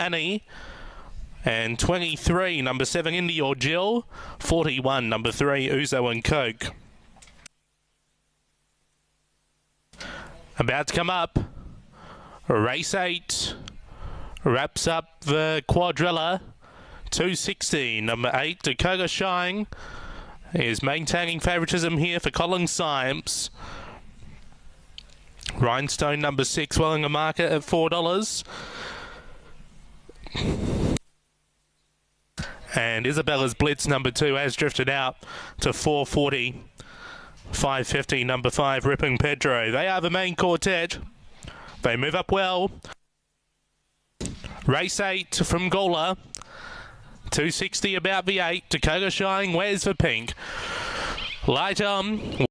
Annie. And 23, number 7, Indy or Jill. 41, number 3, Uzo and Coke. About to come up. Race 8 wraps up the quadrilla. 260, number 8, Dakota Shine is maintaining favouritism here for Colin Symes. Rhinestone, number 6, welling a market at $4. And Isabella's Blitz, number 2, has drifted out to $4.40. $5.50, number 5, Ripping Pedro. They are the main quartet. They move up well. Race 8 from Gola. 260 about the 8. Dakota Shine, where's the pink? Light on.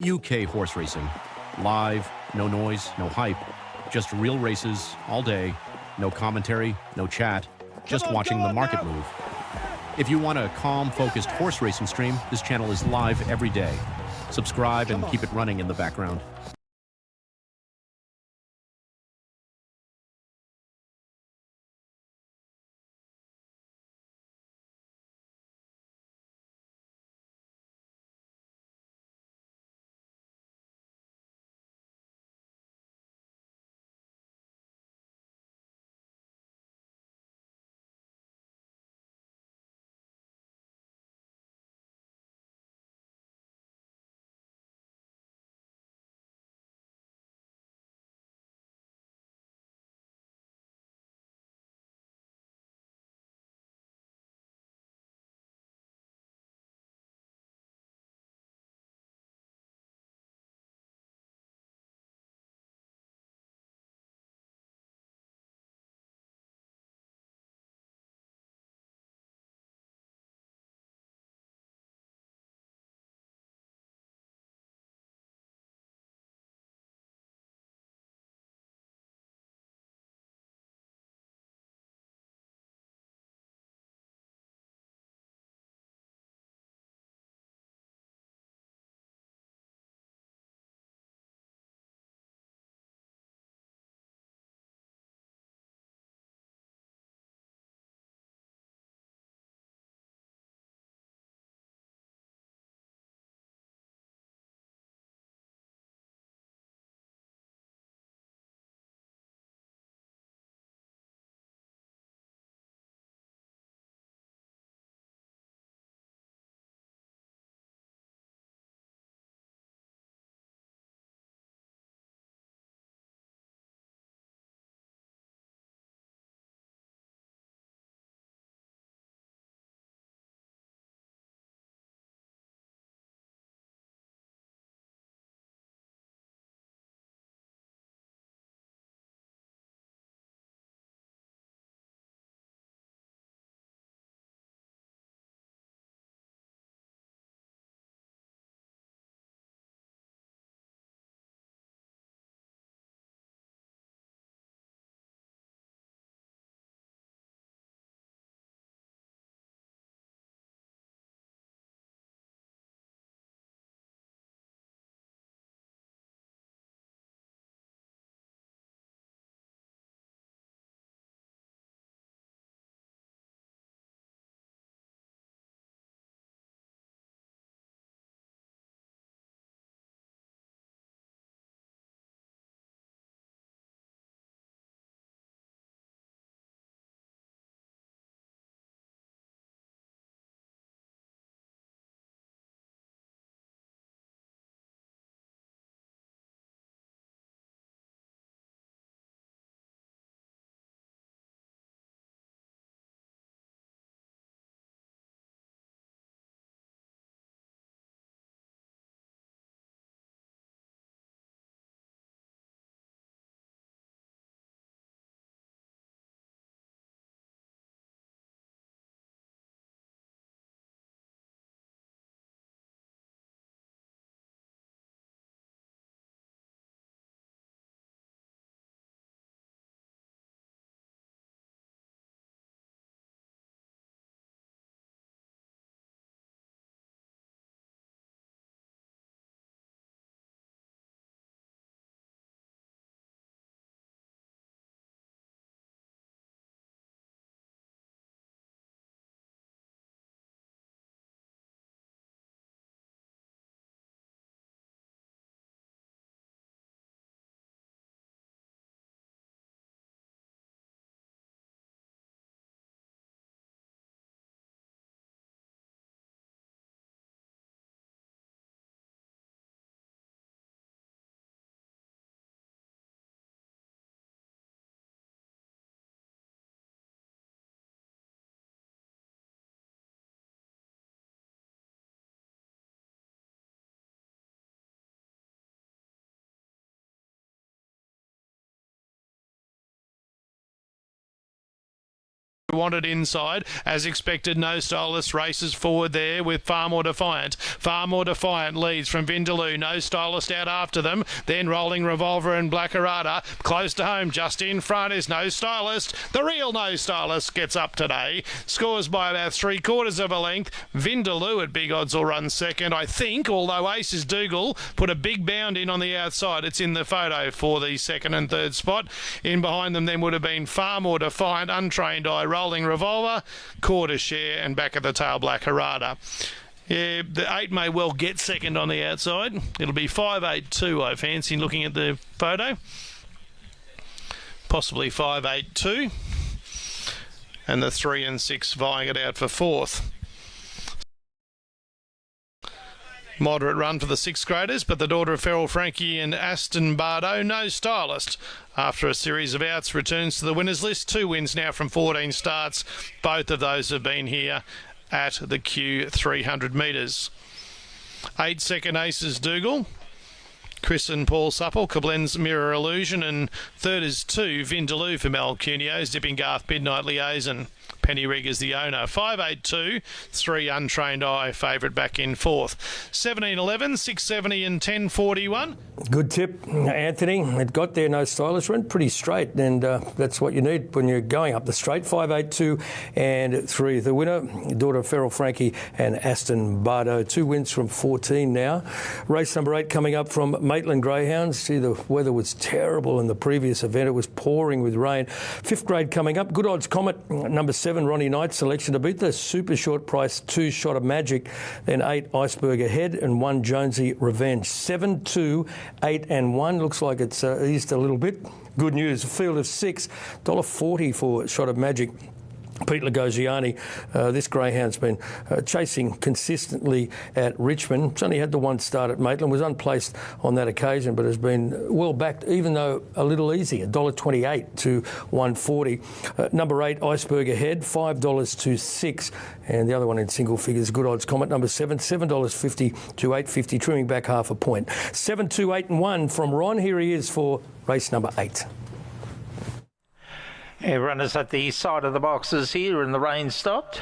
UK horse racing. Live, no noise, no hype. Just real races all day. No commentary, no chat. Just watching the market move. If you want a calm, focused horse racing stream, this channel is live every day. Subscribe and keep it running in the background. wanted inside. As expected, No Stylist races forward there with Far More Defiant. Far More Defiant leads from Vindaloo. No Stylist out after them. Then Rolling Revolver and Blackarada. Close to home, just in front is No Stylist. The real No Stylist gets up today. Scores by about 3/4 of a length. Vindaloo at big odds will run second, I think, although Aces Dougal put a big bound in on the outside. It's in the photo for the second and third spot. In behind them then would have been Far More Defiant, Untrained Eye, Rolling Revolver, Quarter Share, and back at the tail, Blackarada. Yeah, the 8 may well get second on the outside. It'll be 5-8-2, I fancy, looking at the photo. Possibly 5-8-2. And the 3 and 6 vying it out for fourth. Moderate run for the sixth graders, but the daughter of Feral Frankie and Aston Bardo, No Stylist, after a series of outs, returns to the winners list. 2 wins now from 14 starts. Both of those have been here at the Q 300 metres. 8 second Aces Dougal, Chris and Paul Supple, Koblen's Mirror Illusion, and third is 2 Vindaloo for Mel Cuneo, Zipping Garth Midnight Liaison. Penny Rig is the owner. 5-8-2, 3 Untrained Eye, favourite back in fourth. 17-11, 670 and 1041. Good tip, Anthony. It got there, No Stylist. Went pretty straight, and that's what you need when you're going up the straight. 5-8-2 and 3. The winner, daughter of Feral Frankie and Aston Bardo. 2 wins from 14 now. Race number 8 coming up from Maitland Greyhounds. See, the weather was terrible in the previous event. It was pouring with rain. 5th grade coming up. Good Odds Comet, number 7, Ronnie Knight selection to beat the super short price 2 Shot of Magic, then 8 Iceberg Ahead and 1 Jonesy Revenge. 7, 2, 8 and 1. Looks like it's eased a little bit. Good news. A field of 6, $1.40 for Shot of Magic. Pete Lagosiani, this greyhound's been chasing consistently at Richmond. It's only had the 1 start at Maitland, was unplaced on that occasion, but has been well backed, even though a little easy, $1.28 to $1.40. Number 8, Iceberg Ahead, $5 to 6, and the other one in single figures, Good Odds Comet, number 7, $7.50 to $8.50, trimming back half a point. 7, 2, 8 and 1 from Ron. Here he is for race number 8. Runners at the side of the boxes here, and the rain stopped.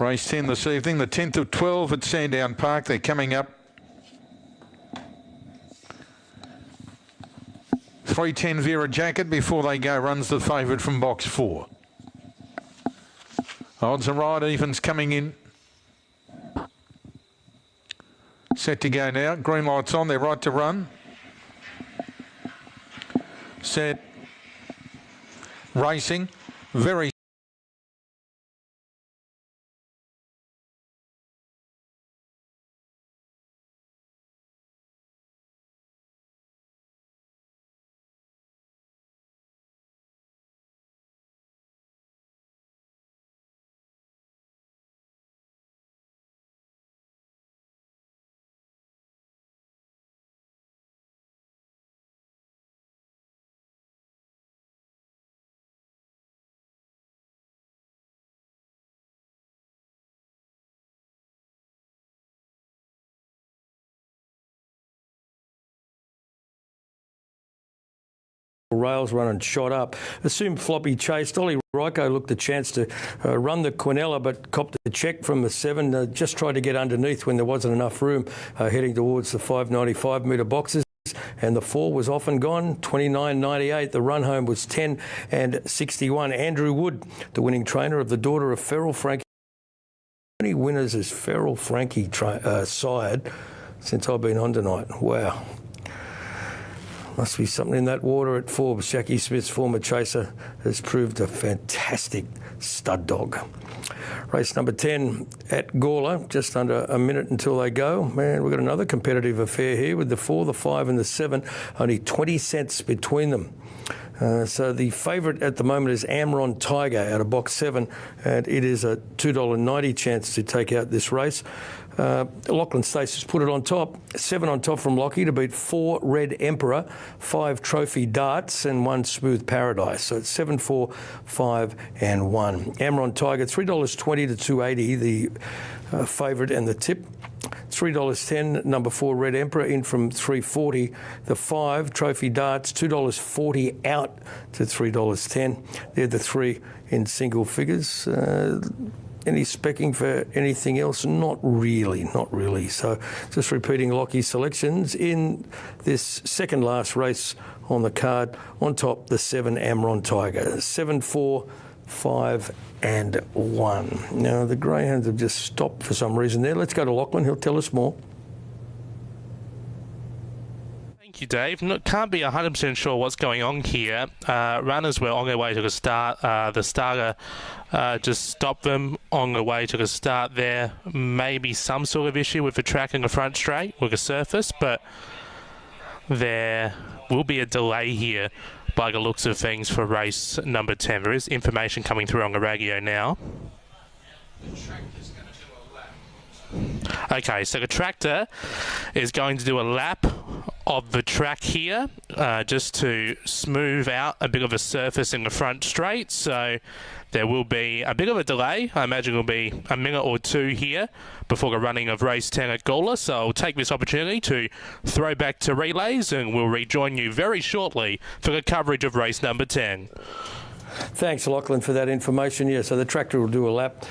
Race 10 this evening, the 10th of 12 at Sandown Park. They're coming up. 310 Vera Jacket before they go runs the favourite from box 4. Odds are right, evens coming in. Set to go now. Green light's on, they're right to run. Set. Racing. Very rails running shot up. Assumed floppy chased. Ollie Ryko looked a chance to run the Quinella, but copped a check from the 7. Just tried to get underneath when there wasn't enough room, heading towards the 595 metre boxes. And the 4 was off and gone, 29.98. The run home was 10 and 61. Andrew Wood, the winning trainer of the daughter of Feral Frankie. How many winners has Feral Frankie sired since I've been on tonight? Wow. Must be something in that water at Forbes. Jackie Smith's former chaser has proved a fantastic stud dog. Race number 10 at Gawler, just under a minute until they go. Man, we've got another competitive affair here with the 4, the 5 and the 7, only 20 cents between them. So the favourite at the moment is Amron Tiger out of box 7, and it is a $2.90 chance to take out this race. Lachlan Stacey's put it on top. 7 on top from Lockie to beat 4 Red Emperor, 5 Trophy Darts and 1 Smooth Paradise. So it's 7, 4, 5 and 1. Amron Tiger, $3.20 to $2.80, the favourite and the tip. $3.10, number 4 Red Emperor in from $3.40. The 5 Trophy Darts, $2.40 out to $3.10. They're the 3 in single figures. Any specking for anything else? Not really. So just repeating Lockie's selections in this second last race on the card. On top, the 7 Amron Tiger. 7, 4, 5 and 1. Now, the Greyhounds have just stopped for some reason there. Let's go to Lachlan. He'll tell us more. Thank you, Dave. Can't be 100% sure what's going on here. Runners were on their way to the start. The starter just stopped them on the way to the start there. Maybe some sort of issue with the track in the front straight with the surface, but there will be a delay here by the looks of things for race number 10. There is information coming through on the radio now. Okay, so the tractor is going to do a lap of the track here just to smooth out a bit of a surface in the front straight. So there will be a bit of a delay. I imagine it will be a minute or 2 here before the running of race 10 at Gawler. So I'll take this opportunity to throw back to relays and we'll rejoin you very shortly for the coverage of race number 10. Thanks, Lachlan, for that information. Yeah, so the tractor will do a lap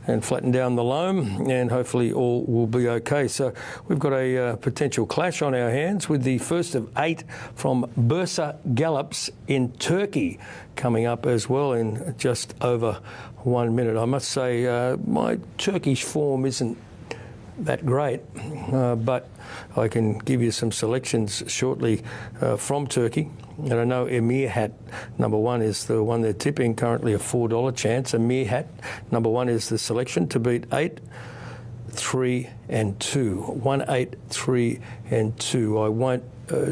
and flatten down the loam, and hopefully all will be okay. So we've got a potential clash on our hands with the first of 8 from Bursa Gallops in Turkey coming up as well in just over 1 minute. I must say my Turkish form isn't that great, but I can give you some selections shortly from Turkey. And I know Emir Hat, number 1, is the one they're tipping, currently a $4 chance. Emir Hat, number 1, is the selection to beat 8, 3 and 2. 1, 8, 3 and 2. I won't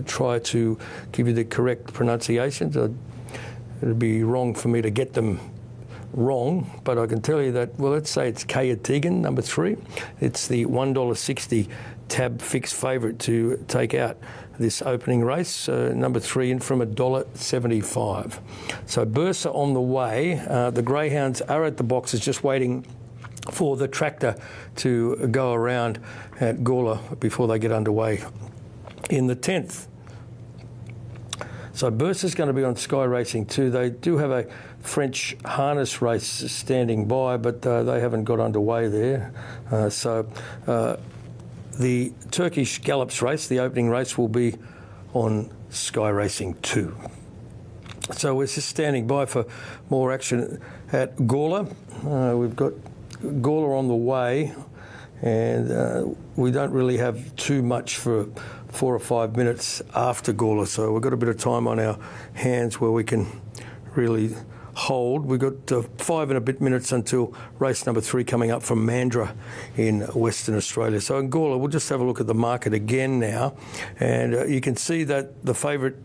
try to give you the correct pronunciations. It'd be wrong for me to get them wrong, but I can tell you that, well, let's say it's Kaya Tegan, number 3. It's the $1.60 tab fixed favourite to take out this opening race. Number 3 in from $1.75. So Bursa on the way. The Greyhounds are at the boxes just waiting for the tractor to go around at Gawler before they get underway in the 10th. So Bursa's going to be on Sky Racing 2. They do have a French harness race standing by, but they haven't got underway there. The Turkish Gallops race, the opening race, will be on Sky Racing 2. So we're just standing by for more action at Gawler. We've got Gawler on the way, and we don't really have too much for 4 or 5 minutes after Gawler, so we've got a bit of time on our hands where we can really hold. We've got 5 and a bit minutes until race number 3 coming up from Mandurah in Western Australia. So in Gawler, we'll just have a look at the market again now, and you can see that the favourite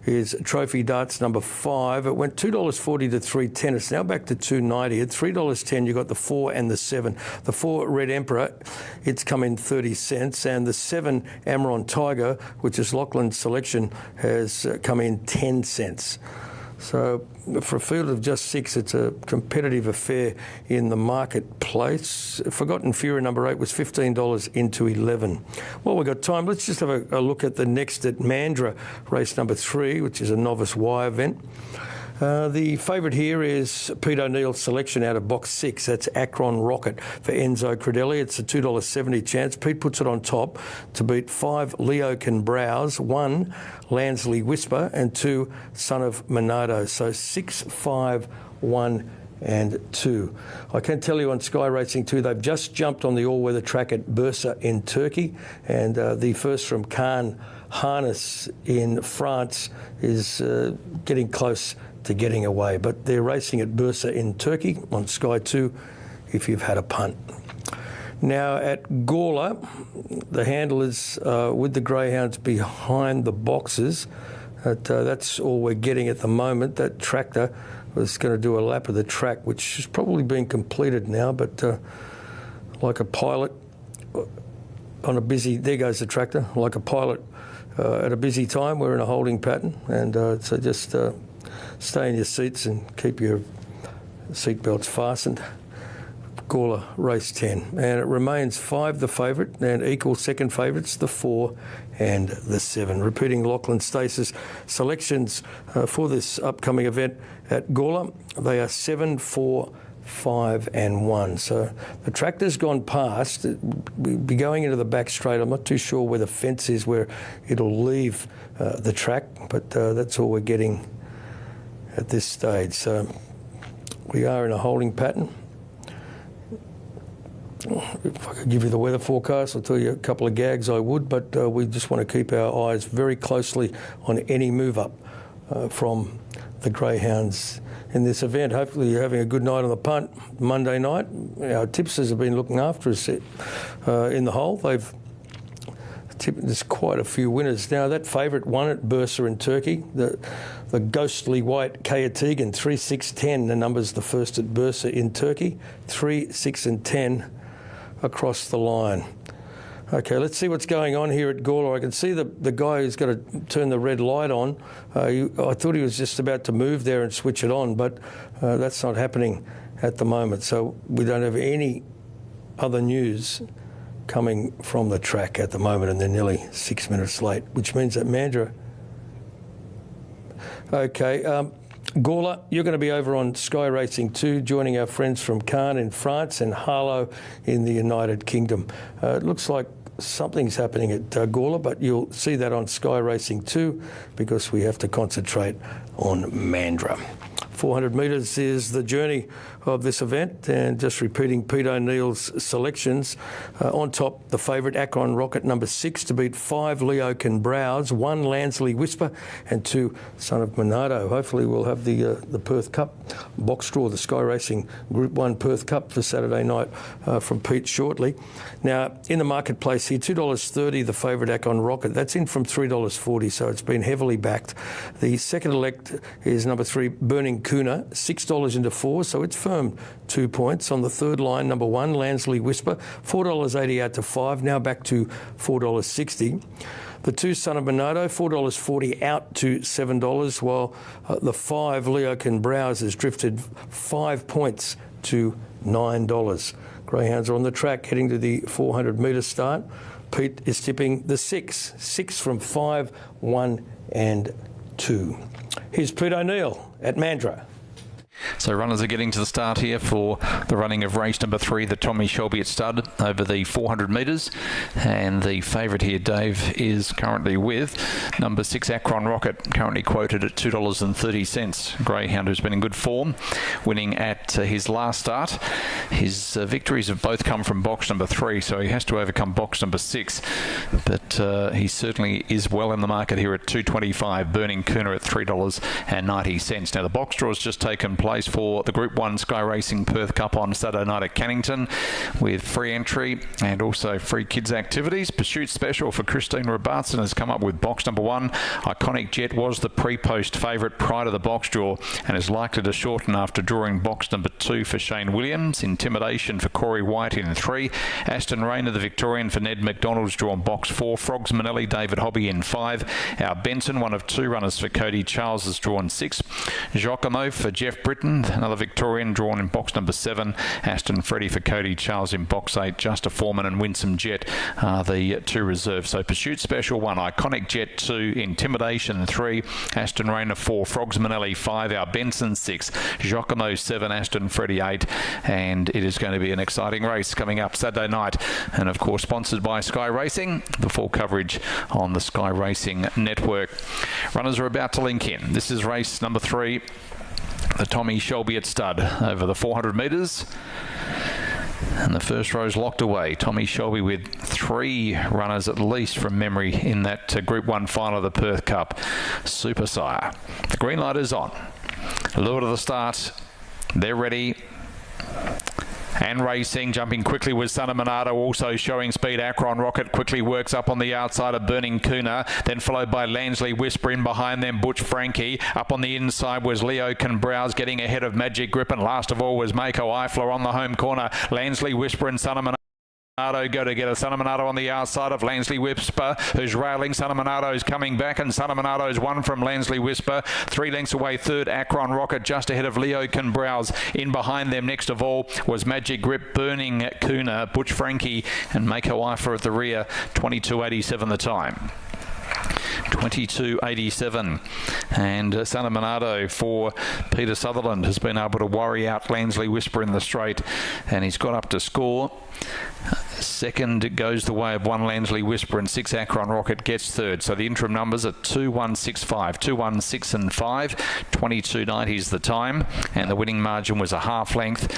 is Trophy Darts number 5. It went $2.40 to $3.10. It's now back to $2.90. At $3.10, you've got the 4 and the 7. The 4 Red Emperor, it's come in 30 cents, and the 7 Amaron Tiger, which is Lachlan's selection, has come in 10 cents. So for a field of just 6, it's a competitive affair in the marketplace. Forgotten Fury number 8 was $15 into 11. Well, we've got time. Let's just have a look at the next at Mandurah, race number 3, which is a novice Y event. The favourite here is Pete O'Neill's selection out of box 6. That's Akron Rocket for Enzo Credelli. It's a $2.70 chance. Pete puts it on top to beat 5 Leo Can Browse, 1 Lansley Whisper, and 2 Son of Monado. So 6, 5, 1 and 2. I can tell you on Sky Racing 2, they've just jumped on the all-weather track at Bursa in Turkey, and the first from Khan Harness in France is getting close to getting away, but they're racing at Bursa in Turkey on Sky 2 if you've had a punt. Now at Gawler, the handle is with the Greyhounds behind the boxes. That's all we're getting at the moment. That tractor was going to do a lap of the track, which has probably been completed now, but like a pilot on a busy, there goes the tractor, like a pilot at a busy time, we're in a holding pattern, and so just stay in your seats and keep your seatbelts fastened. Gawler race 10, and it remains 5 the favourite and equal second favourites, the 4 and the 7. Repeating Lachlan Stace's selections for this upcoming event at Gawler, they are 7, 4, 5 and 1. So the tractor's gone past. We'll be going into the back straight. I'm not too sure where the fence is, where it'll leave the track, but that's all we're getting at this stage. So we are in a holding pattern. If I could give you the weather forecast, I'll tell you a couple of gags, I would, but we just want to keep our eyes very closely on any move up from the Greyhounds in this event. Hopefully you're having a good night on the punt Monday night. Our tipsters have been looking after us in the hole. They've tipped, there's quite a few winners. Now that favourite won at Bursa in Turkey, the ghostly white Kayategan, 3, 6, 10. The number's the first at Bursa in Turkey, 3, 6 and 10 across the line. Okay, let's see what's going on here at Gawler. I can see the guy who's got to turn the red light on. I thought he was just about to move there and switch it on, but that's not happening at the moment. So we don't have any other news coming from the track at the moment, and they're nearly 6 minutes late, which means that Mandurah... Okay, Gawler, you're going to be over on Sky Racing 2, joining our friends from Cannes in France and Harlow in the United Kingdom. It looks like something's happening at Gawler, but you'll see that on Sky Racing 2 because we have to concentrate on Mandurah. 400 metres is the journey of this event, and just repeating Pete O'Neill's selections. On top, the favourite Akron Rocket number 6 to beat 5 Leo Can Browse, 1 Lansley Whisper and 2 Son of Monado. Hopefully we'll have the Perth Cup box draw, the Sky Racing Group 1 Perth Cup for Saturday night from Pete shortly. Now, in the marketplace here, $2.30 the favourite Akron Rocket. That's in from $3.40, so it's been heavily backed. The second elect is number 3 Burning Kuna, $6 into 4, so it's firm 2 points. On the third line, number 1 Lansley Whisper, $4.80 out to 5, now back to $4.60. The 2 Son of Monado, $4.40 out to $7, while the 5 Leo Can Browse has drifted 5 points to $9. Greyhounds are on the track heading to the 400 metre start. Pete is tipping the 6 from 5, 1 and 2. Here's Pete O'Neill at Mandurah. So runners are getting to the start here for the running of race number 3, the Tommy Shelby at stud over the 400 metres. And the favourite here, Dave, is currently with number 6, Akron Rocket, currently quoted at $2.30. Greyhound, who's been in good form, winning at his last start. His victories have both come from box number 3, so he has to overcome box number 6. But he certainly is well in the market here at $2.25, burning Cooner at $3.90. Now, the box draw has just taken place for the Group 1 Sky Racing Perth Cup on Saturday night at Cannington, with free entry and also free kids activities. Pursuit Special for Christine Robertson has come up with box number 1. Iconic Jet was the pre-post favourite prior to the box draw and is likely to shorten after drawing box number 2 for Shane Williams. Intimidation for Corey White in 3. Aston Rayner, the Victorian, for Ned McDonald's, drawn box 4. Frogs Manelli, David Hobby in 5. Our Benson, one of 2 runners for Cody Charles, has drawn 6. Giacomo for Jeff Britton, another Victorian, drawn in box number 7. Aston Freddie for Cody Charles in box 8. Just a Foreman and Winsome Jet are the 2 reserves. So Pursuit Special 1, Iconic Jet 2, Intimidation 3, Aston Rayner 4, Frogs Manelli 5, our Benson 6, Giacomo 7, Aston Freddie 8, and it is going to be an exciting race coming up Saturday night, and of course sponsored by Sky Racing. The full coverage on the Sky Racing network. Runners are about to link in. This is race number 3, the Tommy Shelby at stud over the 400 metres. And the first row's locked away. Tommy Shelby with 3 runners at least from memory in that Group 1 final of the Perth Cup. Super Sire. The green light is on. Lure to the start. They're ready. And racing, jumping quickly with Son of Monado, also showing speed. Akron Rocket quickly works up on the outside of Burning Cooner, then followed by Lansley Whisper in behind them. Butch Frankie up on the inside was Leo Can Browse, getting ahead of Magic Grip, and last of all was Mako Eifler on the home corner. Lansley Whisper and Son of Monado go together. Son of Monado on the outside of Lansley Whisper, who's railing. Son of Monado's coming back, and Son of Monado's won from Lansley Whisper. 3 lengths away third, Akron Rocket, just ahead of Leo Can Browse. In behind them, next of all, was Magic Grip, Burning Cooner, Butch Frankie, and Mako Eifler at the rear. 22.87 the time. 22.87, and Son of Monado for Peter Sutherland has been able to worry out Lansley Whisper in the straight, and he's got up to score. Second goes the way of 1 Lansley Whisper, and 6 Akron Rocket gets third. So the interim numbers are 2.165, 2.16 and 5. 22.90 is the time, and the winning margin was a half length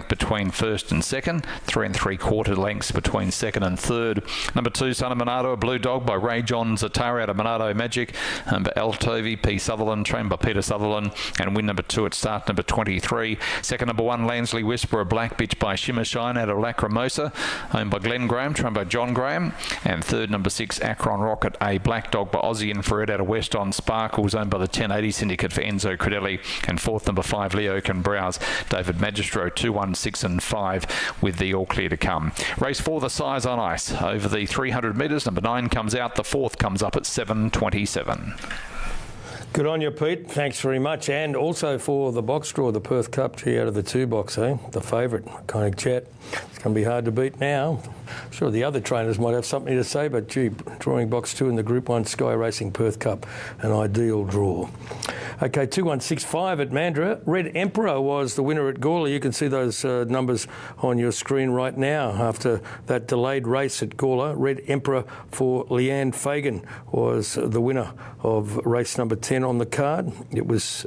between first and second, 3 3/4 lengths between second and third. Number 2, Son of Monado, a blue dog by Ray John Zatara out of Monado Magic. Number L Tovey, P Sutherland, trained by Peter Sutherland, and win number 2 at start number 23. Second, number 1 Lansley Whisper, a black bitch by Shimmer Shine out of Lacrimosa, owned by Glenn Graham, trained by John Graham. And third, number 6 Akron Rocket, a black dog by Aussie and Fred out of West on Sparkles, owned by the 1080 Syndicate for Enzo Credelli. And fourth, number 5 Leo Can Browse, David Magistro, 2.16 and 5 with the all clear to come. Race 4, the Sires on Ice over the 300 metres. Number 9 comes out, the 4th comes up at 7.27. Good on you, Pete. Thanks very much. And also for the box draw, the Perth Cup, gee, out of the 2 box, eh? The favourite, Iconic Jet. It's going to be hard to beat now. I'm sure the other trainers might have something to say, but gee, drawing box 2 in the Group 1 Sky Racing Perth Cup, an ideal draw. Okay, 2.165 at Mandurah. Red Emperor was the winner at Gawler. You can see those numbers on your screen right now. After that delayed race at Gawler, Red Emperor for Leanne Fagan was the winner of race number 10 on the card. It was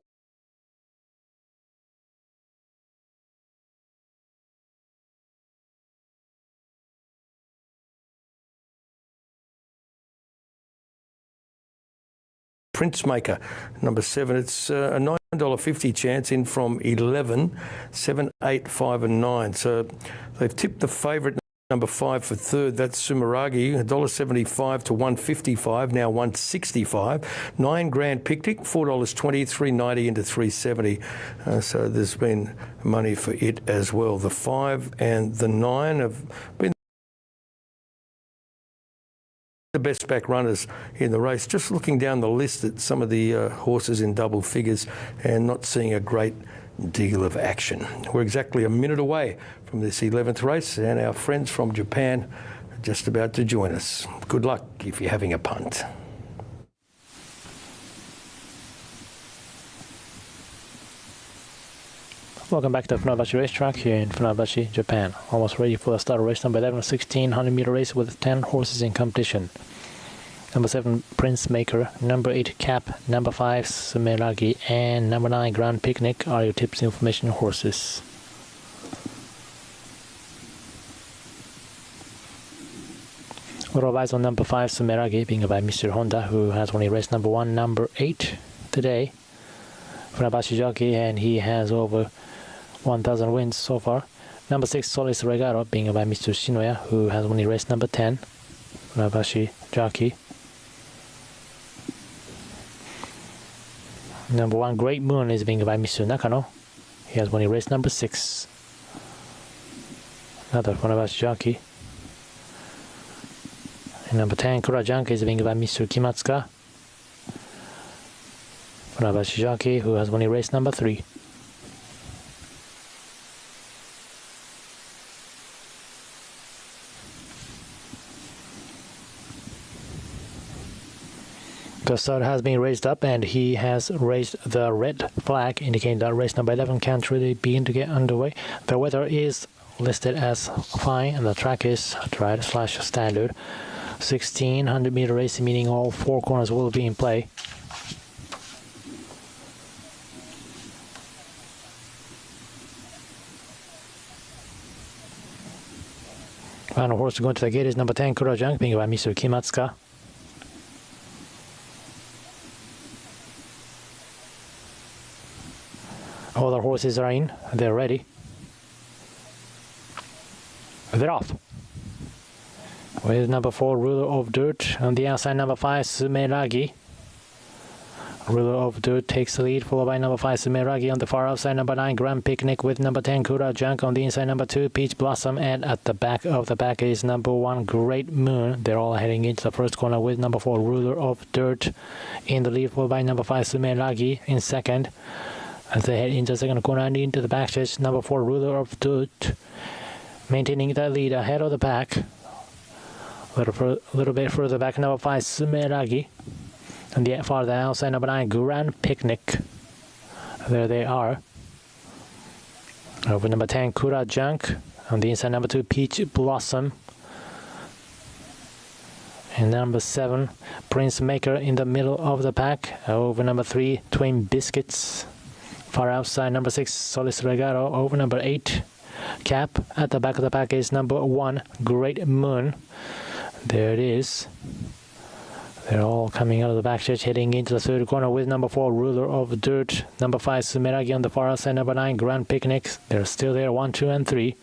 Prince Maker, number 7. It's a $9.50 chance in from 11, 7, 8, 5 and 9. So they've tipped the favourite number 5 for third. That's Sumeragi, $1.75 to $1.55, now $1.65. 9 Grand Picnic, $4.20, $3.90 into $3.70. So there's been money for it as well. The 5 and the 9 have been the best back runners in the race. Just looking down the list at some of the horses in double figures and not seeing a great deal of action. We're exactly a minute away from this 11th race, and our friends from Japan are just about to join us. Good luck if you're having a punt. Welcome back to the Funabashi Racetrack here in Funabashi, Japan. Almost ready for the start of race number 11, 1600 meter race with 10 horses in competition. Number 7, Prince Maker. Number 8, Cap. Number 5, Sumeragi. And number 9, Grand Picnic are your tips information horses. We'll advise on number 5, Sumeragi, being by Mr. Honda, who has only raced number 1, number 8 today. Funabashi jockey, and he has over 1,000 wins so far. Number 6, Solis Regaro, being by Mr. Shinoya, who has only raced number 10. Funabashi jockey. Number 1, Great Moon, is being by Mr. Nakano. He has only raced number 6. Another Funabashi jockey. And number 10, Kurajanka, is being by Mr. Kimatsuka. Funabashi jockey, who has only raced number 3. The start has been raised up, and he has raised the red flag, indicating that race number 11 can't really begin to get underway. The weather is listed as fine, and the track is dry/standard. 1600 meter race, meaning all 4 corners will be in play. Final horse to go into the gate is number 10, Kurajang, being by Mr. Kimatsuka. All the horses are in, they're ready. They're off. With number 4, Ruler of Dirt. On the outside, number 5, Sumeragi. Ruler of Dirt takes the lead, followed by number 5, Sumeragi. On the far outside, number 9, Grand Picnic, with number 10, Kura Junk. On the inside, number 2, Peach Blossom. And at the back of the pack is number 1, Great Moon. They're all heading into the first corner with number 4, Ruler of Dirt in the lead, followed by number 5, Sumeragi in second. As they head into the second corner and into the backstretch, number 4, Ruler of Dirt, maintaining that lead ahead of the pack. A little bit further back, number 5, Sumeragi. And the farther outside, number 9, Grand Picnic. There they are. Over number 10, Kura Junk. On the inside, number 2, Peach Blossom. And number 7, Prince Maker in the middle of the pack. Over number 3, Twin Biscuits. Far outside, number 6, Solis Regaro. Over number 8, Cap. At the back of the pack is number 1, Great Moon. There it is. They're all coming out of the backstretch, heading into the third corner with number 4, Ruler of Dirt. Number 5, Sumeragi on the far outside. Number 9, Grand Picnic. They're still there, 1, 2, and 3.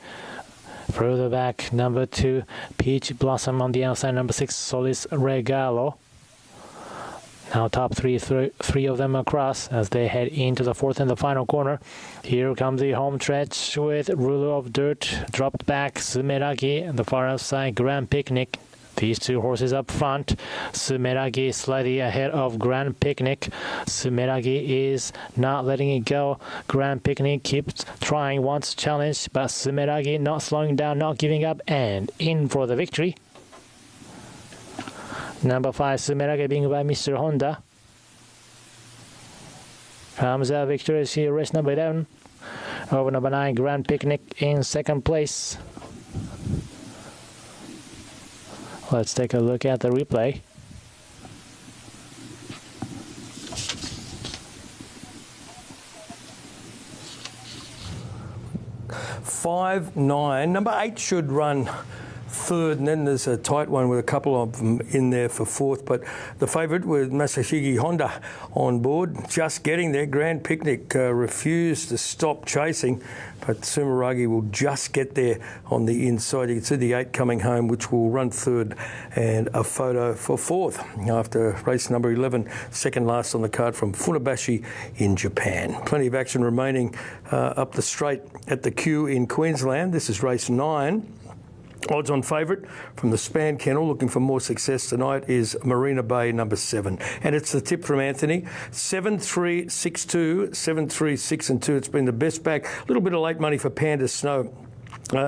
Further back, number 2, Peach Blossom on the outside. Number 6, Solis Regalo. Now top three of them across as they head into the fourth and the final corner. Here comes the home stretch with Ruler of Dirt, dropped back, Sumeragi, and the far outside, Grand Picnic. These 2 horses up front. Sumeragi slightly ahead of Grand Picnic. Sumeragi is not letting it go. Grand Picnic keeps trying, wants to challenge, but Sumeragi not slowing down, not giving up, and in for the victory. Number 5, Sumeragi, being by Mr. Honda. Comes out victorious here, race number 11. Over number 9, Grand Picnic in second place. Let's take a look at the replay. Five, 9. Number 8 should run third, and then there's a tight one with a couple of them in there for fourth. But the favourite with Masashige Honda on board, just getting there. Grand Picnic refused to stop chasing, but Sumeragi will just get there on the inside. You can see the 8 coming home, which will run third, and a photo for fourth after race number 11, second last on the card from Funabashi in Japan. Plenty of action remaining up the straight at the queue in Queensland. This is race 9. Odds on favourite from the Span Kennel, looking for more success tonight, is Marina Bay, number 7. And it's the tip from Anthony, 7-3-6-2, 7-3-6 and 2. It's been the best back. A little bit of late money for Panda Snow,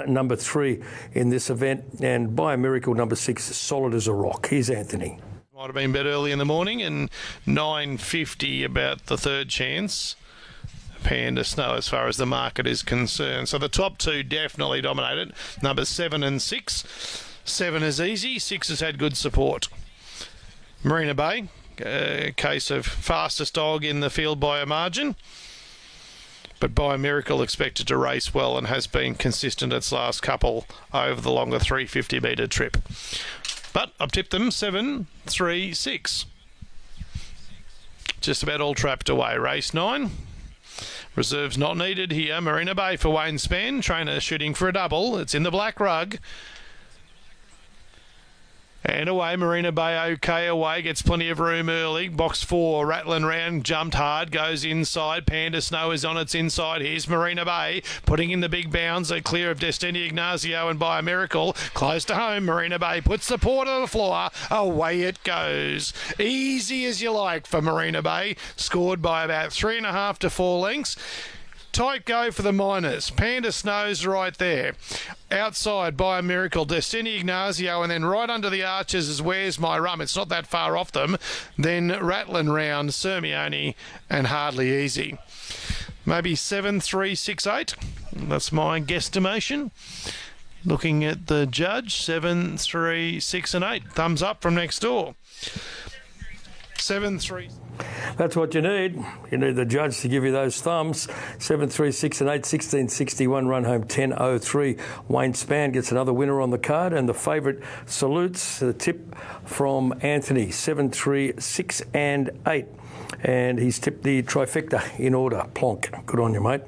number 3 in this event. And by a miracle, number 6, solid as a rock. Here's Anthony. Might have been a bit early in the morning, and 9.50 about the third chance. Panda Snow as far as the market is concerned. So the top two definitely dominated. Number 7 and 6. 7 is easy, 6 has had good support. Marina Bay, case of fastest dog in the field by a margin. But by a miracle expected to race well and has been consistent its last couple over the longer 350 metre trip. But I've tipped them 7, 3, 6. Just about all trapped away. Race 9. Reserves not needed here. Marina Bay for Wayne Spann. Trainer shooting for a double. It's in the black rug. And away, Marina Bay okay away, gets plenty of room early. Box 4, rattling round, jumped hard, goes inside. Panda Snow is on its inside. Here's Marina Bay, putting in the big bounds, clear of Destiny Ignacio and by a miracle. Close to home, Marina Bay puts the paw to the floor. Away it goes. Easy as you like for Marina Bay. Scored by about 3.5 to 4 lengths. Tight go for the minors. Panda Snow's right there. Outside by a miracle, Destiny Ignacio, and then right under the arches is Where's My Rum. It's not that far off them. Then rattling round, Sermione and Hardly Easy. Maybe 7, 3, 6, 8. That's my guesstimation. Looking at the judge, 7, 3, 6 and 8. Thumbs up from next door. 7, 3. That's what you need. You need the judge to give you those thumbs. 7, 3, 6 and 8, 1661, run home 10.03. Wayne Spann gets another winner on the card, and the favourite salutes. The tip from Anthony, 7, 3, 6 and 8. And he's tipped the trifecta in order. Plonk. Good on you, mate.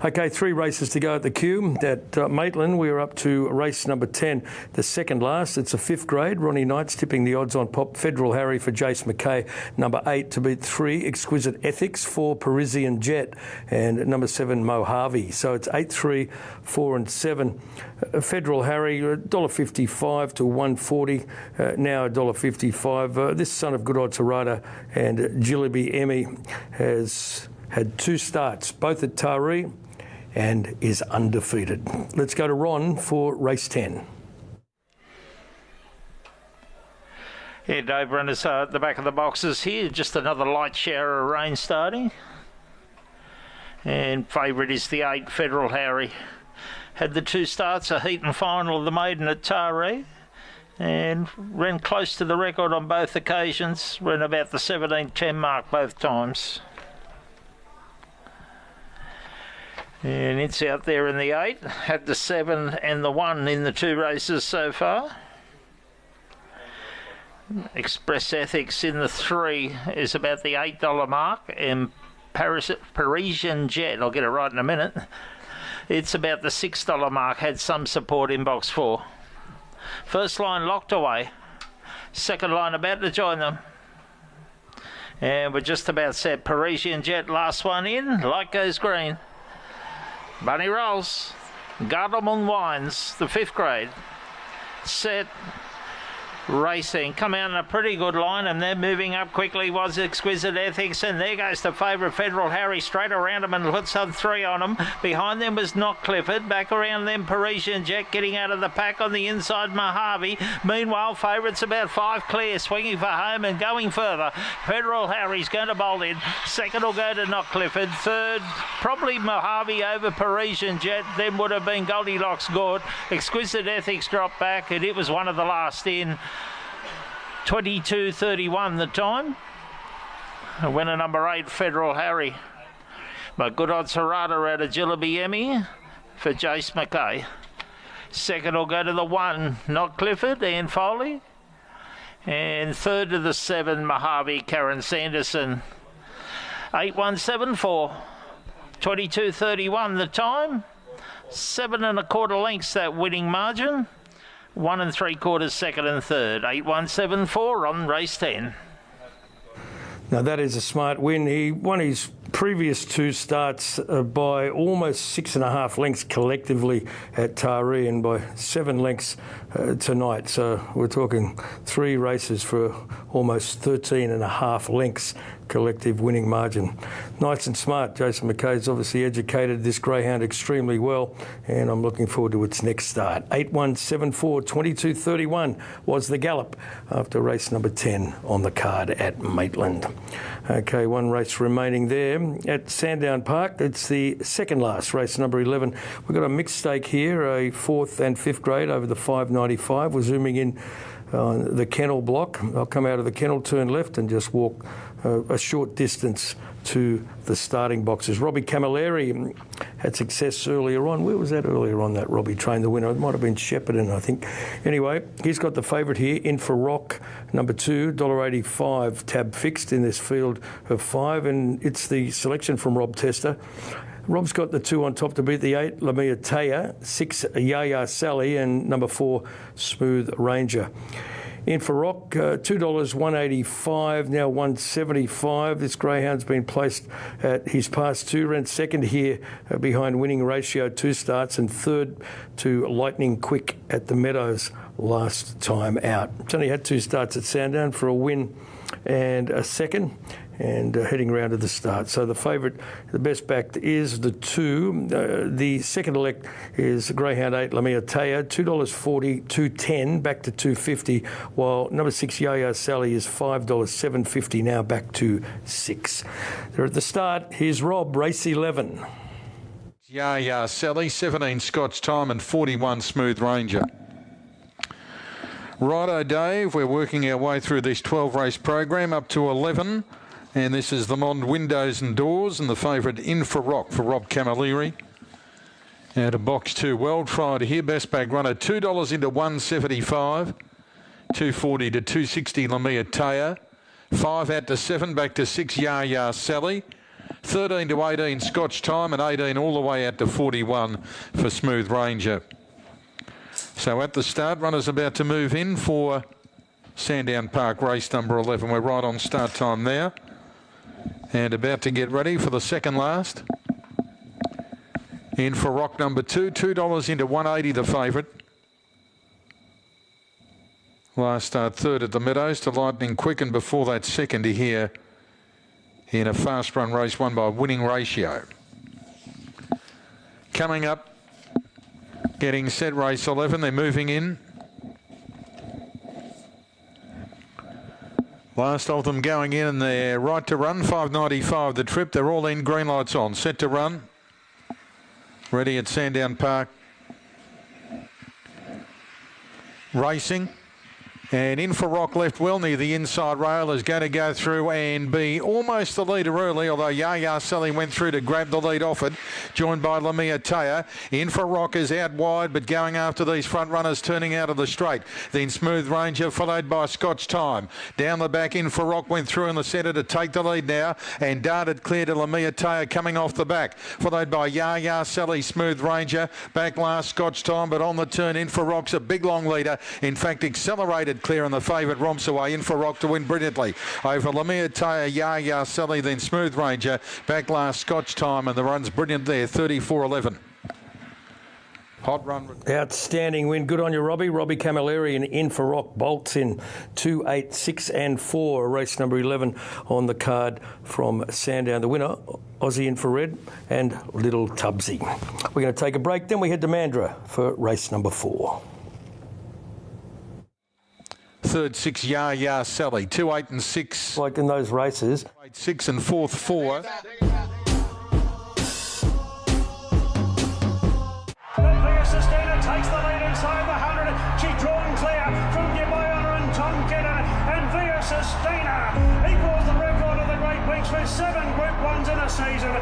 Okay, 3 races to go at the queue. At Maitland, we're up to race number 10, the second last. It's a 5th grade. Ronnie Knight's tipping the odds on pop. Federal Harry for Jace McKay. Number 8 to beat 3, Exquisite Ethics. 4, Parisian Jet. And number 7, Mojave. So it's 8, 3, 4 and 7. Federal Harry, $1.55 to $1.40. Now $1.55. This son of Good Odds Harada and Jillaby Emmy has had 2 starts, both at Taree, and is undefeated. Let's go to Ron for race 10. Yeah, Dave runners at the back of the boxes here. Just another light shower of rain starting. And favourite is the 8, Federal Harry. Had the 2 starts, a heat and final of the maiden at Taree. And ran close to the record on both occasions. Ran about the 17:10 mark both times. And it's out there in the 8. Had the 7 and the 1 in the 2 races so far. Express Ethics in the 3 is about the $8 mark. And Parisian Jet, I'll get it right in a minute. It's about the $6 mark. Had some support in box 4. First line locked away. Second line about to join them. And we're just about set. Parisian Jet, last one in. Light goes green. Bunny rolls. Garderman winds, the 5th grade. Set. Racing. Come out in a pretty good line, and they're moving up quickly. Was Exquisite Ethics, and there goes the favourite Federal Harry straight around him and puts on 3 on him. Behind them was Not Clifford. Back around them, Parisian Jet getting out of the pack on the inside, Mojave. Meanwhile, favourites about 5 clear, swinging for home and going further. Federal Harry's going to bolt in. Second will go to Not Clifford. Third, probably Mojave over Parisian Jet. Then would have been Goldilocks Good. Exquisite Ethics dropped back, and it was one of the last in. 22:31 the time. Winner number 8, Federal Harry. But Good Odds Harada out of Jillaby Emmy for Jace McKay. Second will go to the 1, Not Clifford, Ian Foley. And third to the 7, Mojave, Karen Sanderson. 8174. 22:31 the time. 7 1/4 lengths that winning margin. 1 3/4 second and third. 8174 on race 10. Now that is a smart win. He won his previous 2 starts by almost 6.5 lengths collectively at Taree, and by 7 lengths tonight. So we're talking 3 races for almost 13.5 lengths collective winning margin. Nice and smart. Jason McKay's obviously educated this greyhound extremely well, and I'm looking forward to its next start. 8174 2231 was the gallop after race number 10 on the card at Maitland. Okay, one race remaining there at Sandown Park. It's the second last race, number 11. We've got a mixed stake here, a 4th and 5th grade over the 595. We're zooming in on the kennel block. I'll come out of the kennel, turn left, and just walk a short distance to the starting boxes. Robbie Camilleri had success earlier on. Where was that earlier on, that Robbie trained the winner? It might have been Shepparton, I think. Anyway, he's got the favourite here, In For Rock, number 2, $1.85, tab fixed in this field of 5, and it's the selection from Rob Tester. Rob's got the 2 on top to beat the 8, Lamia Taya, 6, Yaya Sally, and number 4, Smooth Ranger. In for Rock, $2, 185, now 175. This greyhound's been placed at his past 2, ran second here behind Winning Ratio 2 starts, and third to Lightning Quick at the Meadows last time out. It's only had 2 starts at Sandown for a win and a second, and heading round to the start. So the favourite, the best backed is the 2. The second elect is Greyhound 8, Lamia Taya, $2.40, $2.10, back to $2.50, while number 6, Yaya Sally, is $5, $7.50, now back to $6. They're at the start. Here's Rob, race 11. Yaya Sally, 17 Scotch Time and 41 Smooth Ranger. Righto, Dave, we're working our way through this 12-race program up to 11. And this is the Mond Windows and Doors, and the favourite In For Rock for Rob Camilleri. Out of box 2, well tried here. Best back runner, $2 into 175. 240 to 260, Lamia Taya. 5 out to 7, back to 6, Yaya Sally. 13 to 18, Scotch Time, and 18 all the way out to 41 for Smooth Ranger. So at the start, runners about to move in for Sandown Park race number 11. We're right on start time now, and about to get ready for the second last. In for Rock number 2, $2 into 180, the favourite. Last start third at the Meadows to Lightning Quick, and before that second here in a fast run race won by Winning Ratio. Coming up, getting set race 11, they're moving in. Last of them going in, and they're right to run, 5.95 the trip. They're all in, green lights on, set to run. Ready at Sandown Park. Racing. And In For Rock left well near the inside rail, is going to go through and be almost the leader early, although Yaya Sally went through to grab the lead off it, joined by Lamia Taya. In For Rock is out wide, but going after these front runners turning out of the straight. Then Smooth Ranger, followed by Scotch Time. Down the back, In For Rock went through in the centre to take the lead now, and darted clear to Lamia Taya coming off the back, followed by Yaya Sally, Smooth Ranger. Back last, Scotch Time, but on the turn, In For Rock's a big long leader. In fact, accelerated clear, and the favourite romps away. In For Rock to win brilliantly over Lamia Taya, Yaya Sally, then Smooth Ranger. Back last, Scotch Time, and the run's brilliant there, 34.11. Hot run. Outstanding win. Good on you, Robbie. Robbie Camilleri and In For Rock bolts in 2, 8, 6 and 4. Race number 11 on the card from Sandown. The winner, Aussie Infrared and Little Tubsy. We're going to take a break, then we head to Mandurah for race number 4. Third, 6, Yaya Sally. 2, 8 and 6. Like in those races. 8, 6 and fourth, 4. Sistina takes the lead inside the 100. She's drawn clear from Gibayana and Tom Kennan, and Via Sistina equals the record of the Great Weeks with 7 Group 1s in a season.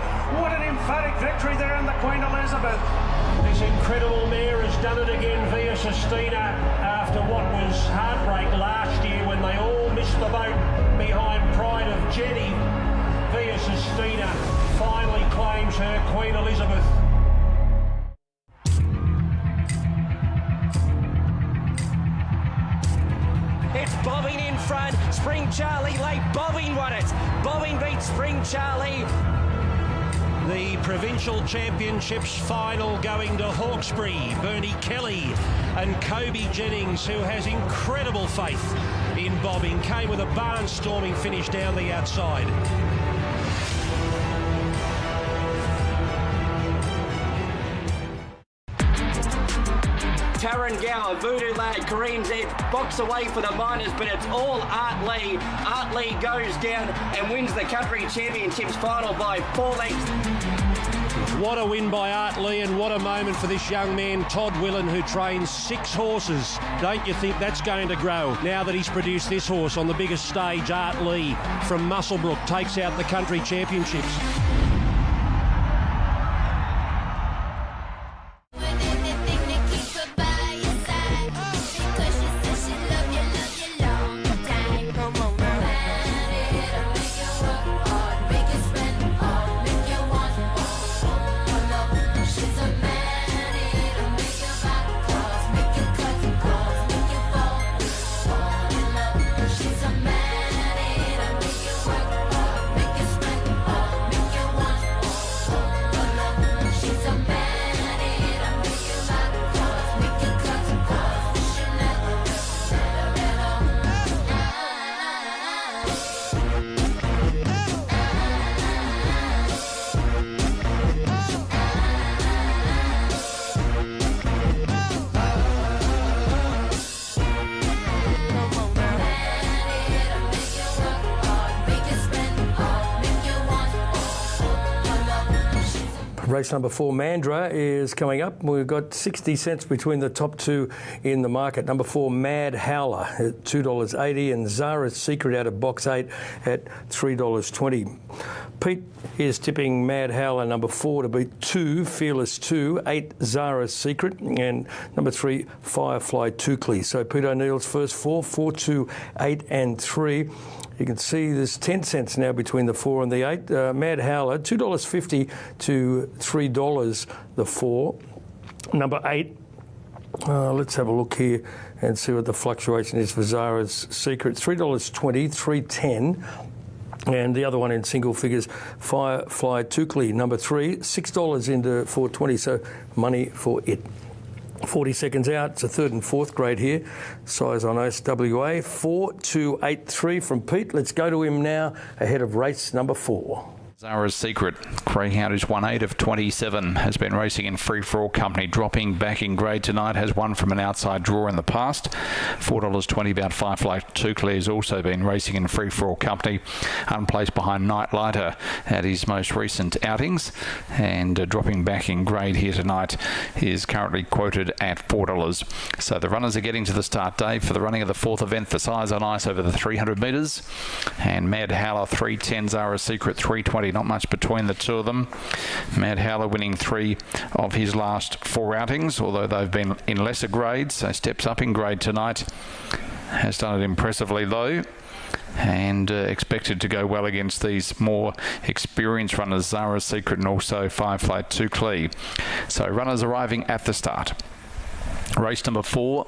What an emphatic victory there in the Queen Elizabeth. This incredible mare has done it again, Via Sistina, after what was heartbreak last year when they all missed the boat behind Pride of Jenny. Via Sistina finally claims her Queen Elizabeth. It's Bobbing in front. Spring Charlie late. Bobbing won it. Bobbing beats Spring Charlie. The Provincial Championships final going to Hawkesbury. Bernie Kelly and Kobe Jennings, who has incredible faith in in bobbing, came with a barnstorming finish down the outside. Taron Gower, Voodoo Lad, Kareem's Edge, box away for the minors, but it's all Art Lee. Art Lee goes down and wins the Country Championships final by 4 lengths. What a win by Art Lee, and what a moment for this young man, Todd Willen, who trains 6 horses. Don't you think that's going to grow now that he's produced this horse on the biggest stage? Art Lee from Musselbrook takes out the Country Championships. Race number 4, Mandra, is coming up. We've got 60 cents between the top 2 in the market. Number 4, Mad Howler at $2.80, and Zara's Secret out of box 8 at $3.20. Pete is tipping Mad Howler number 4 to beat 2, Fearless 2, 8, Zara's Secret, and number 3, Firefly Tukely. So Pete O'Neill's first 4, 4, 2, 8 and 3. You can see there's 10 cents now between the 4 and the 8. Mad Howler, $2.50 to $3 the 4. Number 8, let's have a look here and see what the fluctuation is for Zara's Secret. $3.20, $3.10. And the other one in single figures, Firefly Tukely, number 3, $6 into $4.20, so money for it. 40 seconds out, it's a 3rd and 4th grade here. Size on OSWA, 4283 from Pete. Let's go to him now ahead of race number 4. Zara's Secret, Greyhound, is 1/8 of 27, has been racing in free-for-all company, dropping back in grade tonight, has won from an outside draw in the past. $4.20 about Firefly Tukely has also been racing in free-for-all company, unplaced behind Nightlighter at his most recent outings, and dropping back in grade here tonight is currently quoted at $4. So the runners are getting to the start, Dave, for the running of the 4th event, the Size on Ice over the 300 metres, and Mad Howler 310, Zara's Secret 320. Not much between the two of them. Mad Howler winning 3 of his last 4 outings, although they've been in lesser grades, so steps up in grade tonight. Has done it impressively though, and expected to go well against these more experienced runners, Zara's Secret and also Firefly Tukely. So runners arriving at the start. Race number 4.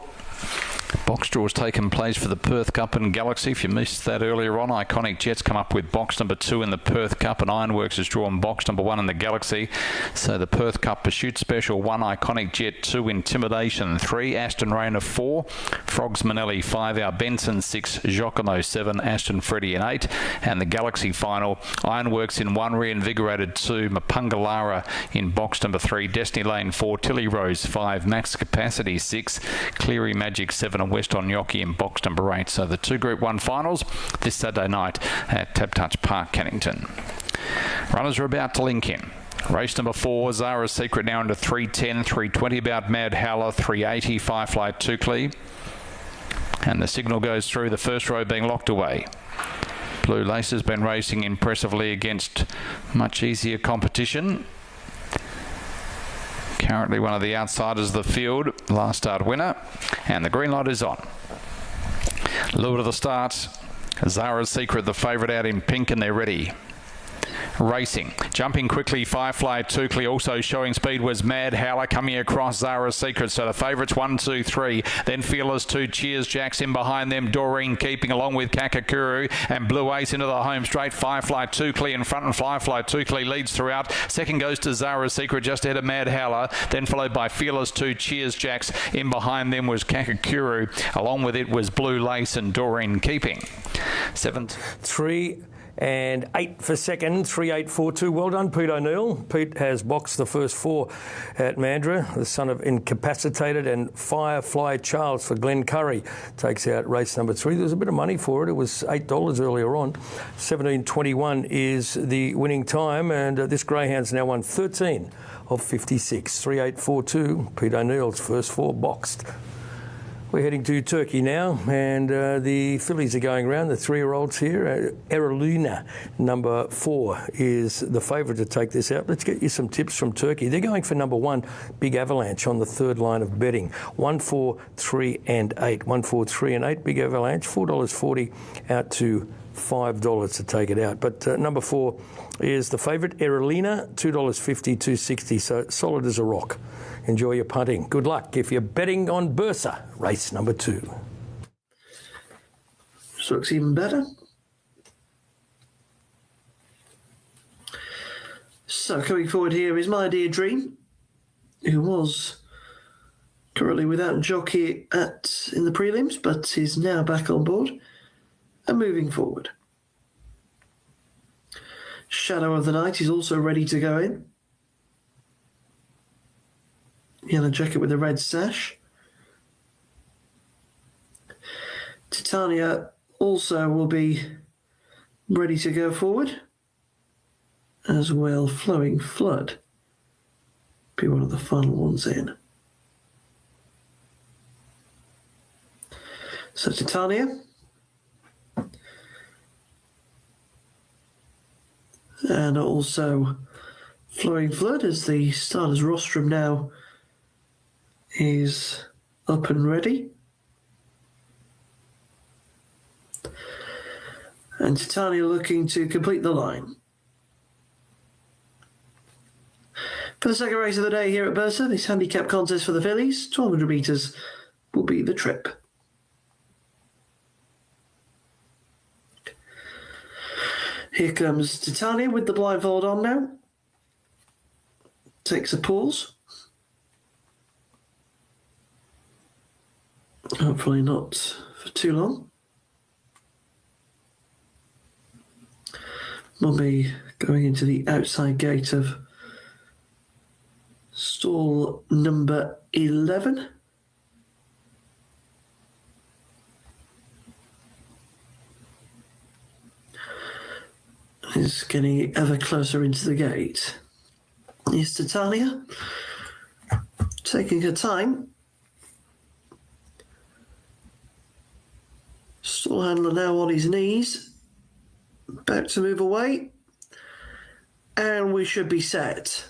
Box draws taken place for the Perth Cup and Galaxy. If you missed that earlier on, Iconic Jets come up with box number 2 in the Perth Cup, and Ironworks has drawn box number 1 in the Galaxy. So the Perth Cup Pursuit Special, 1 Iconic Jet, 2 Intimidation, 3 Aston Rainer, 4 Frogs Manelli, 5 Our Benson, 6 Giacomo, 7 Aston Freddy and 8. And the Galaxy final, Ironworks in 1 Reinvigorated, 2 Mapungalara in box number 3, Destiny Lane 4, Tilly Rose 5, Max Capacity 6, Cleary Magic 7 and West on Yoki in box number 8. So the 2 Group 1 finals this Saturday night at Tap Touch Park, Cannington. Runners are about to link in. Race number 4, Zara's Secret now into 310, 320 about Mad Howler, 380 Firefly Tukely. And the signal goes through, the first row being locked away. Blue Lace has been racing impressively against much easier competition. Currently one of the outsiders of the field, last start winner, and the green light is on. Lure to the start, Zara's Secret, the favourite out in pink, and they're ready. Racing. Jumping quickly, Firefly Tukely. Also showing speed was Mad Howler coming across Zara's Secret. So the favourites 1, 2, 3. Then Fearless 2, Cheers Jacks in behind them. Doreen keeping along with Kakakuru and Blue Ace into the home straight. Firefly Tukely in front, and Firefly Tukely leads throughout. Second goes to Zara's Secret just ahead of Mad Howler. Then followed by Fearless 2, Cheers Jacks. In behind them was Kakakuru. Along with it was Blue Lace and Doreen keeping. 7th. 3 and 8 for second, 3-8-4-2. Well done, Pete O'Neill. Pete has boxed the first 4 at Mandurah. The son of Incapacitated and Firefly Charles for Glenn Curry takes out race number 3. There was a bit of money for it. It was $8 earlier on. 17.21 is the winning time, and this Greyhound's now won 13 of 56. 3-8-4-2. Pete O'Neill's first 4 boxed. We're heading to Turkey now, and the fillies are going around, the 3-year-olds here. Erolina, number 4, is the favourite to take this out. Let's get you some tips from Turkey. They're going for number 1, Big Avalanche, on the 3rd line of betting. 1, 4, 3 and 8. 1, 4, 3 and 8, Big Avalanche, $4.40 out to $5 to take it out. But number 4 is the favourite, Erolina, $2.50, $2.60, so solid as a rock. Enjoy your punting. Good luck if you're betting on Bursa, race number 2. This looks even better. So coming forward here is My Dear Dream, who was currently without jockey in the prelims, but is now back on board and moving forward. Shadow of the Night is also ready to go in. Yellow jacket with the red sash. Titania also will be ready to go forward. As well, Flowing Flood be one of the final ones in. So Titania. And also Flowing Flood, as the starters rostrum now is up and ready. And Titania looking to complete the line. For the second race of the day here at Bursa, this handicap contest for the fillies, 1,200 metres will be the trip. Here comes Titania with the blindfold on now. Takes a pause. Hopefully not for too long. We'll be going into the outside gate of stall number 11. Is getting ever closer into the gate. Here's Titania, taking her time. Stall handler now on his knees, about to move away, and we should be set.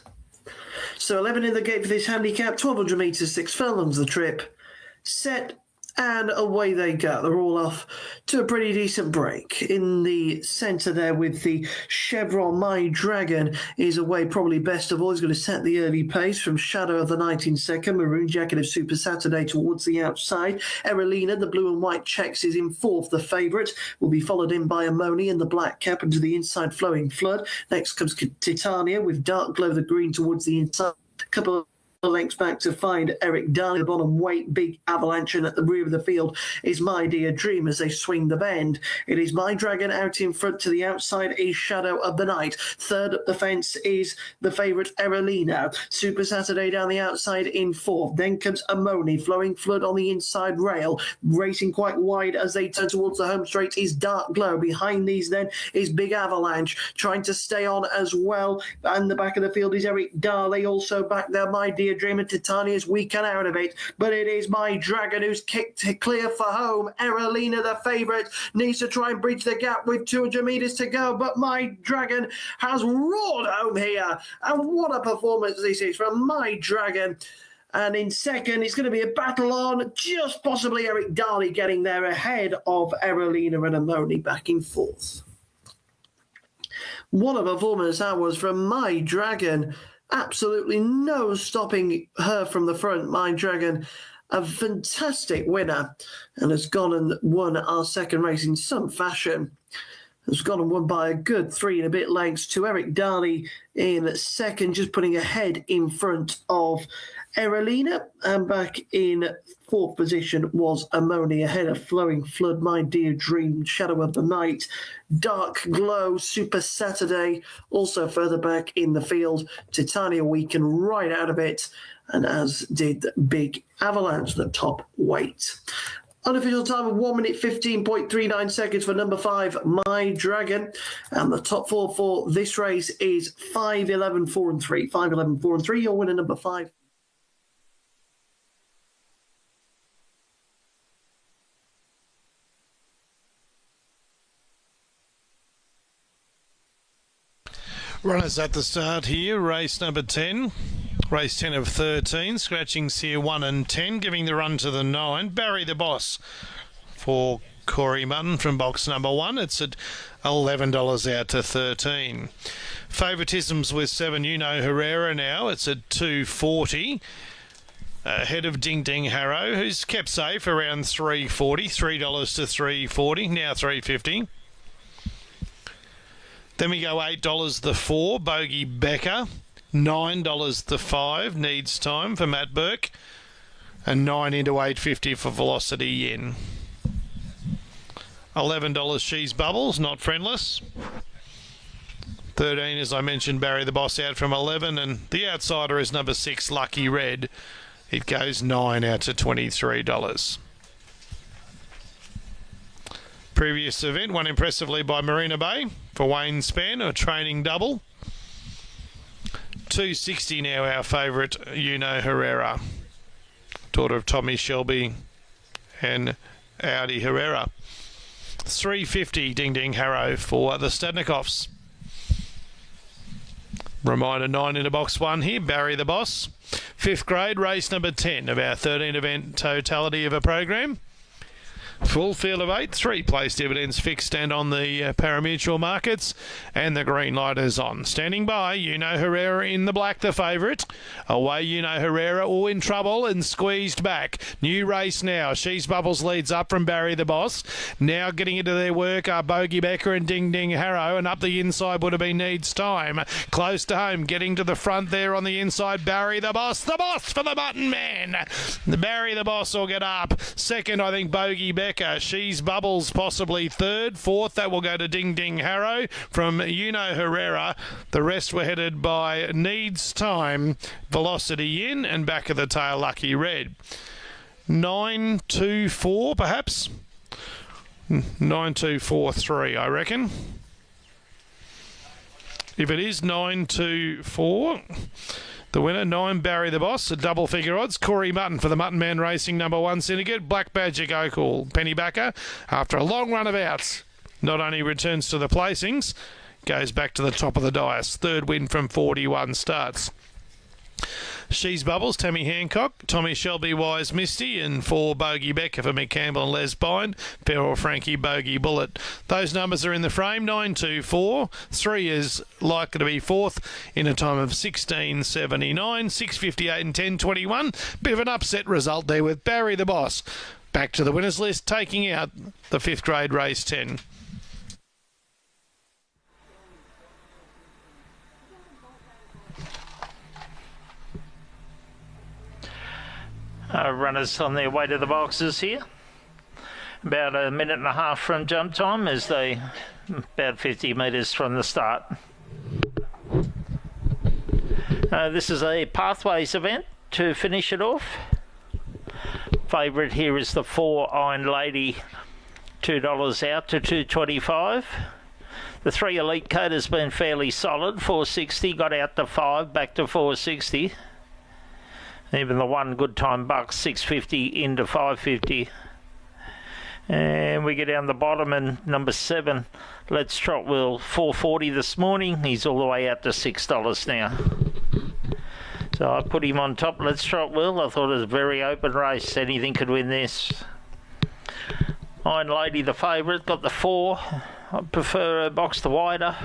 So 11 in the gate for this handicap, 1,200 metres, 6 furlongs the trip, set, and away they go. They're all off to a pretty decent break. In the centre there with the chevron, My Dragon is away probably best of all. He's going to set the early pace from Shadow of the Night in second. Maroon Jacket of Super Saturday towards the outside. Erolina, the blue and white checks, is in fourth. The favourite will be followed in by Amoni in the black cap, and to the inside Flowing Flood. Next comes Titania with Dark Glow the green towards the inside. A couple of lengths back to find Eric Darley, the bottom weight, Big Avalanche, and at the rear of the field is My Dear Dream as they swing the bend. It is My Dragon out in front. To the outside is Shadow of the Night. Third up the fence is the favourite Erolina. Super Saturday down the outside in fourth. Then comes Amoni. Flowing Flood on the inside rail, racing quite wide as they turn towards the home straight is Dark Glow. Behind these then is Big Avalanche trying to stay on as well, and the back of the field is Eric Darley also back there. My Dear Dream and Titania's weakened out of it, but it is My Dragon who's kicked clear for home. Erolina, the favourite, needs to try and bridge the gap with 200 metres to go, but My Dragon has roared home here, and what a performance this is from My Dragon. And in second, it's going to be a battle on, just possibly Eric Darley getting there ahead of Erolina and Amoni back in fourth. What a performance that was from My Dragon. Absolutely no stopping her from the front. My Dragon, a fantastic winner, and has gone and won our second race in some fashion. Has gone and won by a good 3 and a bit lengths to Eric Darley in second, just putting a head in front of Erelina. And back in fourth position was Ammonia, ahead of Flowing Flood, My Dear Dream, Shadow of the Night, Dark Glow, Super Saturday. Also further back in the field, Titania Weekend right out of it, and as did Big Avalanche, the top weight. Unofficial time of 1 minute 15.39 seconds for number 5, My Dragon. And the top 4 for this race is 5, 11, 4 and 3. 5, 11, 4 and 3, your winner number 5. Runners at the start here, race number 10. Race 10 of 13, scratching here 1 and 10, giving the run to the 9. Barry the Boss for Corey Mutton from box number 1. It's at $11 out to 13. Favouritisms with 7, Herrera now. It's at $2.40. Ahead of Ding Ding Harrow, who's kept safe around $3.40. $3 to $3.40, now $3.50. Then we go $8 the 4, Bogey Becker. $9 the 5, Needs Time for Matt Burke, and 9 into $8.50 for Velocity Yin. $11 She's Bubbles, Not Friendless. 13, as I mentioned, Barry the Boss out from 11, and the outsider is number 6, Lucky Red. It goes 9 out to $23. Previous event won impressively by Marina Bay for Wayne Span, a training double. $2.60 now, our favourite, Herrera, daughter of Tommy Shelby and Audi Herrera. $3.50 Ding Ding Harrow for the Stadnikoffs. Reminder 9 into box 1 here, Barry the Boss. 5th grade, race number 10 of our 13 event totality of a program. Full field of 8, 3 place dividends fixed and on the parimutuel markets, and the green light is on. Standing by, Herrera in the black, the favourite. Away, Herrera, all in trouble and squeezed back. New race now. She's Bubbles leads up from Barry the Boss. Now getting into their work are Bogey Becker and Ding Ding Harrow, and up the inside would have been Needs Time. Close to home, getting to the front there on the inside, Barry the Boss for the Button Man. Barry the Boss will get up. Second, I think, Bogey Becker. She's Bubbles possibly third. Fourth, that will go to Ding Ding Harrow from Herrera. The rest were headed by Needs Time, Velocity In, and back of the tail, Lucky Red. 9-2-4 perhaps? 9-2-4-3, I reckon. If it is 9-2-4... the winner, 9, Barry the Boss, at double figure odds. Corey Mutton for the Mutton Man Racing number 1 syndicate. Black Magic Oakall, Penny Backer, after a long run of outs, not only returns to the placings, goes back to the top of the dice. 3rd win from 41 starts. She's Bubbles, Tammy Hancock, Tommy Shelby, Wise Misty, and 4, Bogey Becker for Mick Campbell and Les Bind, Feral Frankie, Bogey Bullet. Those numbers are in the frame, 9-2-4. 3 is likely to be 4th in a time of 16.79, 6.58 and 10.21. Bit of an upset result there with Barry the Boss. Back to the winners list, taking out the 5th grade race 10. Runners on their way to the boxes here. About a minute and a half from jump time as they about 50 metres from the start. This is a Pathways event to finish it off. Favourite here is the 4 Iron Lady, $2 out to $2.25. The 3 Elite Code has been fairly solid, $4.60, got out to 5, back to $4.60. Even the 1 Good Time Bucks, $6.50 into $5.50. And we get down the bottom, and number 7, Let's Trot Will, $4.40 this morning. He's all the way out to $6 now. So I put him on top, Let's Trot Will. I thought it was a very open race. Anything could win this. Iron Lady, the favourite, got the 4. I prefer a box to wider.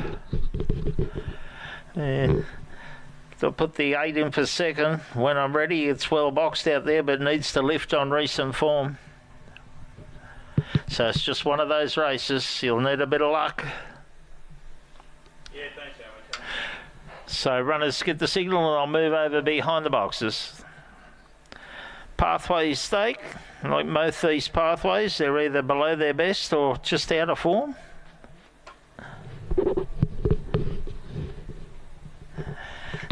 They'll put the 8 in for second. When I'm ready, it's well boxed out there, but needs to lift on recent form. So it's just one of those races. You'll need a bit of luck. Yeah, thanks, Howard. So runners get the signal and I'll move over behind the boxes. Pathway stake, like most these pathways, they're either below their best or just out of form.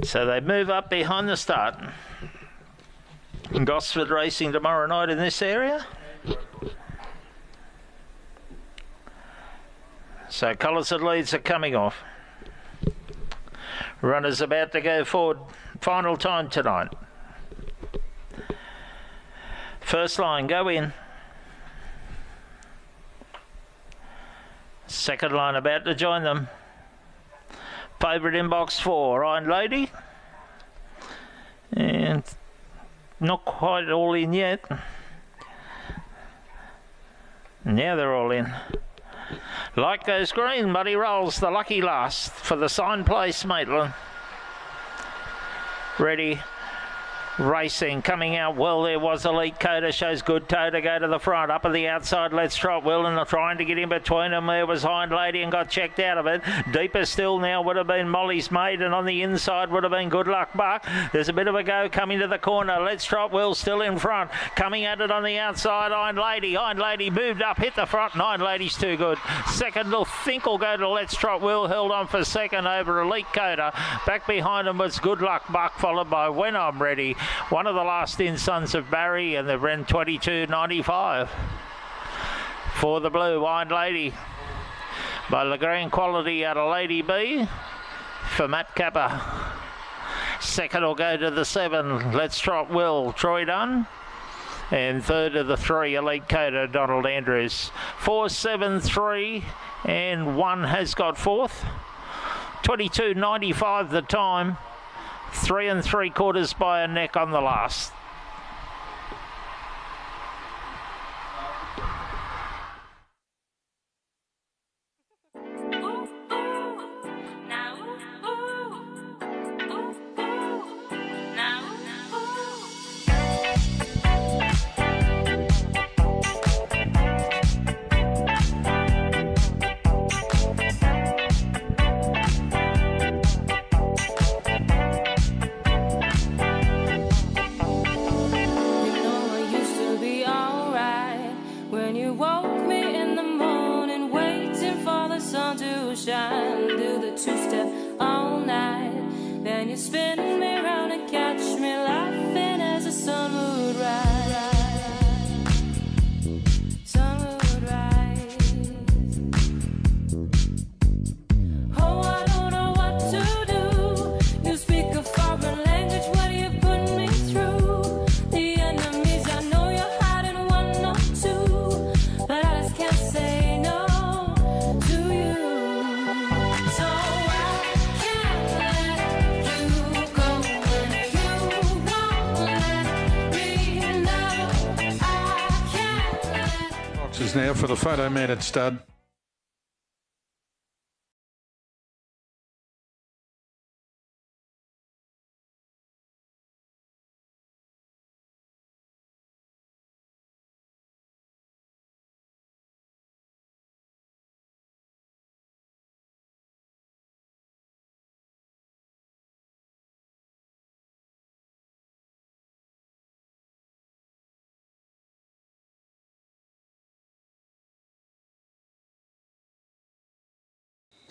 So they move up behind the start. Gosford racing tomorrow night in this area. So colours and leads are coming off. Runners about to go forward. Final time tonight. First line, go in. Second line about to join them. Favourite in box 4, Iron Lady. And not quite all in yet. Now they're all in. Like goes green, Muddy Rolls, the lucky last for the sign place, Maitland. Ready. Racing, coming out well. There was Elite Coda, shows good toe to go to the front. Up at the outside, Let's Trot Will, and trying to get in between them. There was Hind Lady and got checked out of it. Deeper still now would have been Molly's Maid, and on the inside would have been Good Luck Buck. There's a bit of a go coming to the corner. Let's Trot Will still in front. Coming at it on the outside, Hind Lady. Hind Lady moved up, hit the front, and Hind Lady's too good. Second, I think will go to Let's Trot Will, held on for second over Elite Coda. Back behind him was Good Luck Buck, followed by When I'm Ready. One of the last in Sons of Barry, and they've ran 22.95 for the blue. Hind Lady by the grand quality out of Lady B for Matt Capper. Second will go to the 7, Let's Trot Will, Troy Dunn. And third of the 3, Elite Coda, Donald Andrews. 4, 7, 3, and 1 has got fourth. 22.95 the time. 3 3/4 by a neck on the last. Shine, do the two-step all night. Then you spin me round and catch me laughing as the sun would rise. Sun would rise. Oh, I don't know what to do. You speak a foreign language, what do you put me through? The enemies, I know you're hiding 1 or 2, but I just can't say no to you. Now for the photo man at stud.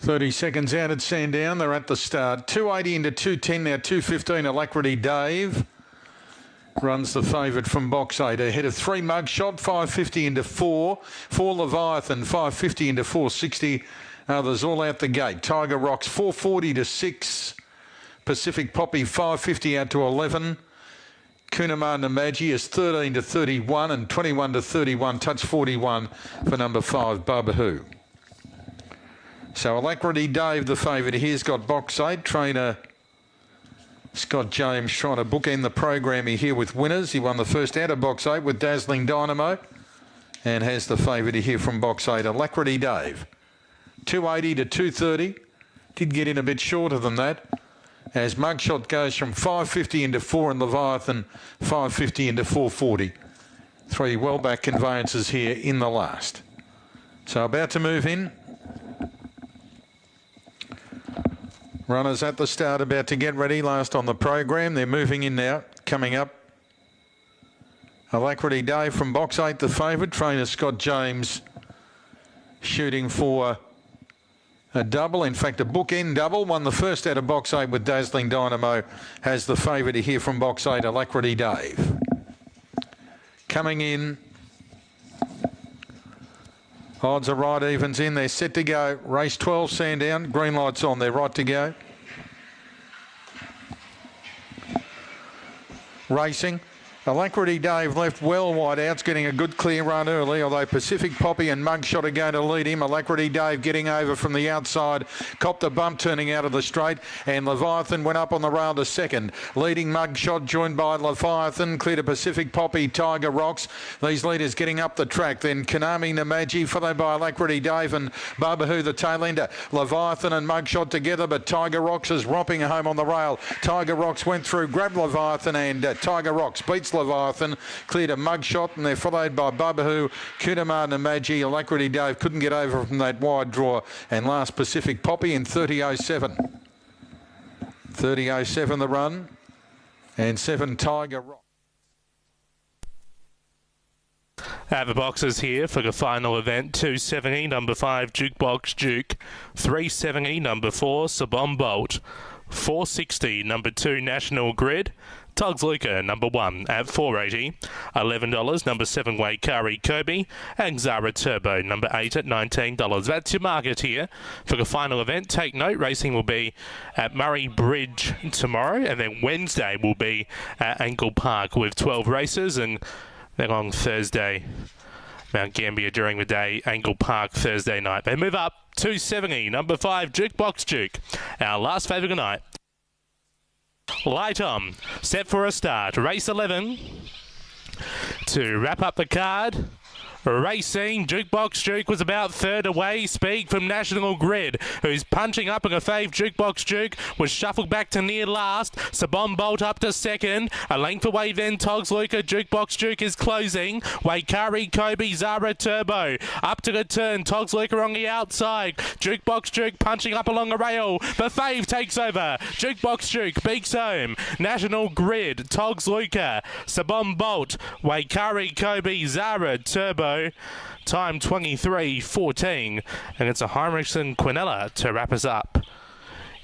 .30 seconds out at Sandown. They're at the start. 280 into 210 now. 215 Alacrity Dave runs the favourite from box 8 ahead of 3 Mugshot. 550 into 4. 4 Leviathan. 550 into 460. Others all out the gate. Tiger Rocks 440 to 6. Pacific Poppy 550 out to 11. Kunamar Namaji is 13 to 31 and 21 to 31. Touch 41 for number 5 Bubahoo. So Alacrity Dave, the favourite, here's got box 8. Trainer Scott James trying to bookend the program here with winners. He won the first out of box 8 with Dazzling Dynamo and has the favourite here from box 8, Alacrity Dave. 280 to 230. Did get in a bit shorter than that. as Mugshot goes from 550 into 4 and Leviathan 550 into 440. 3 well-back conveyances here in the last. So about to move in. Runners at the start about to get ready, last on the program. They're moving in now, coming up. Alacrity Dave from box 8, the favourite. Trainer Scott James shooting for a double, in fact a bookend double. Won the first out of box 8 with Dazzling Dynamo. Has the favourite here from box 8, Alacrity Dave. Coming in. Odds are right, evens in. They're set to go. Race 12, Sandown. Green lights on. They're right to go. Racing. Alacrity Dave left well wide out. It's getting a good clear run early, although Pacific Poppy and Mugshot are going to lead him. Alacrity Dave getting over from the outside. Copped a bump turning out of the straight, and Leviathan went up on the rail to second. Leading Mugshot, joined by Leviathan. Clear to Pacific Poppy, Tiger Rocks. These leaders getting up the track. Then Konami Namaji, followed by Alacrity Dave and Barbahu, the tail ender. Leviathan and Mugshot together, but Tiger Rocks is romping home on the rail. Tiger Rocks went through, grabbed Leviathan, and Tiger Rocks beats Leviathan, cleared a Mugshot, and they're followed by Babahu, Kunamar Namaji. Alacrity Dave couldn't get over from that wide draw, and last Pacific Poppy in 30.07. 30.07 the run, and 7 Tiger Rock. At the boxes here for the final event, 270, number 5, Jukebox Duke, 370, number 4, Sabon Bolt, 460, number 2, National Grid, Tugs Luca, number 1 at $4.80, $11, number 7, Waikari Kobe, and Zara Turbo, number 8 at $19. That's your market here for the final event. Take note, racing will be at Murray Bridge tomorrow, and then Wednesday will be at Ankle Park with 12 races, and then on Thursday, Mount Gambier during the day, Ankle Park Thursday night. They move up, 270, number 5, Jukebox Duke, our last favourite of the night. Light on, set for a start. Race 11 to wrap up the card. Racing, Jukebox Duke was about third away. Speed from National Grid, who's punching up in a fave. Jukebox Duke was shuffled back to near last. Sabon Bolt up to second. A length away then, Togs Luca. Jukebox Duke is closing. Waikari Kobe, Zara Turbo. Up to the turn, Togs Luca on the outside. Jukebox Duke punching up along the rail. The fave takes over. Jukebox Duke beaks home. National Grid, Togs Luca. Sabon Bolt, Waikari Kobe, Zara Turbo. Time 23.14, and it's a Heinrichsen Quinella to wrap us up.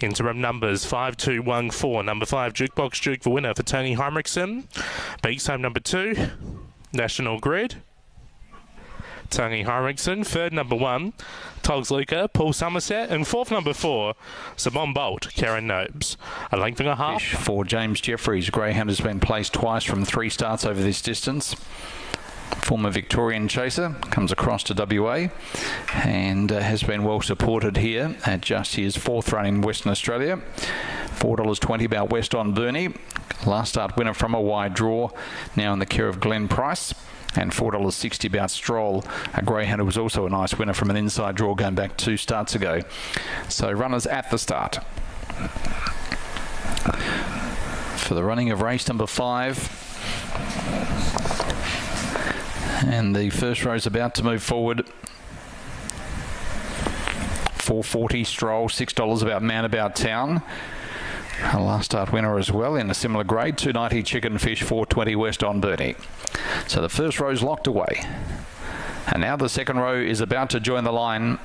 Interim numbers 5214. Number 5, Jukebox Duke, the winner for Tony Heinrichsen. Beaks home number 2, National Grid, Tony Heinrichsen. Third, number 1, Togs Luca, Paul Somerset. And fourth, number 4, Sabon Bolt, Karen Nobes. A length and a half. For James Jeffries, Greyhound has been placed twice from 3 starts over this distance. Former Victorian chaser, comes across to WA and has been well supported here at just his 4th run in Western Australia. $4.20 about West on Burnie. Last start winner from a wide draw, now in the care of Glenn Price. And $4.60 about Stroll, a greyhound who was also a nice winner from an inside draw going back 2 starts ago. So runners at the start. For the running of race number 5. And the first row is about to move forward. $4.40 Stroll, $6 about Man About Town. A last start winner as well in a similar grade. $2.90 Chicken Fish, $4.20 West on Burnie. So the first row's locked away. And now the second row is about to join the line.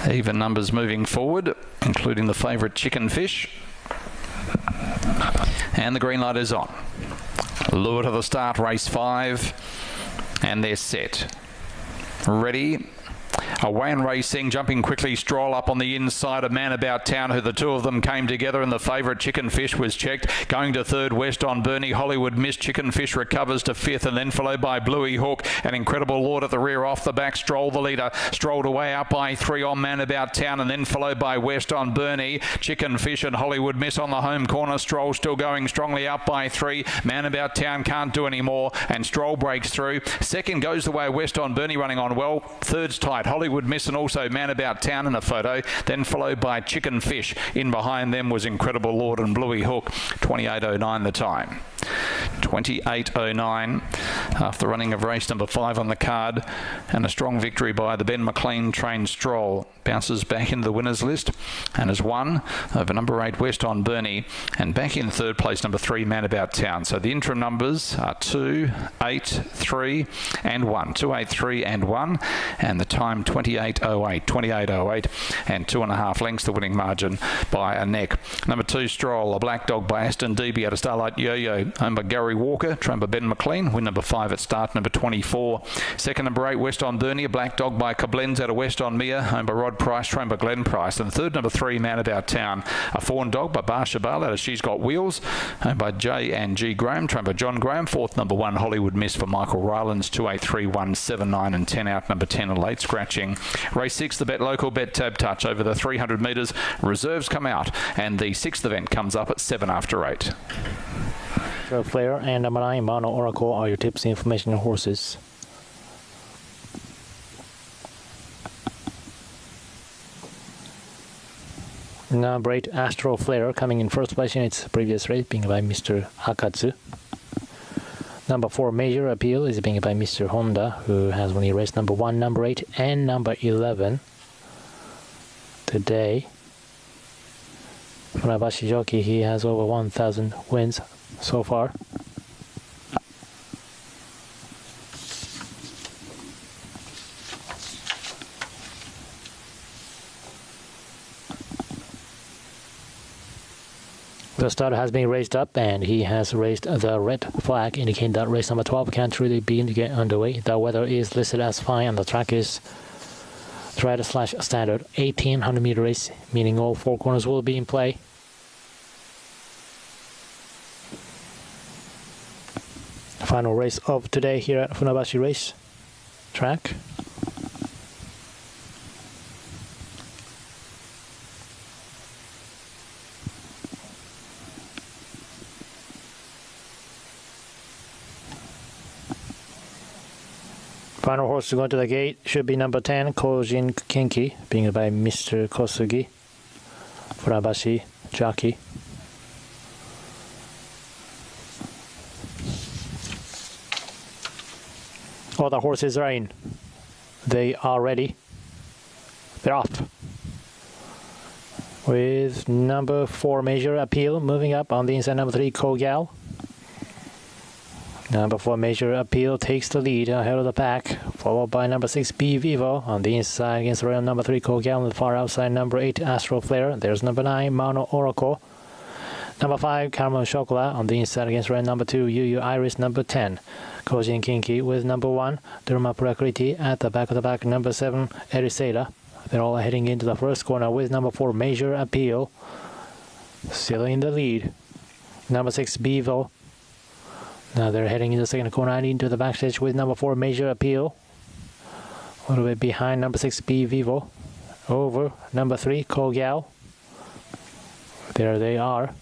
Even numbers moving forward, including the favourite Chicken Fish. And the green light is on. Lure to the start, race 5, and they're set. Ready. Away and racing, jumping quickly, Stroll up on the inside of Man About Town, who the two of them came together, and the favourite Chicken Fish was checked. Going to third, West on Burnie. Hollywood Miss, Chicken Fish recovers to 5th, and then followed by Bluey Hook. An Incredible Lord at the rear, off the back. Stroll the leader, strolled away up by 3 on Man About Town, and then followed by West on Burnie. Chicken Fish and Hollywood Miss on the home corner. Stroll still going strongly up by 3. Man About Town can't do any more, and Stroll breaks through. Second goes the way of West on Burnie, running on well. Third's tight. Hollywood Hollywood Miss and also Man About Town in a photo, then followed by Chicken Fish. In behind them was Incredible Lord and Bluey Hook. 28.09 the time. 28.09 after running of race number 5 on the card, and a strong victory by the Ben McLean trained Stroll. Bounces back into the winners list and has won over number 8 West on Bernie, and back in third place number 3 Man About Town. So the interim numbers are 2, 8, 3 and 1. 2, 8, 3 and 1, and the time 28.08. 28.08 and 2.5 lengths the winning margin by a neck. Number 2 Stroll, a black dog by Aston Deeby out of Starlight Yo-Yo, owned by Gary Walker, trained by Ben McLean. Win number 5 at start, number 24. Second number 8 West on Bernie, a black dog by Koblenz out of West on Mia, owned by Rod Price, trained by Glenn Price. And third number 3 Man About Town, a fawn dog by Bar Shabal out of She's Got Wheels, owned by J and G Graham, trained by John Graham. Fourth number 1 Hollywood Miss for Michael Rylands, 2, 8, 3, 1, 7, 9 and 10 out, number 10 and late scratching. Race 6, the Bet Local Bet Tab Touch over the 300 metres. Reserves come out, and the 6th event comes up at 7 after 8. Flair and number 9 Mono Oracle are your tips, information, and horses. Number 8 Astro Flare coming in first place in its previous race, being by Mr. Akatsu. Number 4 Major Appeal is being by Mr. Honda, who has only raced number 1, number 8 and number 11 today. Funabashi jockey, he has over 1,000 wins so far. The starter has been raised up, and he has raised the red flag, indicating that race number 12 can't really begin to get underway. The weather is listed as fine, and the track is Strata/Standard 1800 meter race, meaning all 4 corners will be in play. Final race of today here at Funabashi Race Track. Final horse to go to the gate should be number 10, Kojin Kinki, being by Mr. Kosugi, Funabashi jockey. All the horses are in. They are ready. They're off. With number 4 Major Appeal moving up on the inside, number 3 Kogal. Number 4 Major Appeal takes the lead ahead of the pack, followed by number 6 B Vivo on the inside against the rail, number 3 Kogal on the far outside, number 8 Astro Flare. There's number 9 Mono Oracle. Number 5 Caramel Chocolate on the inside against red, number 2 Yu Iris, number 10 Kojin Kinki with number 1 Durma Prakriti at the back of the pack, number 7 Eriseda. They're all heading into the first corner with number 4 Major Appeal still in the lead. Number 6 Bevo. Now they're heading into the second corner and into the backstage with number 4 Major Appeal. A little bit behind number 6 B Vivo. Over number 3 Kogal. There they are.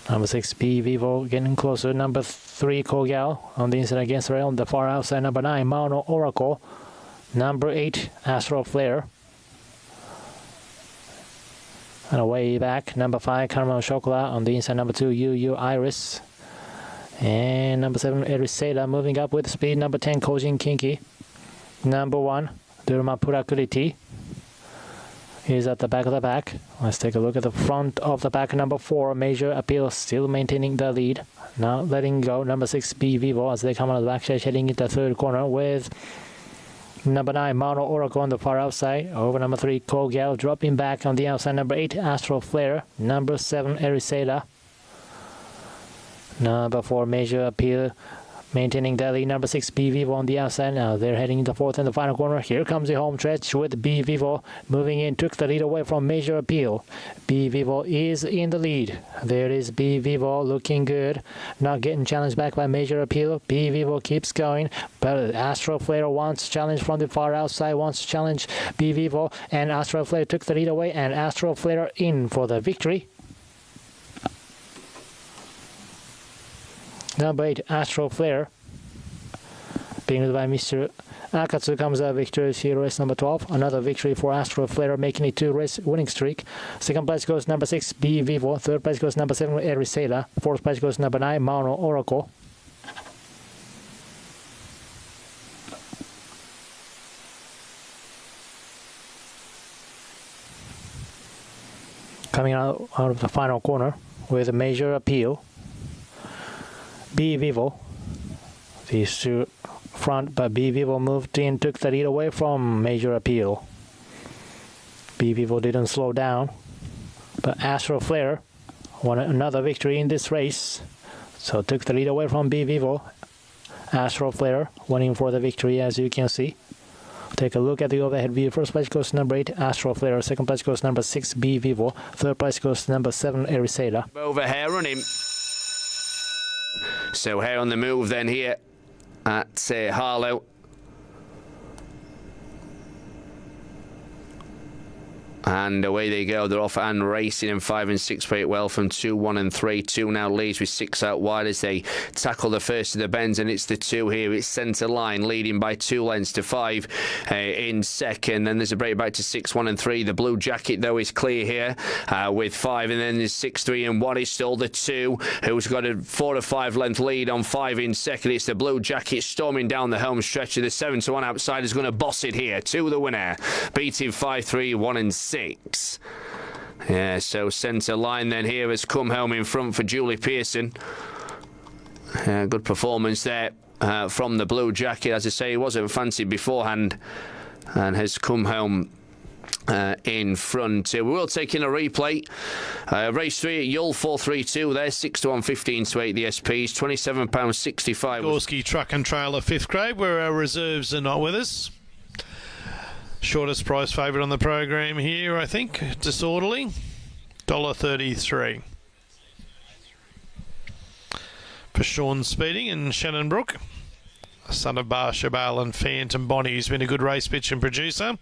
Number 6 B Vivo getting closer. Number 3 Kogal on the inside against the rail. On the far outside, number 9 Mono Oracle. Number 8 Astro Flare. And away back, number 5 Caramel Chocolate on the inside, number 2 Yu Iris. And number 7 Eriseda moving up with speed. Number 10 Kojin Kinki. Number 1 Durma Prakriti is at the back of the pack. Let's take a look at the front of the pack. Number 4 Major Appeal still maintaining the lead. Now letting go number 6 B Vivo as they come out of the backstage, heading into the third corner with number 9 Mono Oracle on the far outside. Over number 3 Kogal dropping back on the outside. Number 8 Astro Flare. Number 7 Eriseda. Number 4 Major Appeal maintaining the lead. Number 6 B Vivo on the outside. Now they're heading into the fourth and the final corner. Here comes the home stretch with B Vivo moving in, took the lead away from Major Appeal. B Vivo is in the lead. There is B Vivo looking good, not getting challenged back by Major Appeal. B Vivo keeps going, but Astro Flare wants challenge from the far outside, wants to challenge B Vivo, and Astro Flare took the lead away, and Astro Flare in for the victory. Number 8 Astro Flare being led by Mr. Akatsu comes out victorious here, race number 12. Another victory for Astro Flare, making it 2-race winning streak. Second place goes number 6, B Vivo. Third place goes number 7, Erisela. Fourth place goes number 9, Mano Oracle. Coming out of the final corner with a major appeal. B Vivo. These two front, but B Vivo moved in, took the lead away from major appeal. B Vivo didn't slow down, but Astro Flare won another victory in this race, so took the lead away from B Vivo. Astro Flare winning for the victory, as you can see. Take a look at the overhead view. First place goes number 8, Astro Flare. Second place goes number 6, B Vivo. Third place goes number 7, Erisela. Over here on him. So here on the move then here at Harlow. And away they go. They're off and racing in 5 and 6 play it well from 2, 1 and 3. 2 now leads with 6 out wide as they tackle the first of the bends, and it's the 2 here. It's centre line leading by 2 lengths to 5 in second. Then there's a break back to 6, 1 and 3. The blue jacket though is clear here with 5, and then there's 6, 3 and 1 is still the 2 who's got a 4 to 5 length lead on 5 in second. It's the blue jacket storming down the home stretch of the 7 to 1 outside is going to boss it here to the winner, beating 5, 3, 1 and 6. Yeah, so centre line then here has come home in front for Julie Pearson. Good performance there from the blue jacket. As I say, he wasn't fancied beforehand and has come home in front. We will take in a replay. Race 3 at Yull, 432 there, 6 to 1, 15 to 8 the SPs, £27.65. Gorski Truck and Trailer 5th grade, where our reserves are not with us. Shortest price favourite on the program here, I think. Disorderly, $1.33. For Sean Speeding and Shannon Brook, son of Bar Shabal and Phantom Bonnie, who's been a good race pitch and producer.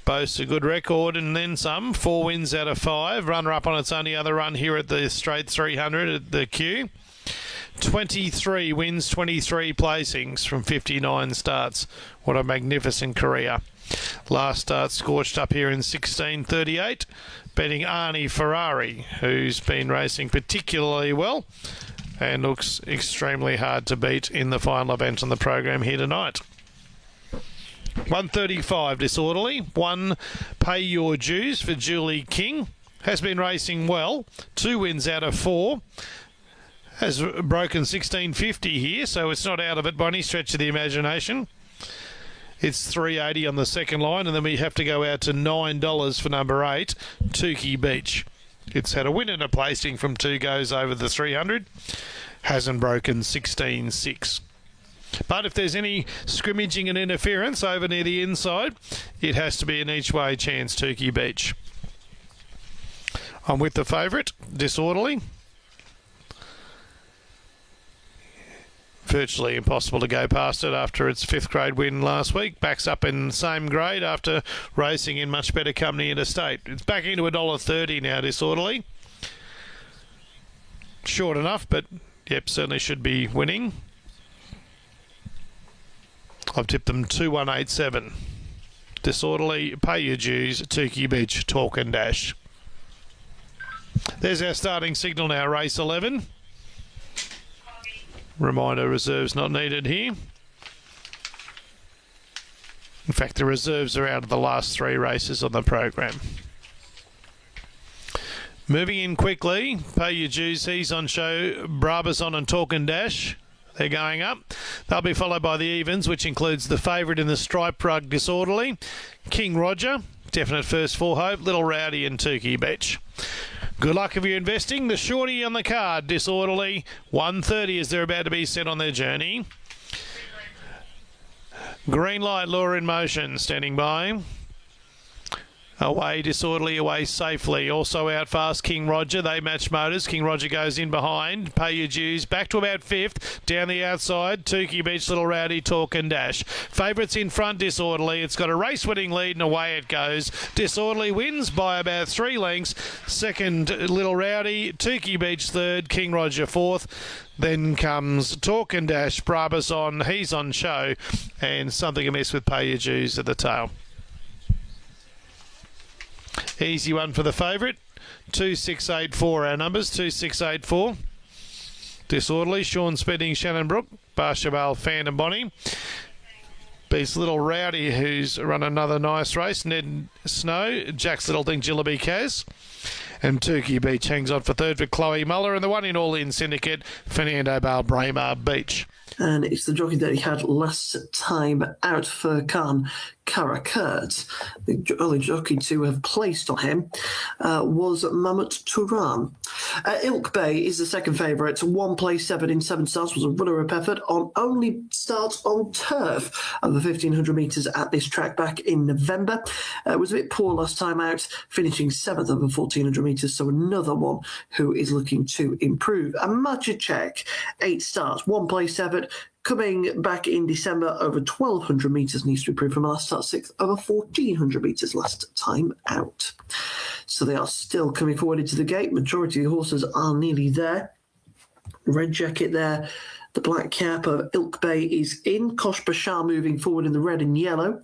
Boasts a good record and then some. 4 wins out of 5. Runner-up on its only other run here at the Straight 300 at the Q. 23 wins, 23 placings from 59 starts. What a magnificent career. Last start scorched up here in 16:38, betting Arnie Ferrari, who's been racing particularly well and looks extremely hard to beat in the final event on the program here tonight. 135 Disorderly, 1 Pay Your Dues for Julie King, has been racing well, 2 wins out of 4. Has broken 1650 here, so it's not out of it by any stretch of the imagination. It's 380 on the second line, and then we have to go out to $9 for number 8, Tukey Beach. It's had a win and a placing from 2 goes over the 300. Hasn't broken 16.6. But if there's any scrimmaging and interference over near the inside, it has to be an each-way chance, Tukey Beach. I'm with the favourite, Disorderly. Virtually impossible to go past it after its 5th grade win last week. Backs up in the same grade after racing in much better company interstate. It's back into $1.30 now, Disorderly. Short enough, but yep, certainly should be winning. I've tipped them 2-1-8-7. Disorderly, Pay Your Dues, Tukey Beach, Talk and Dash. There's our starting signal now, race 11. Reminder, reserves not needed here. In fact, the reserves are out of the last 3 races on the program. Moving in quickly, Pay Your Dues, he's on show, Brabazon and Talk and Dash. They're going up. They'll be followed by the evens, which includes the favourite in the Stripe Rug, Disorderly, King Roger, definite first for hope, Little Rowdy and Tukey Beach. Good luck if you're investing. The shorty on the card, Disorderly, 1:30 as they're about to be set on their journey. Green light, Lure in Motion, standing by. Away Disorderly, away Safely. Also out fast King Roger. They match motors. King Roger goes in behind. Pay Your Dues. Back to about fifth. Down the outside, Tukey Beach, Little Rowdy, Talk and Dash. Favourites in front, Disorderly. It's got a race-winning lead and away it goes. Disorderly wins by about 3 lengths. Second, Little Rowdy. Tukey Beach third. King Roger fourth. Then comes Talk and Dash. Brabus on. He's on show. And Something Amiss with Pay Your Dues at the tail. Easy one for the favourite. 2684 our numbers. 2684. Disorderly. Sean Spedding, Shannon Brook. Barshabal, Fan and Bonnie. Beats Little Rowdy, who's run another nice race. Ned Snow. Jack's Little Thing, Jillaby Kaz. And Tukey Beach hangs on for third for Chloe Muller. And the one in All In Syndicate, Fernando Bale, Braemar Beach. And it's the jockey that he had last time out for Khan Karakurt. The only jockey to have placed on him was Mammoth Turan. Ilk Bay is the second favourite. 1 place 7 in 7 starts, was a runner-up effort on only starts on turf over 1,500 metres at this track back in November. Was a bit poor last time out, finishing 7th over 1,400 metres, so another one who is looking to improve. A Magicek, 8 starts, 1 place 7, coming back in December over 1,200 metres, needs to improve from last start 6th over 1,400 metres last time out. So they are still coming forward into the gate. Majority of the horses are nearly there. Red Jacket there. The black cap of Ilk Bay is in. Kosh Bashar moving forward in the red and yellow.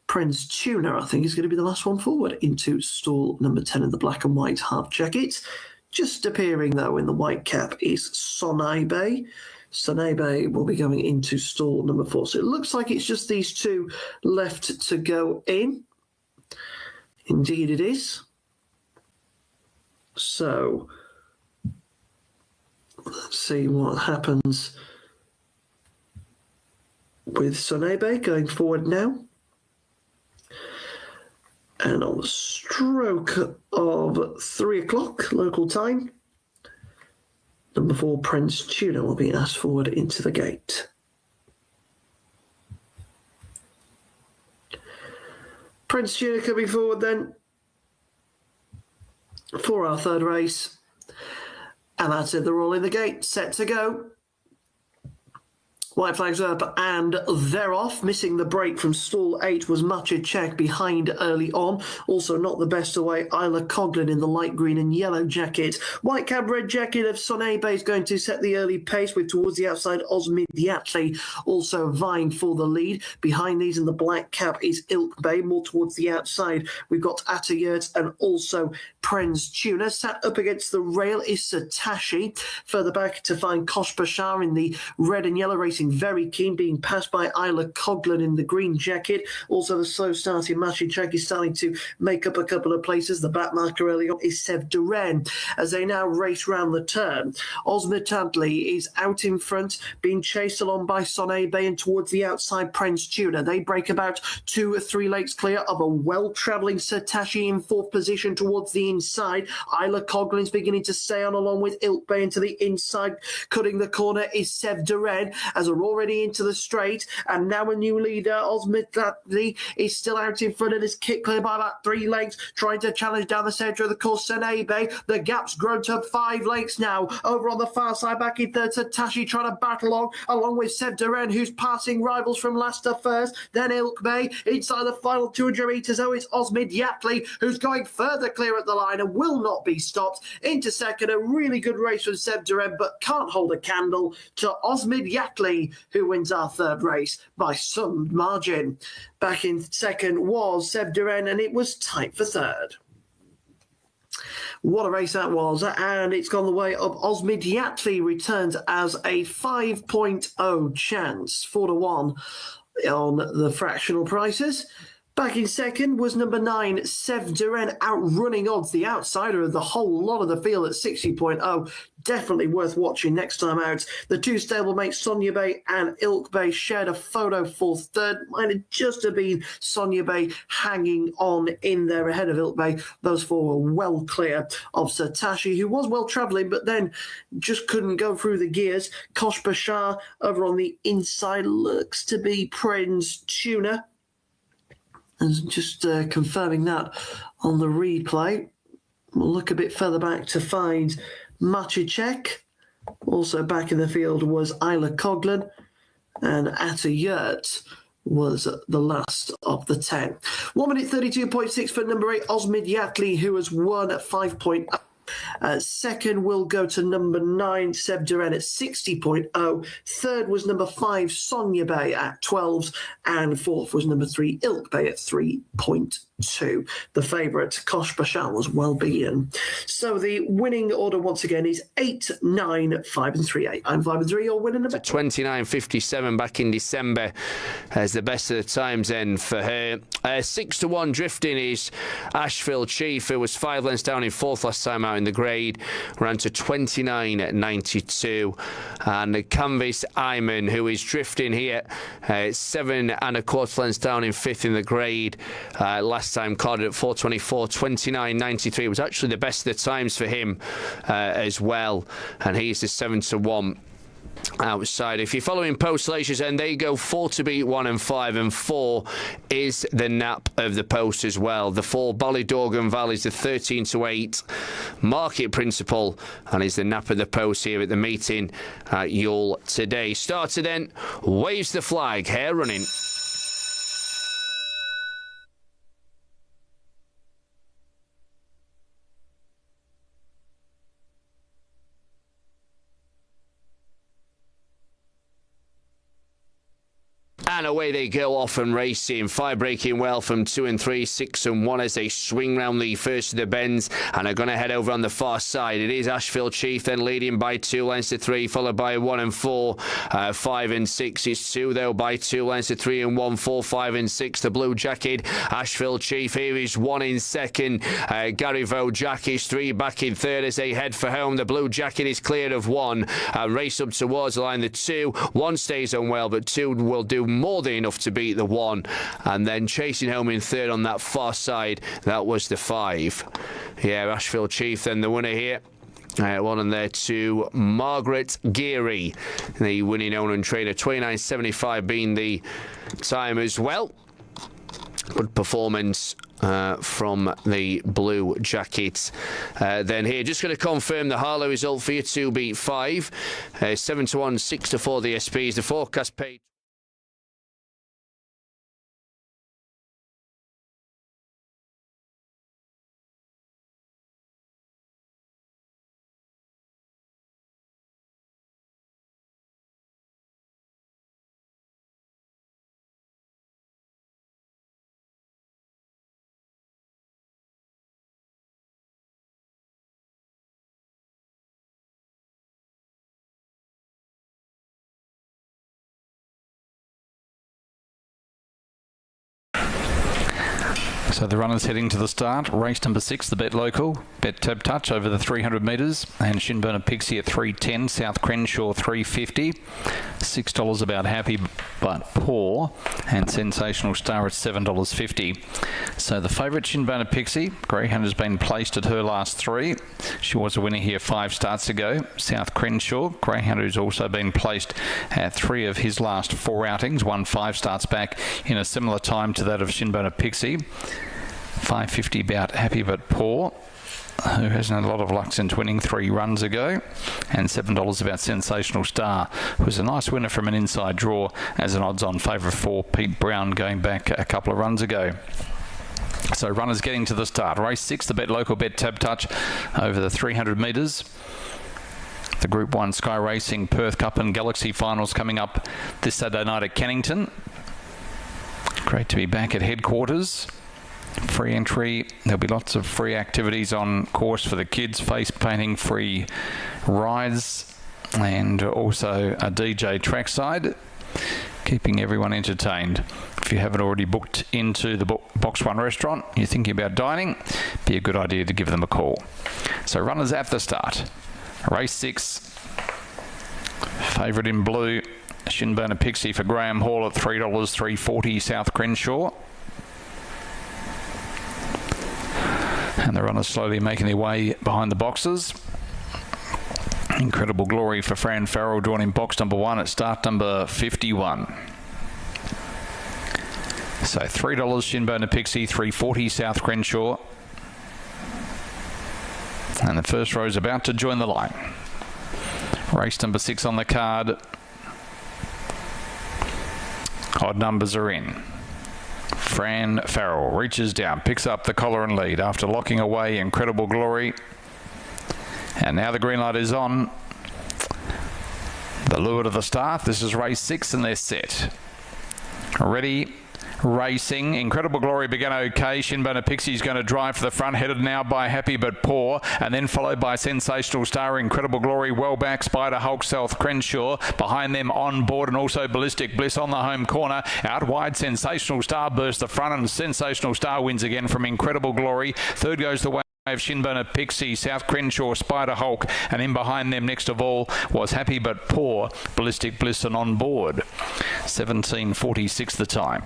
Prince Tuna, I think, is going to be the last one forward into stall number 10 in the black and white half jacket. Just appearing, though, in the white cap is Sonai Bay. Sonebe will be going into stall number 4. So it looks like it's just these two left to go in. Indeed it is. So let's see what happens with Sonebe going forward now. And on the stroke of 3 o'clock local time, number 4, Prince Tuna, will be asked forward into the gate. Prince Tuna coming forward then for our third race. And that's it, they're all in the gate, set to go. White flags up and they're off. Missing the break from stall 8 was Magicek behind early on. Also not the best away, Isla Coughlin in the light green and yellow jacket. White cab red jacket of Sonebe is going to set the early pace with towards the outside Osmid Diatley also vying for the lead. Behind these in the black cap is Ilk Bay, more towards the outside. We've got Atayurt and also Prince Tuna. Sat up against the rail is Satashi. Further back to find Kosh Bashar in the red and yellow, racing very keen, being passed by Isla Coughlin in the green jacket. Also the slow starting Magicek is starting to make up a couple of places. The back marker early on is Sev Duren as they now race round the turn. Osmid Tadley is out in front, being chased along by Sonebe and towards the outside Prince Tuna. They break about 2 or 3 lengths clear of a well-travelling Satashi in 4th position towards the inside. Isla Coughlin's beginning to stay on along with Ilk Bay into the inside. Cutting the corner is Sev Duren as we're already into the straight, and now a new leader, Osmid Tadley, is still out in front of this kick clear by about 3 lengths, trying to challenge down the centre of the course. Sonebe, the gap's grown to 5 lengths now. Over on the far side, back in third, Satashi trying to battle along with Sev Duren, who's passing rivals from last to first. Then Ilk Bay inside the final 200 metres. Oh, it's Osmid Yatley who's going further clear at the line and will not be stopped. Into second, a really good race from Sev Duren, but can't hold a candle to Osmid Yatley, who wins our third race by some margin. Back in second was Sev Duren, and it was tight for third. What a race that was, and it's gone the way of Osmid Yatley, returns as a 5.0 chance, 4-1 on the fractional prices. Back in second was number 9, Sev Duren, outrunning odds, the outsider of the whole lot of the field at 60.0. Definitely worth watching next time out. The 2 stablemates, Sonia Bay and Ilk Bay, shared a photo for third. Might have just have been Sonia Bay hanging on in there ahead of Ilk Bay. Those 4 were well clear of Satashi, who was well travelling, but then just couldn't go through the gears. Kosh Bashar over on the inside looks to be Prince Tuna. And just confirming that on the replay. We'll look a bit further back to find Machicek. Also back in the field was Isla Coughlin, and Atta Yurt was the last of the 10. 1 minute 32.6 for number 8, Osmid Yatley, who has won at 5.0. Second will go to number 9, Seb Duran at 60.0. Third was number 5, Sonia Bay at 12s. And fourth was number 3, Ilk Bay at 3.2. The favourite, Kosh Bashar, was well-beaten. So the winning order once again is 8, 9, 5 and 3, 8. I'm 5 and 3, you're winning number 29.57 back in December as the best of the times then for her. 6-1 drifting is Asheville Chief, who was 5 lengths down in fourth last time out in the grade, ran to 29.92. And the Canvas Iman, who is drifting here, 7 1/4 lengths down in fifth in the grade. Last time carded at 4:24, 29.93 was actually the best of the times for him as well. And he's the 7-1. Outside. If you're following post laces, and they go 4 to beat 1 and 5, and 4 is the nap of the post as well. The 4 Ballydorgan Valley's the 13 to 8 market principle, and is the nap of the post here at the meeting at Youghal today. Starter then waves the flag, hair running. And away they go off and racing. 5 breaking well from 2 and 3, 6 and 1 as they swing round the first of the bends and are going to head over on the far side. It is Asheville Chief then leading by 2 lengths to 3, followed by 1 and 4, 5 and 6 is 2 though by 2 lengths to 3 and 1, 4, 5 and 6. The blue jacket Asheville Chief here is 1 in second. Gary Jack is 3 back in third as they head for home. The blue jacket is cleared of 1 and race up towards the line. The 2, 1 stays on well, but 2 will do more than enough to beat the 1, and then chasing home in third on that far side, that was the 5. Yeah, Asheville Chief then the winner here. 1 and there to Margaret Geary, the winning owner and trainer. 29.75 being the time as well. Good performance from the blue jacket. Then here, just going to confirm the Harlow result for you. 2 beat 5, 7-1, 6-4 the SPs. The forecast page. So the runners heading to the start. Race number 6, the Bet Local. Bet Tab Touch over the 300 metres. And Shinburner Pixie at 3.10. South Crenshaw 3.50. $6 About Happy But Poor. And Sensational Star at $7.50. So the favourite Shinburner Pixie. Greyhound has been placed at her last 3. She was a winner here 5 starts ago. South Crenshaw. Greyhound who's also been placed at 3 of his last 4 outings. Won 5 starts back in a similar time to that of Shinburner Pixie. $5.50 About Happy But Poor, who hasn't had a lot of luck since winning 3 runs ago, and $7 About Sensational Star, who was a nice winner from an inside draw as an odds-on favourite for Pete Brown going back a couple of runs ago. So runners getting to the start. Race 6, the Bet Local Bet Tab Touch over the 300 metres. The Group 1 Sky Racing Perth Cup and Galaxy finals coming up this Saturday night at Kennington. Great to be back at headquarters. Free entry. There'll be lots of free activities on course for the kids, face painting, free rides, and also a DJ trackside, keeping everyone entertained. If you haven't already booked into the Box 1 restaurant, you're thinking about dining, be a good idea to give them a call. So runners at the start. Race 6. Favourite in blue, Shinburner Pixie for Graham Hall at $3, $3.40 South Crenshaw. And the runners slowly making their way behind the boxes. Incredible Glory for Fran Farrell drawn in box number 1 at start number 51. So $3 Shinbone Pixie, $3.40 South Crenshaw. And the first row is about to join the line. Race number 6 on the card. Odd numbers are in. Fran Farrell reaches down, picks up the collar and lead after locking away Incredible Glory. And now the green light is on. The lure to the start. This is race 6 and they're set. Ready. Racing. Incredible Glory began okay. Shinbone Pixie's going to drive for the front, headed now by Happy But Poor, and then followed by Sensational Star. Incredible Glory well back. Spider Hulk, South Crenshaw behind them on board, and also Ballistic Bliss on the home corner. Out wide, Sensational Star bursts the front, and Sensational Star wins again from Incredible Glory. Third goes the way of Shinbone Pixie, South Crenshaw, Spider Hulk, and in behind them next of all was Happy But Poor, Ballistic Bliss, and on board. 17:46 the time.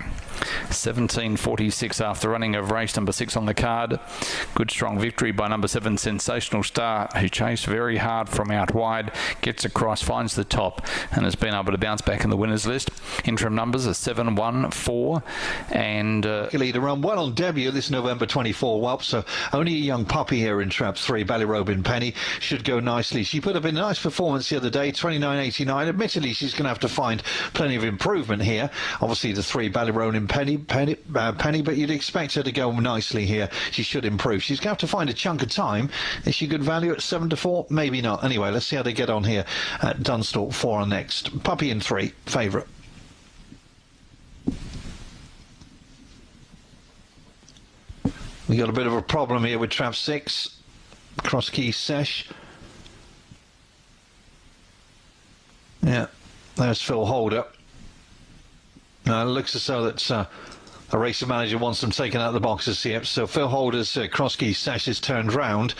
17:46 after running of race number 6 on the card. Good strong victory by number 7 Sensational Star, who chased very hard from out wide, gets across, finds the top, and has been able to bounce back in the winners list. Interim numbers are 7, 1, 4, and leader run well on debut this November 24 whelp, so only a young puppy here in trap 3. Ballyrobin Penny should go nicely. She put up a nice performance the other day, 29.89. Admittedly, she's going to have to find plenty of improvement here. Obviously, the 3 Ballyrobin Penny, but you'd expect her to go nicely here. She should improve. She's going to have to find a chunk of time. Is she good value at 7 to 4? Maybe not. Anyway, let's see how they get on here at Dunstall 4 on next. Puppy in 3, favourite. We got a bit of a problem here with trap 6. Cross key sesh. Yeah, there's Phil Holder. Now it looks as though that a racer manager wants them taken out of the boxes here. So Phil Holder's cross key sesh is turned round.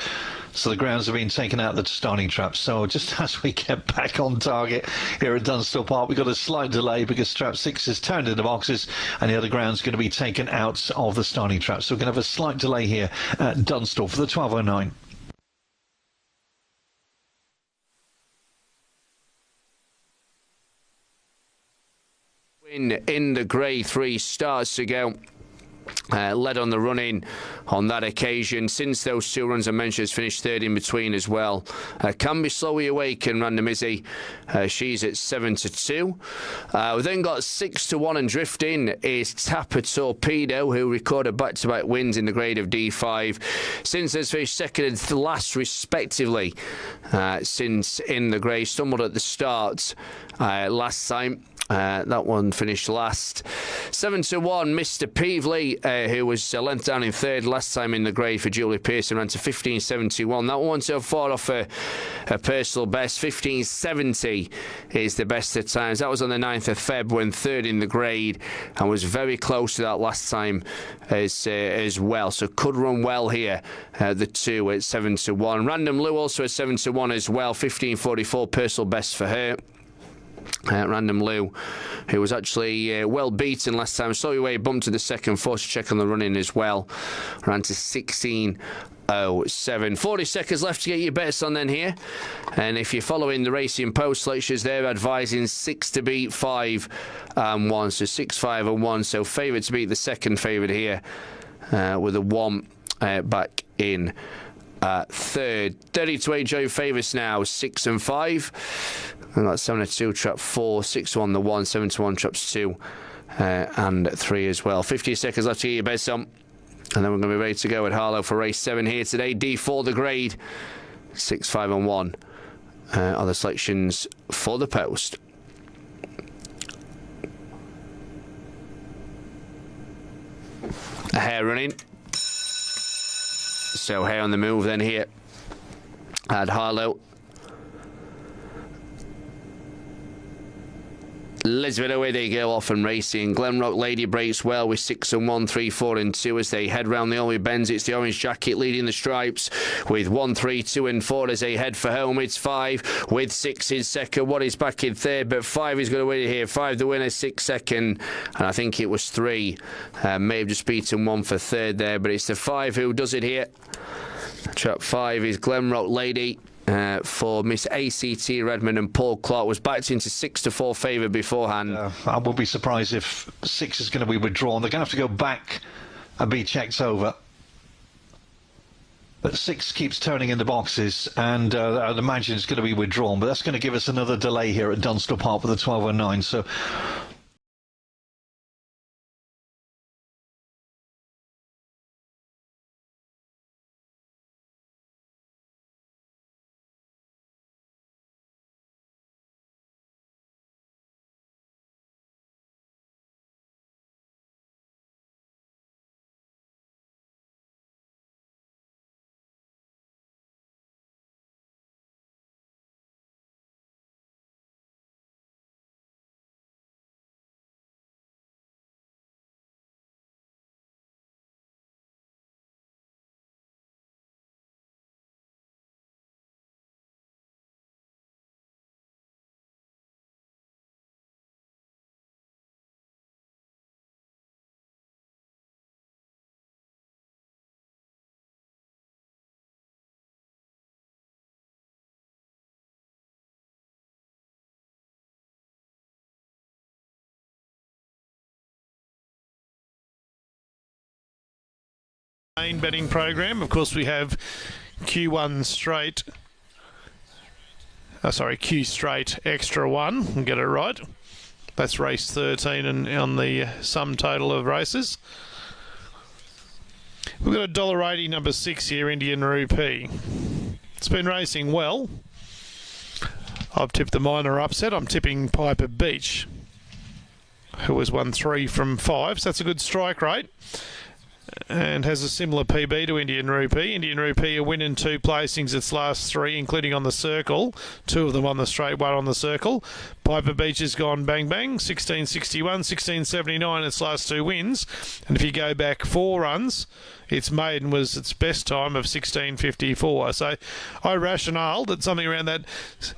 So the grounds have been taken out of the starting trap. So just as we get back on target here at Dunstall Park, we've got a slight delay because trap 6 is turned in the boxes and the other ground's going to be taken out of the starting trap. So we're going to have a slight delay here at Dunstall for the 12:09. In the grey 3 starts to go. Led on the run-in on that occasion. Since those 2 runs I mentioned, has finished 3rd in between as well. Can Be Slowly Awakened, Random Izzy. She's at 7 to 2. We've then got 6 to 1 and drifting is Tapper Torpedo, who recorded back-to-back wins in the grade of D5. Since has finished 2nd and last respectively. Since in the grey, stumbled at the start last time. That one finished last. 7 to 1, Mr. Peevely, who was length down in 3rd last time in the grade for Julie Pearson, ran to 15.71. That one so far off a personal best. 15.70 is the best of times. That was on the 9th of Feb when 3rd in the grade and was very close to that last time as well. So could run well here. The 2 at 7 to 1. Random Lou also at 7 to 1 as well. 15.44 personal best for her. Random Lou, who was actually well beaten last time. Saw your way bumped to the second, forced to check on the run-in as well. Ran to 16.07. 40 seconds left to get your bets on then here. And if you're following the Racing Post lectures, they're advising 6 to beat 5 and 1. So 6, 5 and 1. So favourite to beat the second favourite here with a 1 back in. 3rd. 30 to 8 Joe favourites now, 6 and 5. And that's 7 to 2 trap 4, 6 to 1 the 1, 7 to 1 traps 2 and 3 as well. 50 seconds left to get your bets on. And then we're going to be ready to go at Harlow for race 7 here today. D4 the grade, 6, 5 and 1 are the selections for the post. A hare running. So hare on the move then here at Harlow. Elizabeth, away they go off and racing. Glenrock Lady breaks well with 6 and 1, 3, 4 and 2 as they head round the Olney Bends. It's the Orange Jacket leading the stripes with 1, 3, 2 and 4 as they head for home. It's 5 with 6 in second. 1 is back in 3rd, but 5 is going to win it here. 5 the winner, 6 second, and I think it was 3. May have just beaten 1 for 3rd there, but it's the 5 who does it here. Trap 5 is Glenrock Lady. for Miss ACT Redmond, and Paul Clark was backed into 6-4 favour beforehand. I will be surprised if 6 is going to be withdrawn. They're going to have to go back and be checked over. But 6 keeps turning in the boxes, and I'd imagine it's going to be withdrawn. But that's going to give us another delay here at Dunstall Park with the 12:09. So. Main betting program. Of course, we have Q1 straight. Q straight extra 1. And get it right. That's race 13 and on the sum total of races. We've got $1.80 number 6 here, Indian Rupee. It's been racing well. I've tipped the minor upset. I'm tipping Piper Beach, who has won 3 from 5. So that's a good strike rate. And has a similar PB to Indian Rupee. Indian Rupee a win in 2 placings its last 3, including on the circle. 2 of them on the straight, 1 on the circle. Piper Beach has gone bang bang, 1661, 1679 its last 2 wins. And if you go back 4 runs, its maiden was its best time of 1654. So I rationale that something around that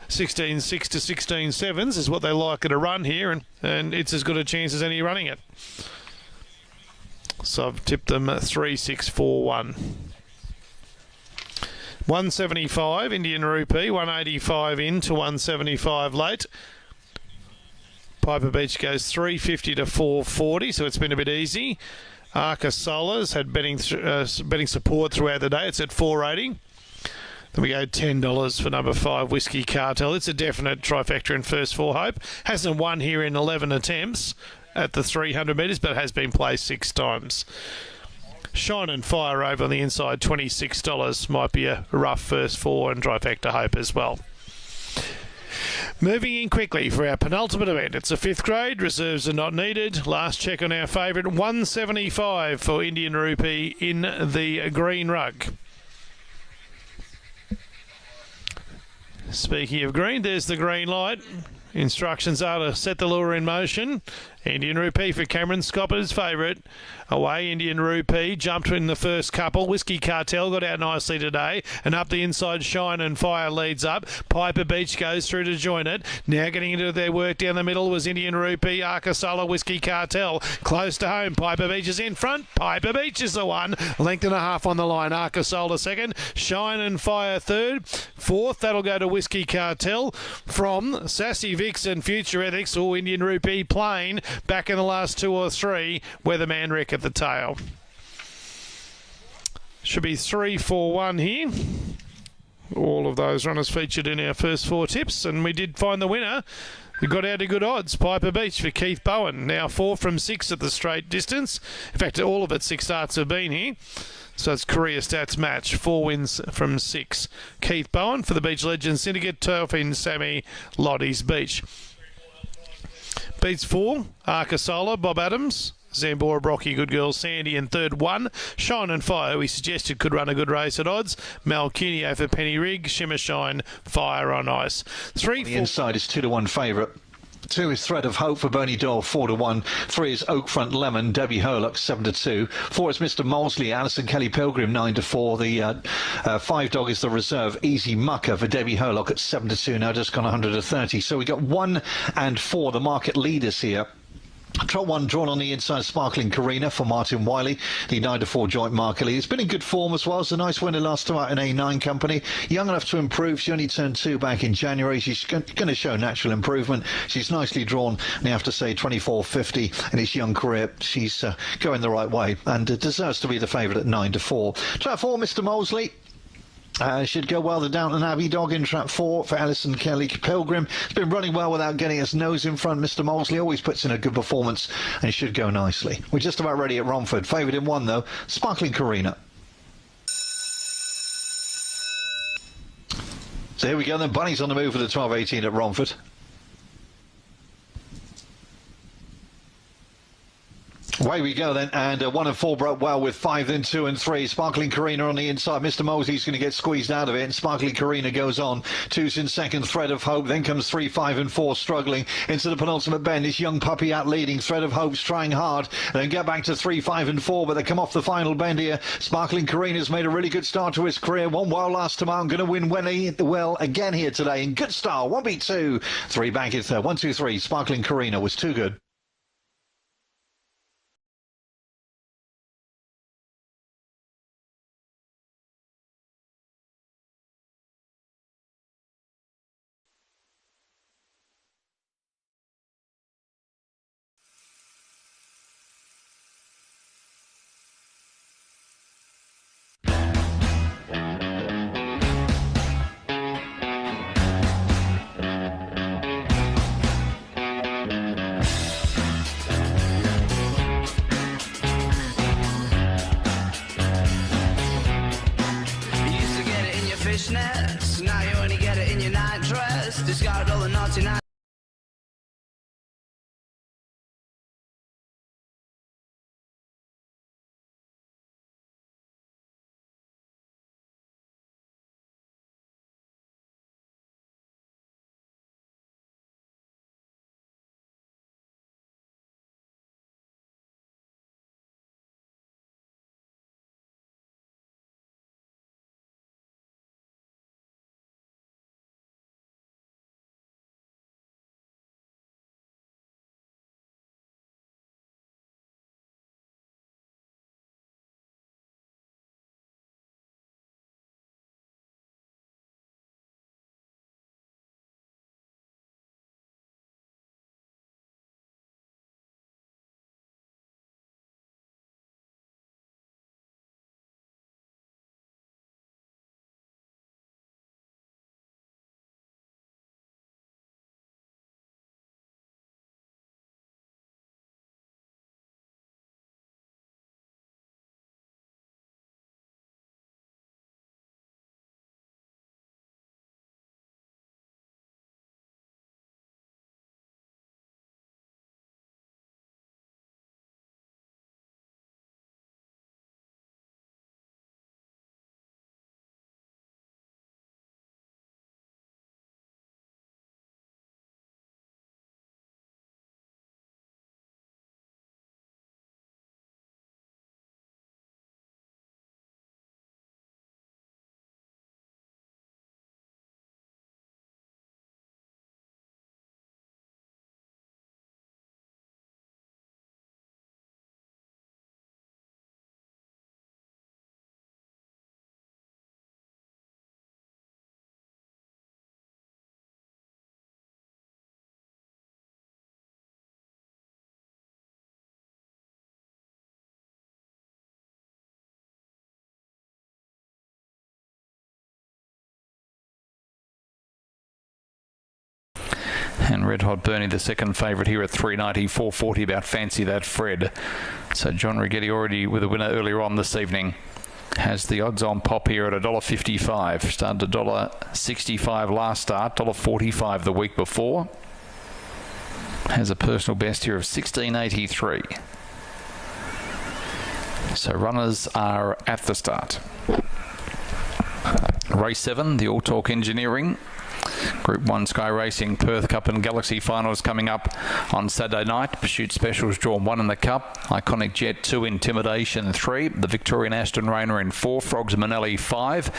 16.6 to 16.7s is what they like at a run here, and it's as good a chance as any running it. So I've tipped them 3-6-4-1. 175 Indian Rupee, 185 in to 175 late. Piper Beach goes 350 to 440, so it's been a bit easy. Arca Solar's had betting support throughout the day. It's at 480. Then we go $10 for number 5 Whiskey Cartel. It's a definite trifecta in first 4 hope. Hasn't won here in 11 attempts at the 300 metres, but has been placed 6 times. Shine and Fire over on the inside, $26. Might be a rough first 4 and trifecta hope as well. Moving in quickly for our penultimate event. It's a 5th grade. Reserves are not needed. Last check on our favourite, 175 for Indian Rupee in the green rug. Speaking of green, there's the green light. Instructions are to set the lure in motion. Indian Rupee for Cameron Scopper's favourite. Away, Indian Rupee jumped in the first couple. Whiskey Cartel got out nicely today. And up the inside, Shine and Fire leads up. Piper Beach goes through to join it. Now getting into their work down the middle was Indian Rupee, Arcasola, Whiskey Cartel. Close to home. Piper Beach is in front. Piper Beach is the one. Length and a half on the line. Arcasola second. Shine and Fire third. Fourth, that'll go to Whiskey Cartel. From Sassy Vixen, Future Ethics, or Indian Rupee Plain. Back in the last 2 or 3, Weatherman Rick at the tail. Should be 3-4-1 here. All of those runners featured in our first 4 tips, and we did find the winner. We got out to good odds. Piper Beach for Keith Bowen. Now 4 from 6 at the straight distance. In fact, all of its 6 starts have been here. So it's career stats match. 4 wins from 6. Keith Bowen for the Beach Legends Syndicate. 12 in Sammy Lottie's Beach. Beats 4, Arcasola, Bob Adams, Zambora, Brocky, Good Girl, Sandy, and third 1. Shine and Fire, we suggested could run a good race at odds. Malcunio for Penny Rig, Shimmer Shine, Fire on Ice. 3, the inside is 2-1 favourite. 2 is Thread of Hope for Bernie Dole, 4-1. 3 is Oakfront Lemon, Debbie Hurlock, 7-2. 4 is Mr. Molesley, Alison Kelly Pilgrim, 9-4. The 5 dog is the reserve, Easy Mucker for Debbie Hurlock at 7-2. Now just gone 130. So we got 1 and 4, the market leaders here. Trot 1 drawn on the inside, Sparkling Karina for Martin Wiley, the 9-4 joint marker lead. It's been in good form as well. It's a nice winner last time out in A9 company. Young enough to improve. She only turned 2 back in January. She's going to show natural improvement. She's nicely drawn, and you have to say 24.50 in his young career. She's going the right way and deserves to be the favourite at 9-4. Trap 4, Mr. Mosley. Should go well. The Downton Abbey dog in trap 4 for Alison Kelly Pilgrim. It's been running well without getting his nose in front. Mr. Mosley always puts in a good performance and should go nicely. We're just about ready at Romford. Favoured in 1 though, Sparkling Karina. So here we go then. Bunny's on the move for the 12.18 at Romford. Away we go then, and 1 and 4 broke well with 5, then 2 and 3. Sparkling Karina on the inside. Mr. Mosley's going to get squeezed out of it, and Sparkling Karina goes on. 2's in second, Thread of Hope. Then comes 3, 5 and 4 struggling into the penultimate bend. This young puppy out leading. Thread of Hope's trying hard, and then get back to 3, 5 and 4, but they come off the final bend here. Sparkling Karina's made a really good start to his career. 1 well last time out. Going to win well again here today in good style. 1 beat 2, 3 back in third. 1, 2, 3. Sparkling Karina was too good. Fishnets, now you only get it in your night dress. Discard all the naughty night. And Red Hot Bernie, the second favourite here at 390, 440, about fancy that Fred. So John Rigetti already with a winner earlier on this evening. Has the odds on pop here at $1.55. Started at $1.65 last start, $1.45 the week before. Has a personal best here of 16.83. So runners are at the start. Race 7, the All Talk Engineering. Group 1 Sky Racing Perth Cup and Galaxy finals coming up on Saturday night. Pursuit Specials drawn 1 in the Cup. Iconic Jet 2, Intimidation 3. The Victorian Aston Rayner in 4. Frogs Manelli 5.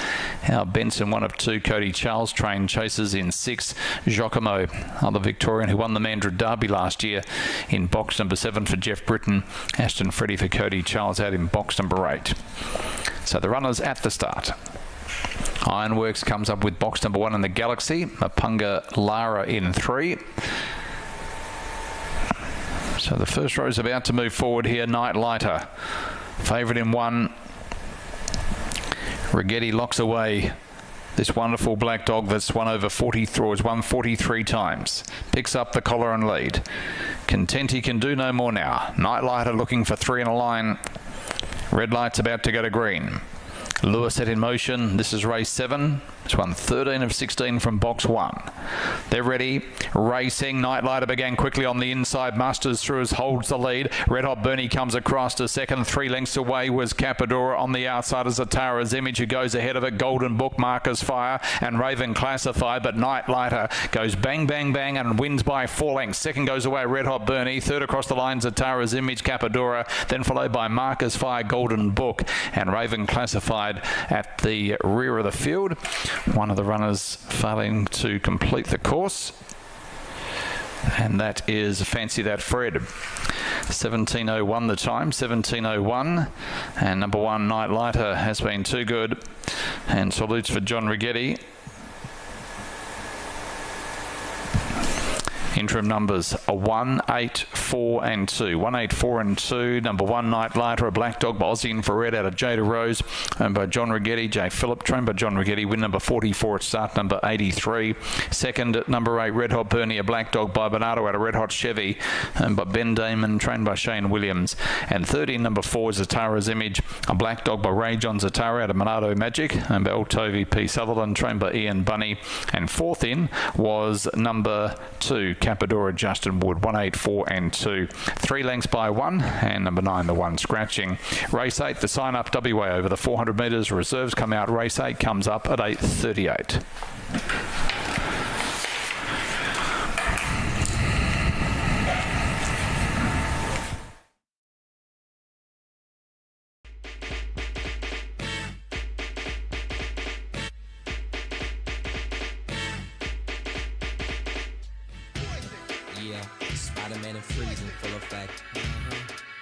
Our Benson 1 of 2. Cody Charles Train Chasers in 6. Giacomo, other Victorian who won the Mandurah Derby last year, in box number 7 for Jeff Britton. Aston Freddie for Cody Charles out in box number 8. So the runners at the start. Ironworks comes up with box number 1 in the Galaxy. Mapunga Lara in 3. So the first row is about to move forward here. Night Lighter, favourite in 1. Rigetti locks away this wonderful black dog that's won over 40 throws, won 43 times. Picks up the collar and lead. Content he can do no more now. Night Lighter looking for 3 in a line. Red light's about to go to green. Lure set in motion. This is race 7. It's won 13 of 16 from box 1. They're ready. Racing. Night Lighter began quickly on the inside. Masters through as holds the lead. Red Hot Bernie comes across to second. 3 lengths away was Capadora on the outside as Atara's Image, who goes ahead of it. Golden Book, Marcus Fire and Raven Classified, but Night Lighter goes bang, bang, bang and wins by 4 lengths. Second goes away Red Hot Bernie. Third across the lines Atara's Image, Capadora, then followed by Marcus Fire, Golden Book and Raven Classified at the rear of the field. One of the runners failing to complete the course, and that is Fancy That Fred. 17:01 the time, 17:01, and number 1 Night Lighter has been too good, and salutes for John Rigetti. Interim numbers are 1, 8, 4 and 2. 1, 8, 4 and 2. Number 1 Night Lighter, a black dog by Aussie Infrared out of Jada Rose, owned by John Rigetti. J. Phillip, trained by John Rigetti. Win number 44 at start number 83. Second, number 8 Red Hot Bernie, a black dog by Bernardo out of Red Hot Chevy, owned by Ben Damon, trained by Shane Williams. And third in number 4 is Zatara's Image, a black dog by Ray John Zatara out of Monado Magic, owned by Toby P. Sutherland, trained by Ian Bunny. And fourth in was number 2 Capadora Justin Wood. 1, 8, 4 and 2. 3 lengths by 1, and number 9 the 1 scratching. Race 8, the sign up WA over the 400 metres. Reserves come out. Race 8 comes up at 8:38. Spider-Man and freezing full effect.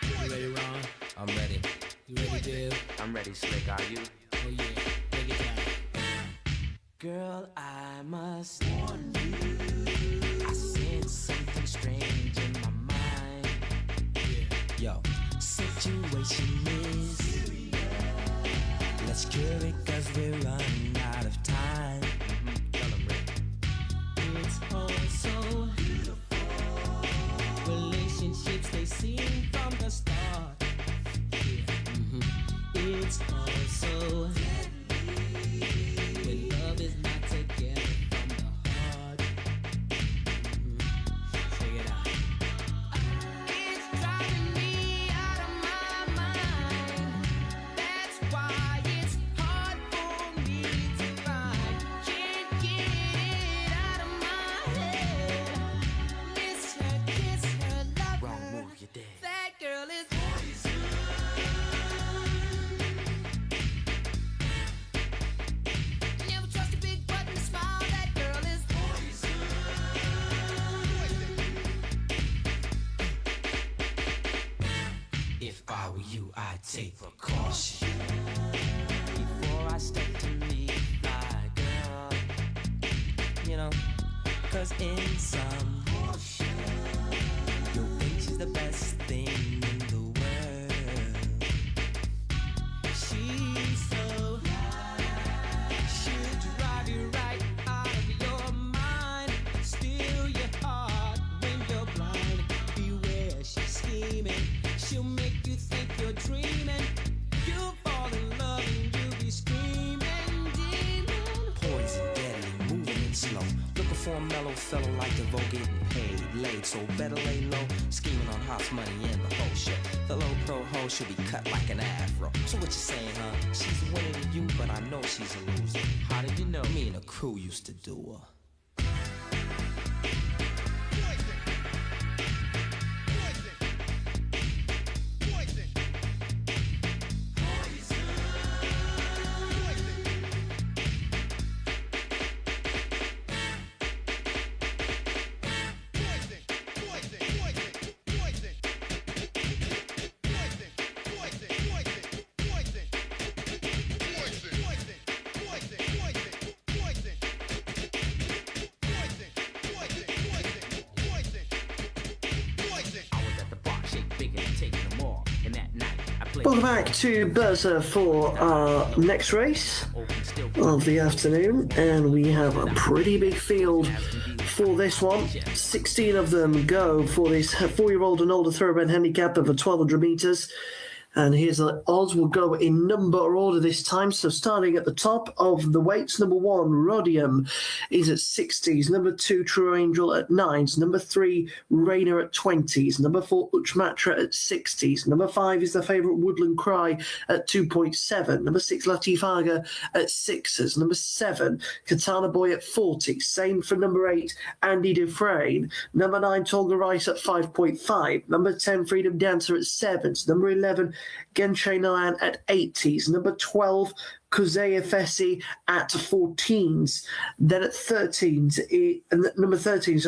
You ready, Ron? I'm ready. You ready, Dale? I'm ready, Slick. Are you? Oh yeah, take it down. Girl, I must warn you. I sense something strange in my mind. Yeah. Yo, situation is serious. Let's cure it 'cause we're running out of time. Tell 'em, Rick. It's all so relationships they seem from the start. It's also when love is not together from the heart. Check it out. It's driving me out of my mind. That's why it's hard for me to find. Can't get it out of my head. Miss her, kiss her, love Wrong her. move, you're dead. That girl is poison. Never trust a big butt and a smile. That girl is poison. If I were you, I'd take precaution before I step to meet my girl. You know, 'cause in some portion, you'll think she's the best thing in the world. She's so high, she'll drive you right out of your mind. Steal your heart when you're blind. Beware, she's scheming. She'll make you think you're dreaming. You'll fall in love and you'll be screaming, demon. Poison, deadly, moving it slow. Looking for a mellow fellow like DeVoe, getting paid, laid, so better lay low. Scheming on house money and the whole shit. The low pro hoe should be cut like an afro. So what you saying, huh? She's winning to you, but I know she's a loser. How did you know? Me and the crew used to do her. Welcome back to Bursa for our next race of the afternoon, and we have a pretty big field for this one. 16 of them go for this 4-year-old and older thoroughbred handicap of 1,200 metres. And here's the odds. We'll go in number order this time. So starting at the top of the weights, number 1, Rhodium, is at 60s. Number 2, True Angel at 9s. Number 3, Rainer at 20s. Number 4, Uchmatra at 60s. Number 5 is the favourite Woodland Cry at 2.7. Number 6, Latifaga at 6s. Number 7, Katana Boy at 40. Same for number 8, Andy Dufresne. Number 9, Tolga Rice at 5.5. Number 10, Freedom Dancer at 7s. Number 11, Genshay Nalan at 80s. Number 12, Kuzea Fessi at 14s. Then at 13s, number 13, is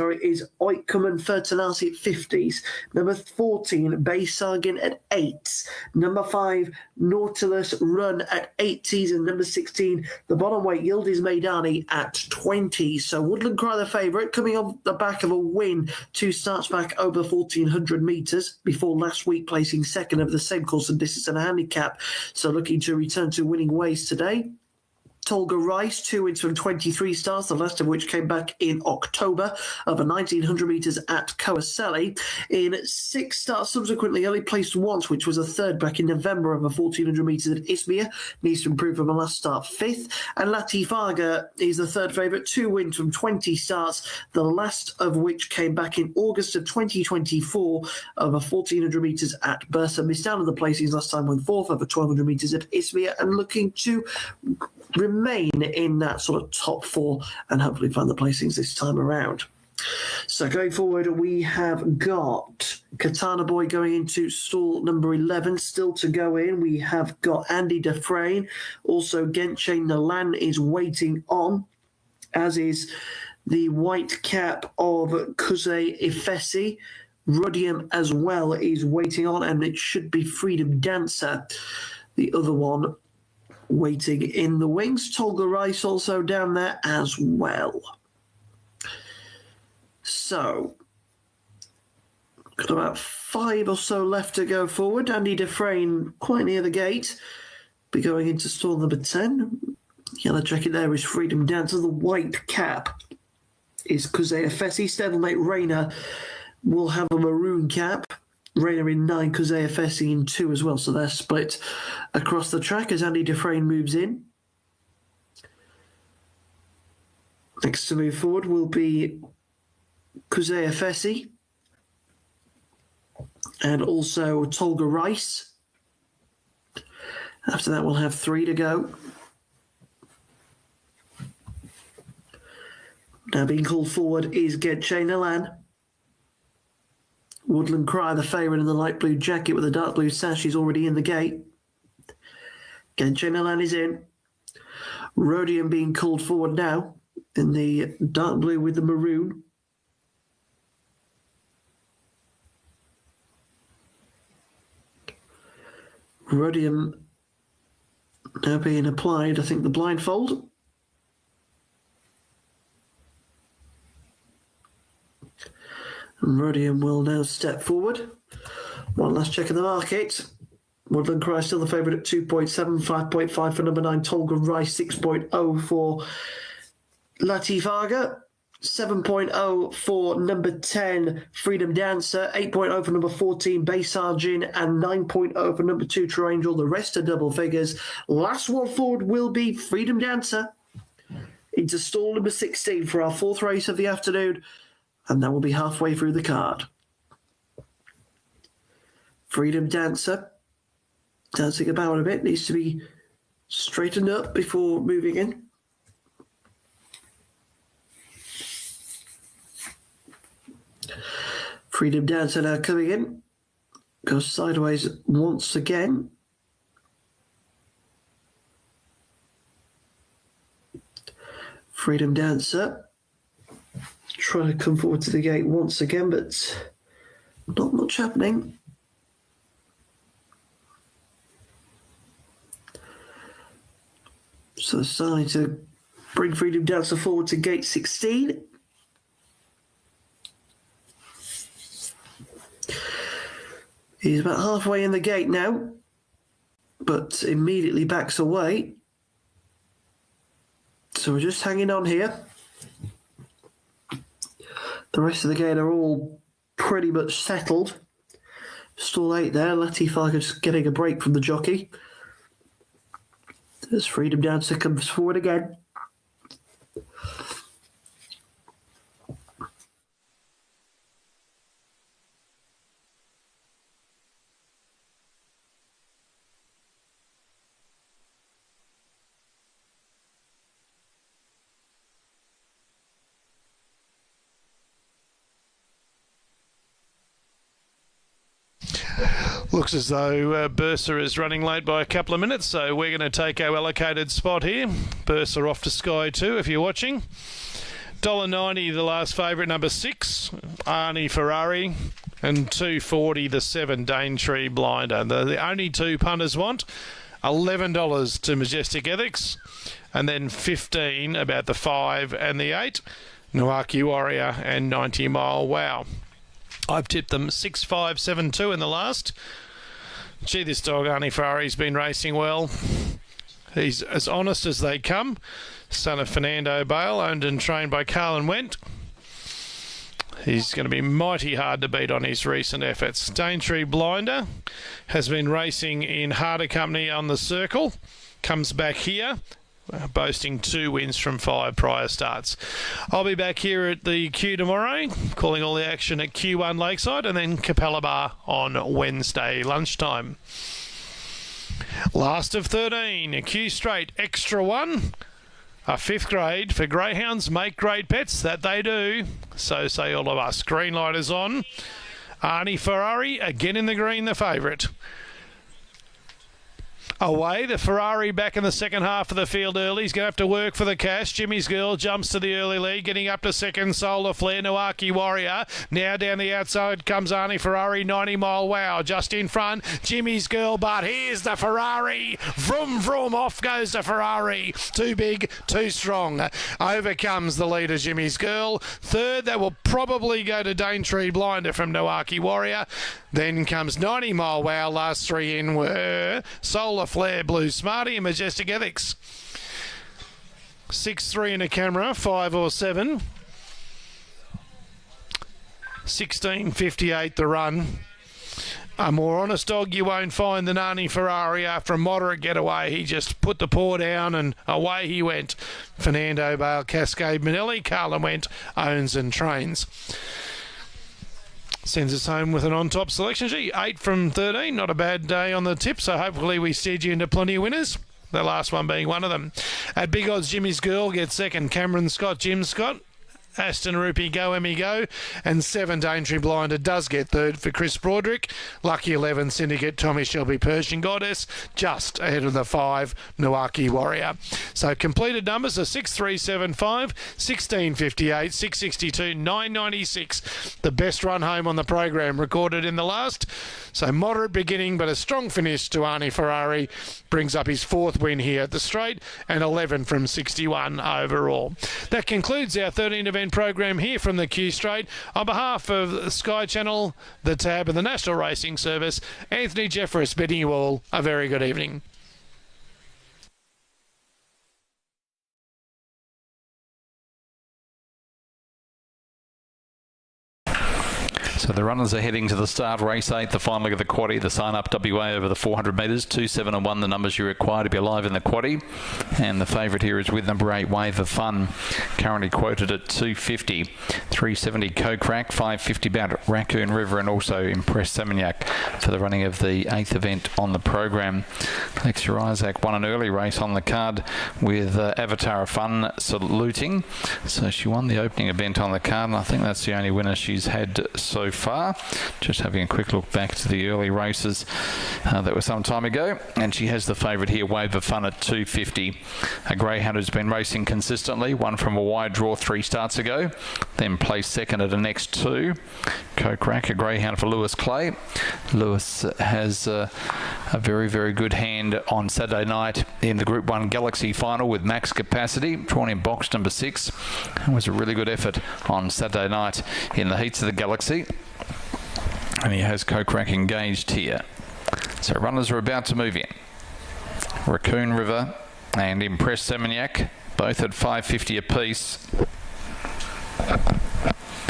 Oikkuman Fertinati at 50s. Number 14, Baysargin at 8s. Number 5, Nautilus Run at 80s. And number 16, the bottom weight, Yildiz Meidani at 20s. So Woodland Cry the favourite, coming off the back of a win 2 starts back over 1,400 metres before last week placing second of the same course and distance and a handicap. So looking to return to winning ways today. Tolga Rice, 2 wins from 23 starts, the last of which came back in October over 1,900 metres at Coaselli. In 6 starts subsequently, only placed once, which was a third back in November over 1,400 metres at Izmir. Needs to improve from a last start 5th. And Latifaga is the third favourite, 2 wins from 20 starts, the last of which came back in August of 2024 over 1,400 metres at Bursa. Missed out on the placings last time, went 4th over 1,200 metres at Izmir, and looking to remain in that sort of top 4 and hopefully find the placings this time around. So going forward, we have got Katana Boy going into stall number 11, still to go in. We have got Andy Dufresne. Also, Genshay Nalan is waiting on, as is the white cap of Kuze Ifesi. Rhodium as well is waiting on, and it should be Freedom Dancer, the other one, waiting in the wings. Tolga Rice also down there as well. So, got about 5 or so left to go forward. Andy Dufresne quite near the gate. Be going into stall number 10. Yellow jacket there is Freedom Dancer. The white cap is Kuzea Fessi. Stablemate Rainer will have a maroon cap. Rainer in 9, Kuzea Fessi in 2 as well. So they're split across the track as Andy Dufresne moves in. Next to move forward will be Kuzea Fessi and also Tolga Rice. After that, we'll have 3 to go. Now being called forward is Genshay Nalan. Woodland Cry, the favourite in the light blue jacket with the dark blue sash, is already in the gate. Genshay Nalan is in. Rhodium being called forward now in the dark blue with the maroon. Rhodium now being applied, I think, the blindfold. And Rhodium will now step forward. One last check of the market. Woodland Cry still the favourite at 2.7, 5.5 for number 9, Tolga Rice, 6.0 for Latifaga, 7.0 for number 10, Freedom Dancer, 8.0 for number 14, Baysargin, and 9.0 for number 2, True Angel. The rest are double figures. Last one forward will be Freedom Dancer into stall number 16 for our 4th race of the afternoon, and that will be halfway through the card. Freedom Dancer, dancing about a bit, needs to be straightened up before moving in. Freedom Dancer now coming in, goes sideways once again. Freedom Dancer trying to come forward to the gate once again, but not much happening. So starting to bring Freedom Dancer forward to gate 16. He's about halfway in the gate now. but immediately backs away. So we're just hanging on here. The rest of the gate are all pretty much settled. Stall 8 there. Latifah just getting a break from the jockey. There's Freedom Dancer comes forward again. Looks as though Bursa is running late by a couple of minutes, so we're going to take our allocated spot here. Bursa off to Sky 2 if you're watching. $1.90 the last favourite, number 6, Arnie Ferrari, and $2.40 the 7, Daintree Blinder. The only two punters want $11 to Majestic Ethics, and then $15 about the 5 and the 8, Nawaki Warrior and 90 Mile Wow. I've tipped them 6, 5, 7, 2 in the last. Gee, this dog, Arnie Ferrari's been racing well. He's as honest as they come. Son of Fernando Bale, owned and trained by Carlin Wendt. He's going to be mighty hard to beat on his recent efforts. Daintree Blinder has been racing in harder company on the circle. Comes back here, boasting 2 wins from 5 prior starts. I'll be back here at the Q tomorrow, calling all the action at Q1 Lakeside, and then Capella Bar on Wednesday lunchtime. Last of 13, a Q Straight Extra 1. A 5th grade for Greyhounds. Make great pets, that they do. So say all of us. Green light is on. Arnie Ferrari, again in the green, the favourite. Away, the Ferrari back in the second half of the field early. He's going to have to work for the cash. Jimmy's Girl jumps to the early lead, getting up to second. Solar Flare, Nawaki Warrior. Now down the outside comes Arnie Ferrari, 90 Mile Wow. Just in front, Jimmy's Girl, but here's the Ferrari. Vroom, vroom, off goes the Ferrari. Too big, too strong. Over comes the leader, Jimmy's Girl. Third, that will probably go to Daintree Blinder from Nawaki Warrior. Then comes 90 Mile Wow. Last 3 in were Solar Flare, Blue Smarty and Majestic Ethics. 6-3 in a camera, 5 or 7. 16.58 the run. A more honest dog you won't find than Arnie Ferrari. After a moderate getaway, he just put the paw down and away he went. Fernando Bale, Cascade Manelli, Carlin Wendt, owns and trains. Sends us home with an on-top selection. Gee, 8 from 13. Not a bad day on the tip, so hopefully we steered you into plenty of winners. The last one being one of them. At big odds, Jimmy's Girl gets second. Cameron Scott, Jim Scott. Aston Rupee, Go Emmy Go, and 7 Daintree Blinder does get third for Chris Broderick. Lucky 11 Syndicate, Tommy Shelby, Persian Goddess, just ahead of the 5 Nawaki Warrior. So completed numbers are 6375, 1658, 662, 996. The best run home on the program recorded in the last. So moderate beginning, but a strong finish to Arnie Ferrari. Brings up his 4th win here at the straight, and 11 from 61 overall. That concludes our 13 event program here from the Q Straight. On behalf of Sky Channel, the Tab and the National Racing Service, Anthony Jeffress bidding you all a very good evening. So the runners are heading to the start. Race 8, the final leg of the quaddie. The sign-up WA over the 400 metres. 2, 7 and 1, the numbers you require to be alive in the quaddie. And the favourite here is with number 8, Wave of Fun. Currently quoted at 250. 370 Cocrack. 550 about Raccoon River, and also Impress Seminyak for the running of the 8th event on the program. Alexia Isaac won an early race on the card with Avatar of Fun saluting. So she won the opening event on the card, and I think that's the only winner she's had so far. Just having a quick look back to the early races that were some time ago, and she has the favourite here, Wave of Fun, at 250. A Greyhound who's been racing consistently, won from a wide draw 3 starts ago, then placed second at the next 2. Cocrack, a Greyhound for Lewis Clay. Lewis has a very, very good hand on Saturday night in the Group 1 Galaxy final with max capacity, drawn in box number 6. It was a really good effort on Saturday night in the heats of the Galaxy. And he has Cocrack engaged here. So runners are about to move in. Raccoon River and Impress Seminyak, both at $5.50 apiece.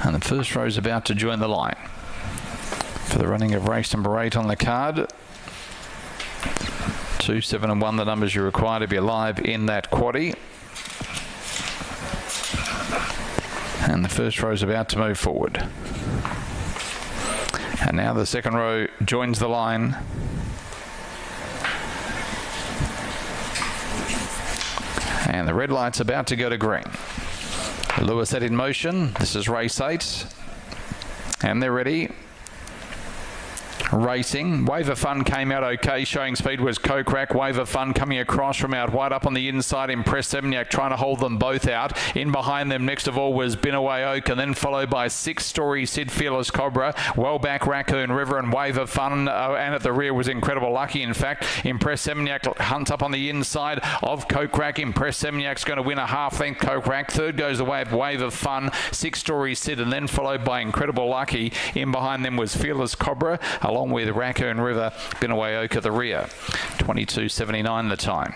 And the first row is about to join the line for the running of race number 8 on the card. 2, 7 and 1, the numbers you require to be alive in that quaddie. And the first row is about to move forward. And now the second row joins the line. And the red light's about to go to green. Lewis set in motion. This is race 8. And they're ready. Racing. Wave of Fun came out okay. Showing speed was Kokrak. Wave of Fun coming across from out wide up on the inside. Impress Seminyak trying to hold them both out. In behind them next of all was Binaway Oak, and then followed by 6 Story Sid, Fearless Cobra. Well back Raccoon River and Wave of Fun, and at the rear was Incredible Lucky. In fact, Impress Seminyak hunts up on the inside of Kokrak. Impress Seminyak's going to win a half length. Kokrak. Third goes the way of Wave of Fun. 6 Story Sid, and then followed by Incredible Lucky. In behind them was Fearless Cobra, along with Raccoon River, Binaway Oak at the rear. 22.79 the time.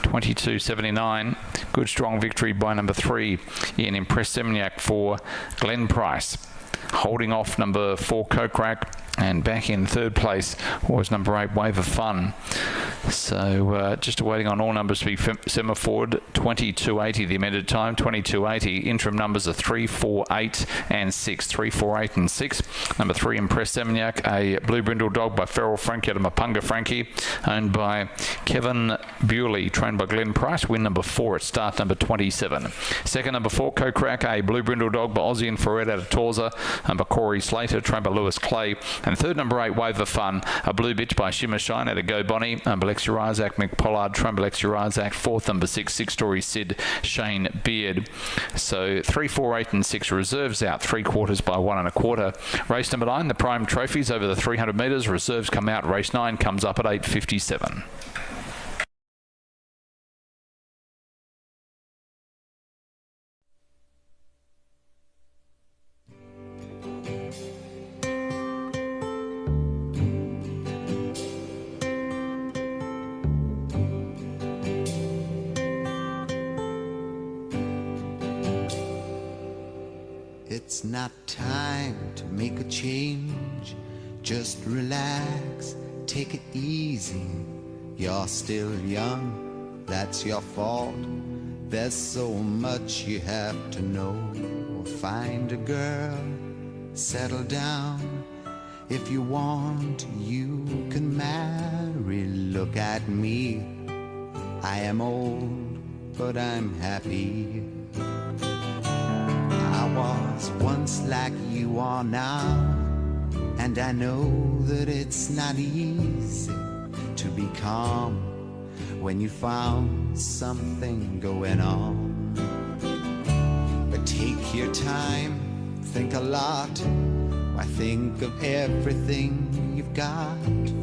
22.79. Good strong victory by number 3 in Impress Seminyak for Glenn Price. Holding off number 4 Kokrak, and back in third place was number 8 Wave of Fun. So just waiting on all numbers to be semaphore. 22.80 the amended time. 22.80. Interim numbers are 3, 4, 8 and 6. 3, 4, 8 and 6. Number 3 Impress Seminyak, a Blue Brindle dog by Feral Frankie out of Mapunga Frankie, owned by Kevin Bewley, trained by Glenn Price. Win number 4 at start number 27. Second number 4 Kokrak, a Blue Brindle dog by Aussie and Ferret out of Torza, and by Corey Slater, trained by Lewis Clay. And third number 8 Wave of Fun, a Blue Bitch by Shimmer Shine out of Go Bonnie, and Alexia Isaac McPollard, trained by Alexia Isaac. Fourth number 6 Six Story Sid, Shane Beard. So 3, 4, 8 and 6 reserves out 3/4 by 1 1/4. Race number 9, the Prime Trophies over the 300 metres. Reserves come out. Race 9 comes up at 8.57. It's not time to make a change. Just relax, take it easy. You're still young, that's your fault. There's so much you have to know. Find a girl, settle down. If you want, you can marry. Look at me, I am old, but I'm happy. I was once like you are now, and I know that it's not easy to be calm when you found something going on. But take your time, think a lot. Why, think of everything you've got,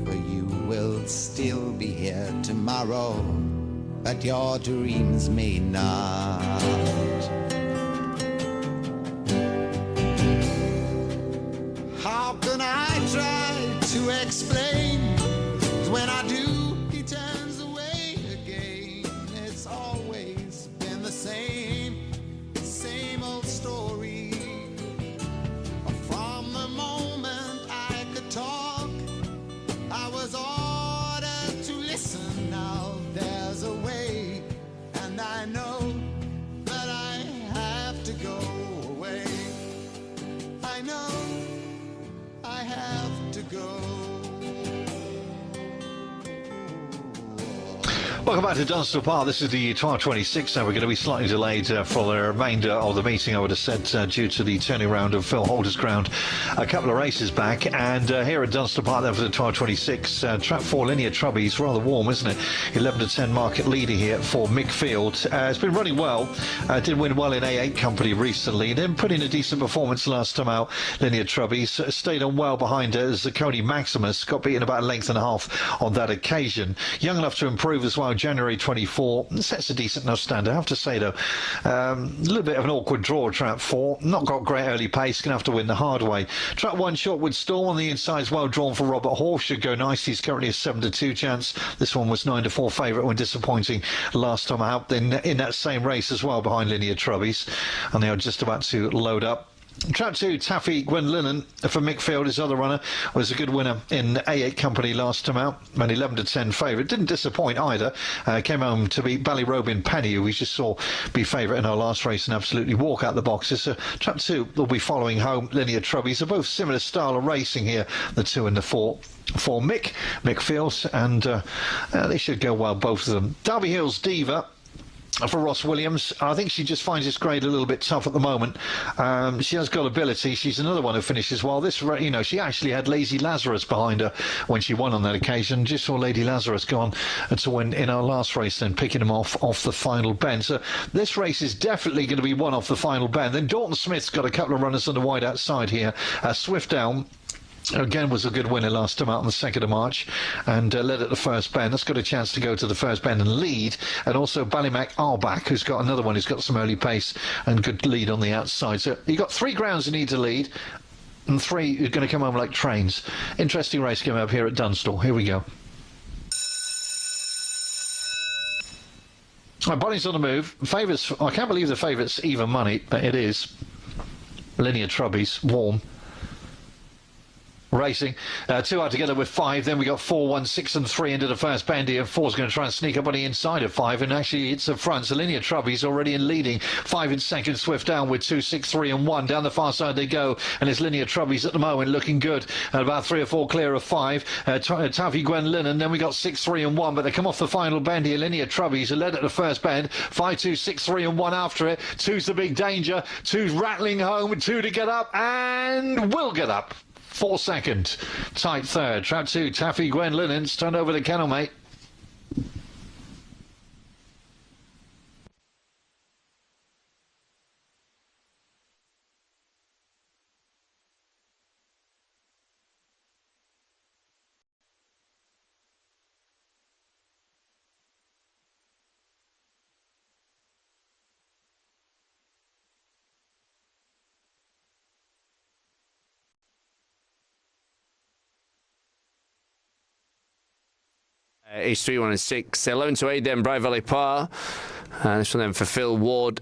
for you will still be here tomorrow, but your dreams may not. How can I try to explain? 'Cause when I do, he turns away again. It's always been the same old story. From the moment I could talk, I was ordered to listen. Now there's a way, and I know that I have to go away. I know I have to go. Welcome back to Dunstall Park. This is the 12:26. Now we're going to be slightly delayed for the remainder of the meeting, I would have said, due to the turning around of Phil Holder's ground. A couple of races back, and here at Dunstall Park then for the 12:26. Track 4 Linear Trubbies, rather warm, isn't it? 11 to 10 market leader here for Mick Field. It's been running well. Did win well in A8 company recently. Then put in a decent performance last time out. Linear Trubbies stayed on well behind Zacconi Maximus. Got beaten about a length and a half on that occasion. Young enough to improve as well. January 24. Sets a decent enough stand, I have to say, though. A little bit of an awkward draw, trap 4. Not got great early pace, going to have to win the hard way. Trap 1, Shortwood Storm on the inside is well drawn for Robert Hall. Should go nice. He's currently a 7-2 chance. This one was 9-4 favourite when disappointing last time out. In that same race as well behind Linear Trubbies. And they are just about to load up. Trap 2, Taffy Gwenlinen for Mick Field, his other runner, was a good winner in A8 company last time out. An 11-10 favourite. Didn't disappoint either. Came home to beat Ballyrobin Penny, who we just saw be favourite in our last race and absolutely walk out the boxes. Trap 2 will be following home Linear Trubbies. They're both similar style of racing here, the 2 and the 4. For Mick Fields, and they should go well, both of them. Derby Hills Diva for Ross Williams. I think she just finds this grade a little bit tough at the moment. She has got ability. She's another one who finishes well. This, she actually had Lazy Lazarus behind her when she won on that occasion. Just saw Lady Lazarus go on to win in our last race, then picking him off the final bend. So this race is definitely going to be one off the final bend. Then Dalton Smith's got a couple of runners on the wide outside here. Swift Elm again was a good winner last time out on the 2nd of March and led at the first bend. That's got a chance to go to the first bend and lead. And also Ballymac Arbach, who's got another one who's got some early pace and good lead on the outside. So you've got 3 grounds you need to lead and 3 are going to come home like trains. Interesting race coming up here at Dunstall. Here we go. Bonnie's on the move. Favourites, I can't believe the favourites even money, but it is. Linear Trubbies, warm. Racing 2 out together with 5. Then we got 4, 1, 6 and 3 into the first bend here. 4's going to try and sneak up on the inside of 5 and actually it's the front. So Linear Trubbies already in leading. 5 in second. Swift down with 2, 6, 3 and 1. Down the far side they go and it's Linear Trubbies at the moment looking good. About 3 or 4 clear of 5. Taffy Gwenlinen. Then we got 6, 3 and 1. But they come off the final bend here. Linear Trubbies are led at the first bend. 5, 2, 6, 3 and 1 after it. 2's the big danger. 2's rattling home. 2 to get up and will get up. 4 second, tight third. Trap 2, Taffy Gwenlinen's turned over the kennel, mate. It's 3, 1 and 6. 11 to 8 then, Bright Valley Par. This one then for Phil Ward.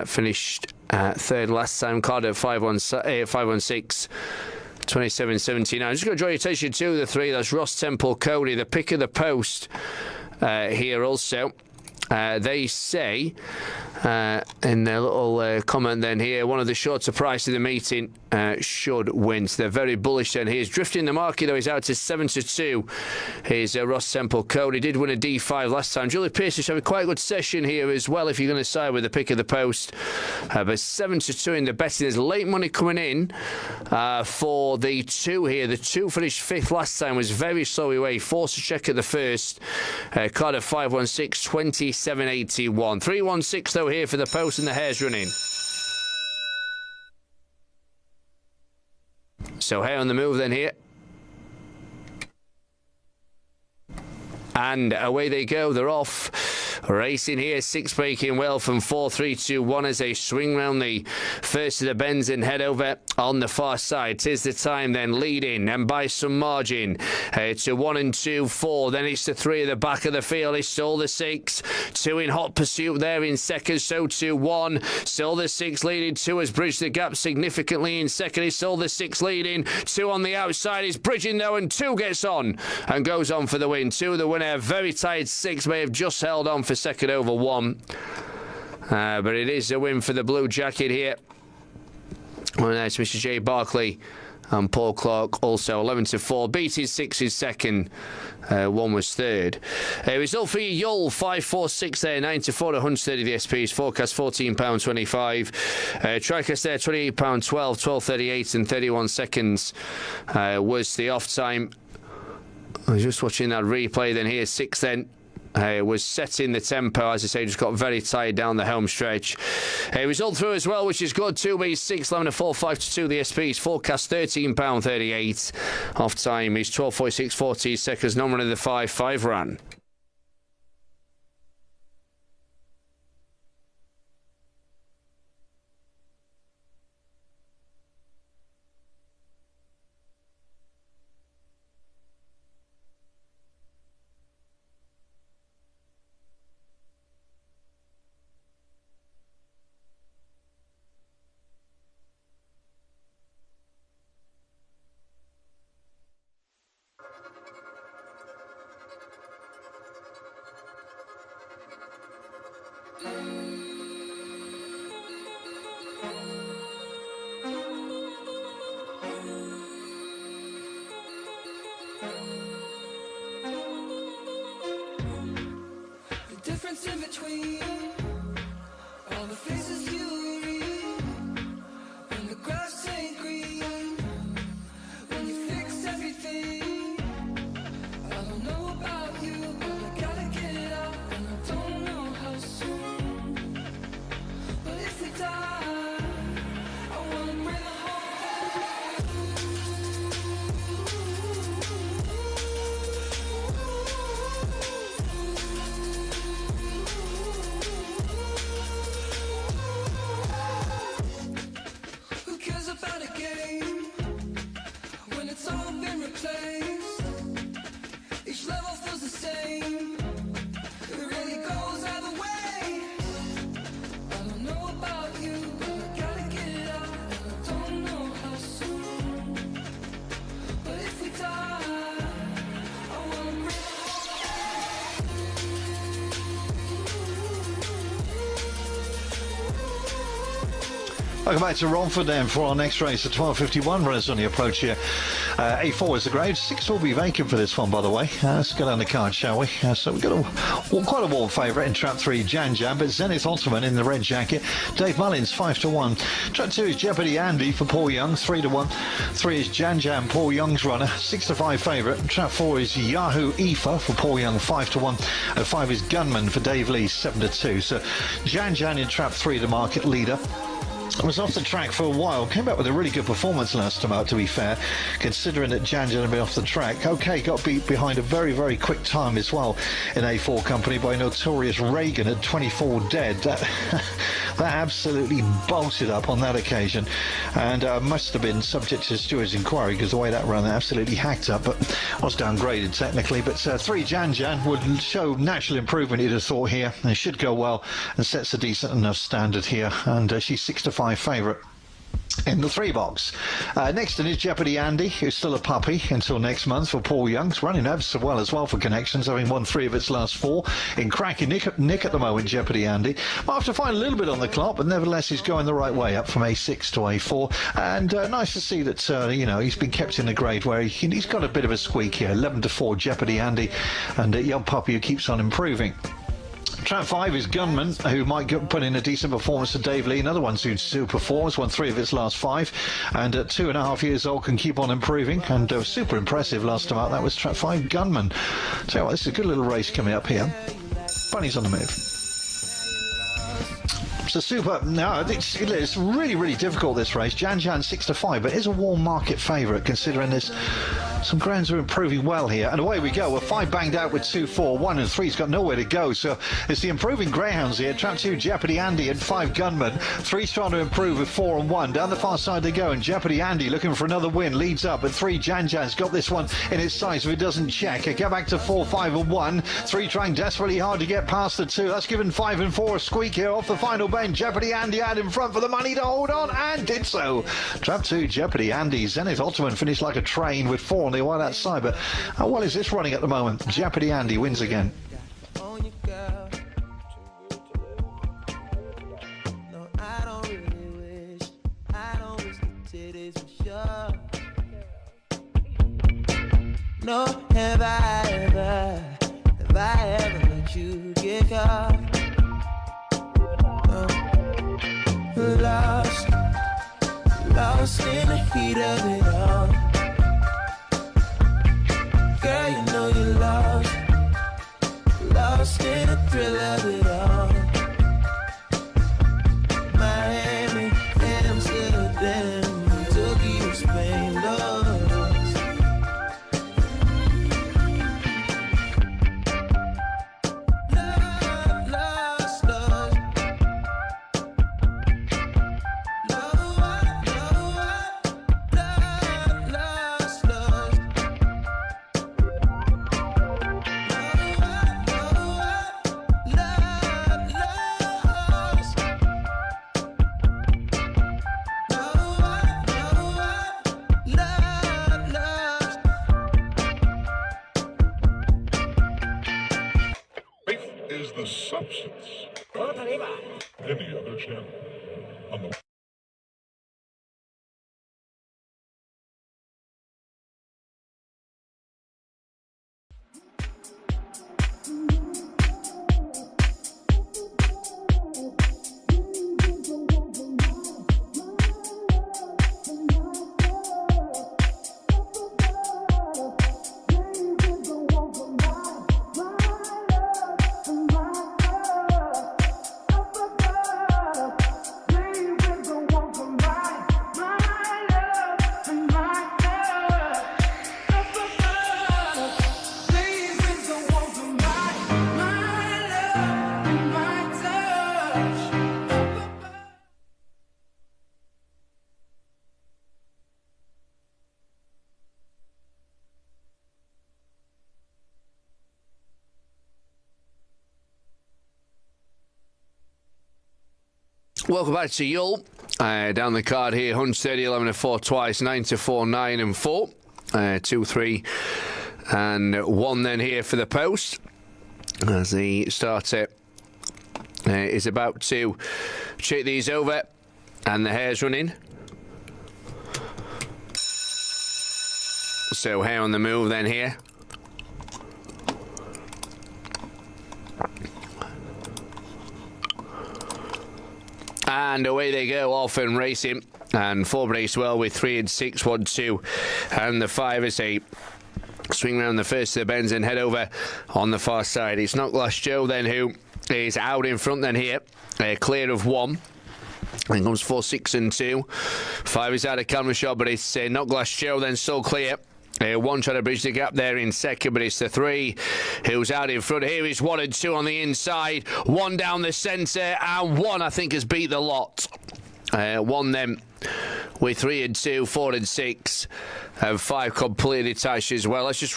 Finished third last time. Cardiff 5, 1, 6. 27.79. I'm just going to draw your attention to the 3. That's Ross Temple Cody, the pick of the post here also. They say in their little comment then here, one of the shorter price of the meeting should win. So they're very bullish then. He's drifting the market though. He's out to 7-2. Here's Ross Temple Code. He did win a D5 last time. Julie Pierce is having quite a good session here as well if you're going to side with the pick of the post. But 7-2 in the betting. There's late money coming in for the 2 here. The 2 finished 5th last time, was very slow away. Forced to check at the first. Cardiff 516, 27.81. 316 though here for the post and the hare's running. So hare on the move then here. And away they go. They're off. Racing here, 6 breaking well from 4, 3, 2, 1 as they swing round the first of the bends and head over on the far side. 'Tis the time then, leading and by some margin to 1 and 2, 4. Then it's the 3 at the back of the field. It's still the 6. 2 in hot pursuit there in second. So 2, 1. Still the 6 leading. 2 has bridged the gap significantly in second. It's still the 6 leading. 2 on the outside is bridging though, and 2 gets on and goes on for the win. 2 the winner. Very tight 6 may have just held on for second over 1. But it is a win for the blue jacket here. Well, that's Mr. J. Barkley and Paul Clark also 11-4. Beat is 6 is second. 1 was third. Result for Yull 5-4-6 there, 9-4 to 130 the SPs. Forecast £14.25. Tricast there £28.12, 12.38 and 31 seconds was the off time. I was just watching that replay then here. 6 then. Was setting the tempo, as I say, just got very tired down the home stretch. Result through as well, which is good. 2B6, 11-4, 5-2. The SPs forecast £13.38. Off time is 12.46, 40 seconds. Non-run of the 5 ran. Welcome back to Romford then for our next race at 12:51. Runners on the approach here. A4 is the grade. 6 will be vacant for this one, by the way. Let's go down the card, shall we? So we've got quite a warm favourite in trap 3, Jan Jan, but Zenith Ottoman in the red jacket. Dave Mullins 5-1. Trap 2 is Jeopardy Andy for Paul Young 3-1. 3 is Jan Jan, Paul Young's runner, 6-5 favourite. Trap 4 is Yahoo Aoife for Paul Young 5-1. And 5 is Gunman for Dave Lee 7-2. So Jan Jan in trap 3, the market leader. Was off the track for a while, came back with a really good performance last time out, to be fair, considering that Jan Jan had been off the track. Okay, got beat behind a very, very quick time as well in A4 company by Notorious Reagan at 24 dead. That absolutely bolted up on that occasion, and must have been subject to steward's inquiry, because the way that ran, that absolutely hacked up, but was downgraded technically. But 3 Jan Jan would show natural improvement, you'd have thought here, and it should go well and sets a decent enough standard here, and she's 6-5 favourite in the 3 box. Next in is Jeopardy Andy, who's still a puppy until next month for Paul Young's, running ever so well as well for Connections, having won 3 of its last 4. In cracking nick at the moment, Jeopardy Andy. Might have to find a little bit on the clock, but nevertheless he's going the right way, up from A6 to A4, and nice to see that he's been kept in the grade where he's got a bit of a squeak here. 11-4 Jeopardy Andy, and a young puppy who keeps on improving. Trap 5 is Gunman, who might put in a decent performance to Dave Lee, another one who performs, won 3 of its last 5, and at 2.5 years old can keep on improving, and super impressive last time out. That was Trap 5 Gunman. Tell you what, this is a good little race coming up here. Bunny's on the move. So super. No, it's really, really difficult, this race. Jan Jan 6-5, but it is a warm market favourite, considering this. Some grounds are improving well here, and away we go. We're 5 banged out with 2, 4, 1 and 3's got nowhere to go. So it's the improving greyhounds here. Trap 2 Jeopardy Andy and 5 Gunman. 3's trying to improve with 4 and 1. Down the far side they go, and Jeopardy Andy looking for another win, leads up, and 3 Jan Jan's got this one in its sights if it doesn't check. It go back to 4, 5 and 1. 3 trying desperately hard to get past the 2. That's given 5 and 4 a squeak here off the final bend. Jeopardy Andy out in front for the money to hold on, and did so. Trap 2 Jeopardy Andy. Zenith Ottoman finished like a train with 4 on the wide outside, but how well is this running at the moment? Jeopardy Andy wins again. No, have I ever let you get caught? Lost in the heat of it all. Girl, you know you're lost in the thrill of it all. Miami, Amsterdam, Tokyo, Spain, lost. Is the substance. Any other channel on the Welcome back to Yull. Down the card here, 130, 11 and 4 twice, 9 to 4, 9 and 4, 2, 3 and 1 then here for the post. As the starter is about to check these over. And the hare's running. So hare on the move then here. And away they go, off and racing. And 4 brace well with 3 and 6, 1, 2. And the 5 as they swing round the first of the bends and head over on the far side. It's Not Glass Joe then who is out in front then here. Clear of 1. And comes 4, 6 and 2. 5 is out of camera shot, but it's Not Glass Joe then still clear. 1 trying to bridge the gap there in second, but it's the 3 who's out in front. Here is 1 and 2 on the inside. 1 down the centre, and 1 I think has beat the lot. 1 then with 3 and 2, 4 and 6, and 5 completely detached as well. Let's just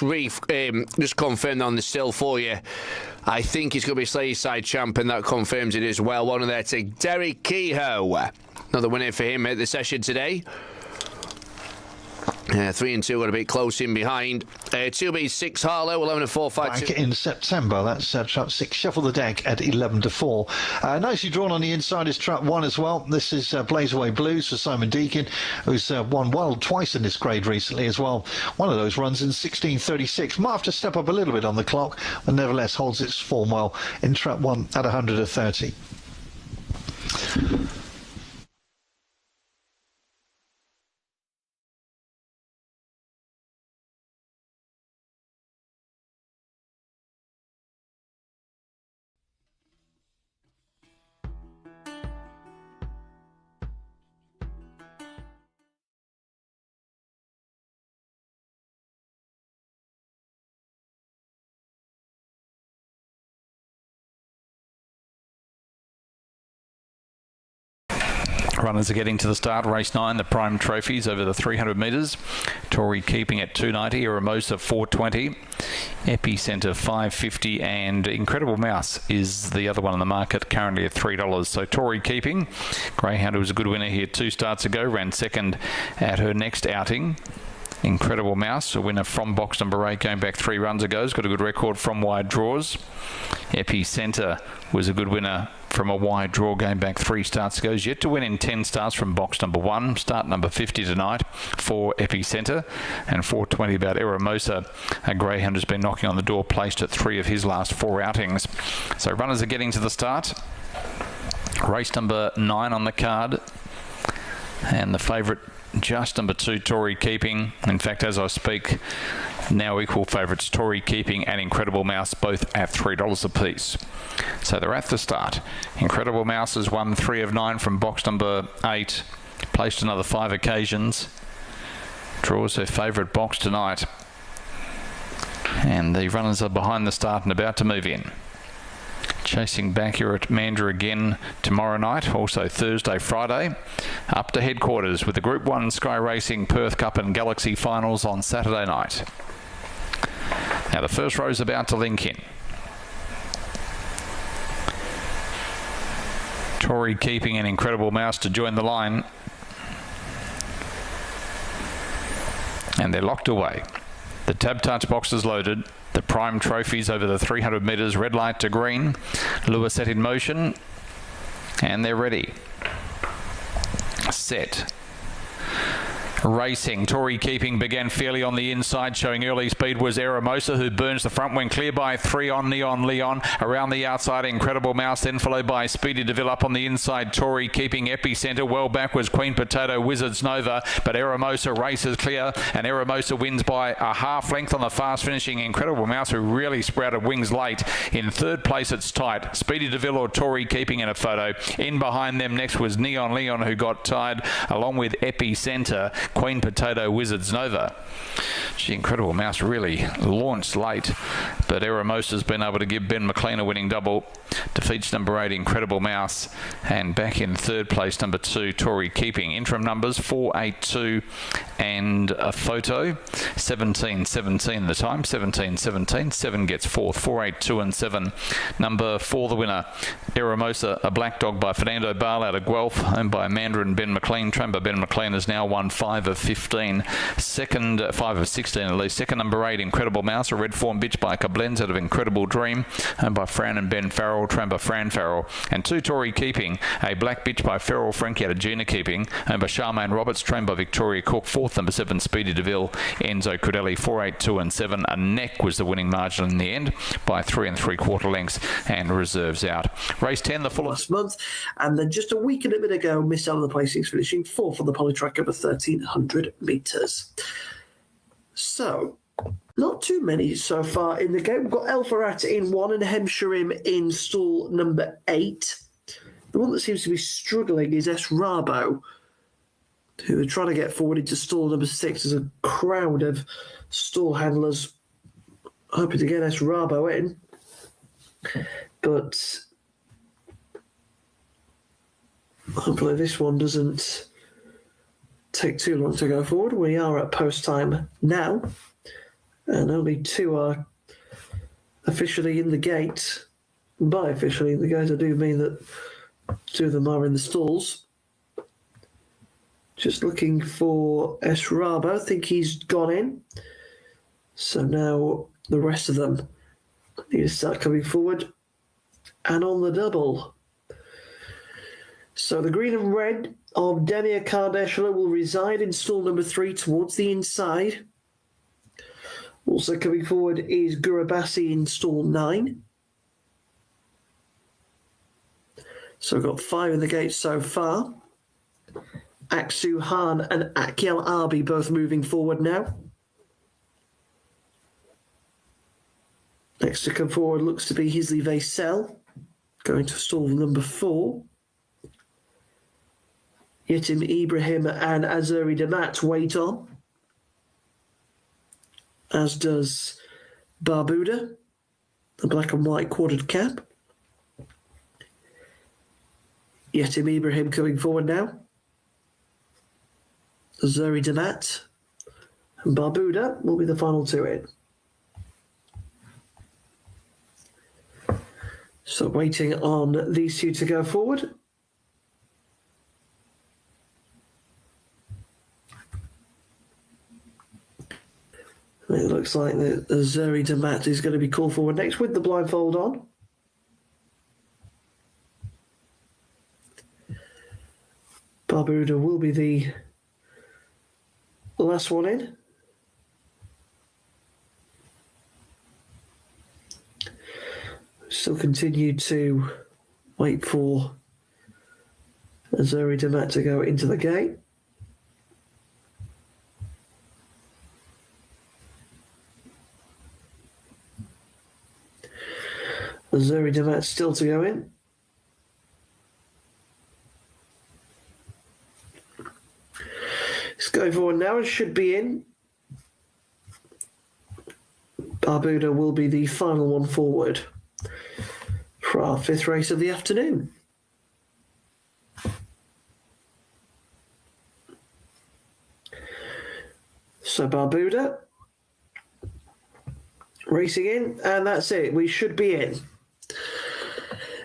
confirm on the still for you. I think it's going to be Slayside Champ, and that confirms it as well. 1 there to Derek Kehoe. Another winner for him at the session today. 3 and 2 got a bit close in behind. 2B6 Harlow, 11 and 4, 5. Back in September, that's trap 6. Shuffle the deck at 11 to 4. Nicely drawn on the inside is trap 1 as well. This is Blaze Away Blues for Simon Deacon, who's won well twice in this grade recently as well. One of those runs in 16:36. Might have to step up a little bit on the clock, but nevertheless holds its form well in trap 1 at 130. Runners are getting to the start. Race 9, the Prime Trophies over the 300 metres. Tory Keeping at 290, Eramosa 420, Epicenter 550, and Incredible Mouse is the other one on the market, currently at $3. So Tory Keeping, Greyhound, who was a good winner here 2 starts ago, ran second at her next outing. Incredible Mouse, a winner from box number 8 going back 3 runs ago, has got a good record from wide draws. Epicenter was a good winner from a wide draw going back 3 starts ago. He's yet to win in 10 starts from box number 1. Start number 50 tonight for Epicenter, and 420 about Eramosa. A Greyhound has been knocking on the door, placed at 3 of his last 4 outings. So runners are getting to the start. Race number 9 on the card, and the favourite just number 2, Tory Keeping. In fact, as I speak, now equal favourites, Tory Keeping and Incredible Mouse, both at $3 apiece. So they're at the start. Incredible Mouse has won 3 of 9 from box number 8, placed another 5 occasions, draws her favourite box tonight, and the runners are behind the start and about to move in. Chasing back here at Mandurah again tomorrow night, also Thursday, Friday. Up to headquarters with the Group 1 Sky Racing Perth Cup and Galaxy finals on Saturday night. Now the first row is about to link in. Tory Keeping an Incredible Mouse to join the line. And they're locked away. The Tab Touch box is loaded. The Prime Trophies over the 300 metres, red light to green. Lure set in motion. And they're ready. Set. Racing. Tory Keeping began fairly on the inside, showing early speed was Eramosa, who burns the front wing clear by 3 on Neon Leon. Around the outside, Incredible Mouse, then followed by Speedy DeVille up on the inside. Tory Keeping Epicenter. Well back was Queen Potato, Wizards Nova, but Eramosa races clear, and Eramosa wins by a half length on the fast finishing Incredible Mouse, who really sprouted wings late. In third place, it's tight. Speedy DeVille or Tory Keeping in a photo. In behind them next was Neon Leon, who got tied, along with Epicenter, Queen Potato, Wizards Nova. Gee, Incredible Mouse really launched late, but Eramosa's been able to give Ben McLean a winning double. Defeats number 8, Incredible Mouse, and back in third place, number 2, Tory Keeping. Interim numbers 4, 8, 2, and a photo. 17, 17 the time. 17, 17. 7 gets fourth. 4, 8, 2, and 7. Number 4, the winner, Eramosa, a black dog by Fernando Bale out of Guelph, owned by Amanda and Ben McLean. Tramber Ben McLean has now won 5 5 of 15. Second, 5 of 16 at least. Second, number 8, Incredible Mouse, a red form bitch by Koblenz out of Incredible Dream, owned by Fran and Ben Farrell, trained by Fran Farrell. And 2, Tory Keeping, a black bitch by Farrell Frankie out of Gina Keeping, owned by Charmaine Roberts, trained by Victoria Cook. Fourth, number 7, Speedy DeVille, Enzo Credelli, 4, 8, 2 and 7. A neck was the winning margin in the end by 3 3/4 lengths, and reserves out. Race 10, the full last month, and then just a week and a bit ago, missed out on the placings, finishing 4th on the polytrack over 1,300 metres. So, not too many so far in the game. We've got Elfarat in 1 and Hemsherim in stall number 8. The one that seems to be struggling is S. Rabo, who are trying to get forward into stall number 6. There's a crowd of stall handlers hoping to get S. Rabo in. But hopefully this one doesn't take too long to go forward. We are at post time now, and only 2 are officially in the gate. By officially in the gate, I do mean that 2 of them are in the stalls. Just looking for S. Rabo. I think he's gone in. So now the rest of them need to start coming forward. And on the double. So the green and red of Demir Kardashla will reside in stall number 3 towards the inside. Also coming forward is Gurabasi in stall 9. So we've got 5 in the gate so far. Aksu Han and Akyel Arbi both moving forward now. Next to come forward looks to be Hisley Vaisel, going to stall number 4. Yetim Ibrahim and Azuri Damat wait on, as does Barbuda, the black and white quartered cap. Yetim Ibrahim coming forward now. Azuri Damat and Barbuda will be the final 2 in. So waiting on these 2 to go forward. It looks like the Zuri Damat is going to be called forward next with the blindfold on. Barbuda will be the last one in. Still continue to wait for Zuri Damat to go into the gate. Zuri Damat still to go in. It's going forward now and should be in. Barbuda will be the final one forward for our 5th race of the afternoon. So Barbuda racing in, and that's it. We should be in.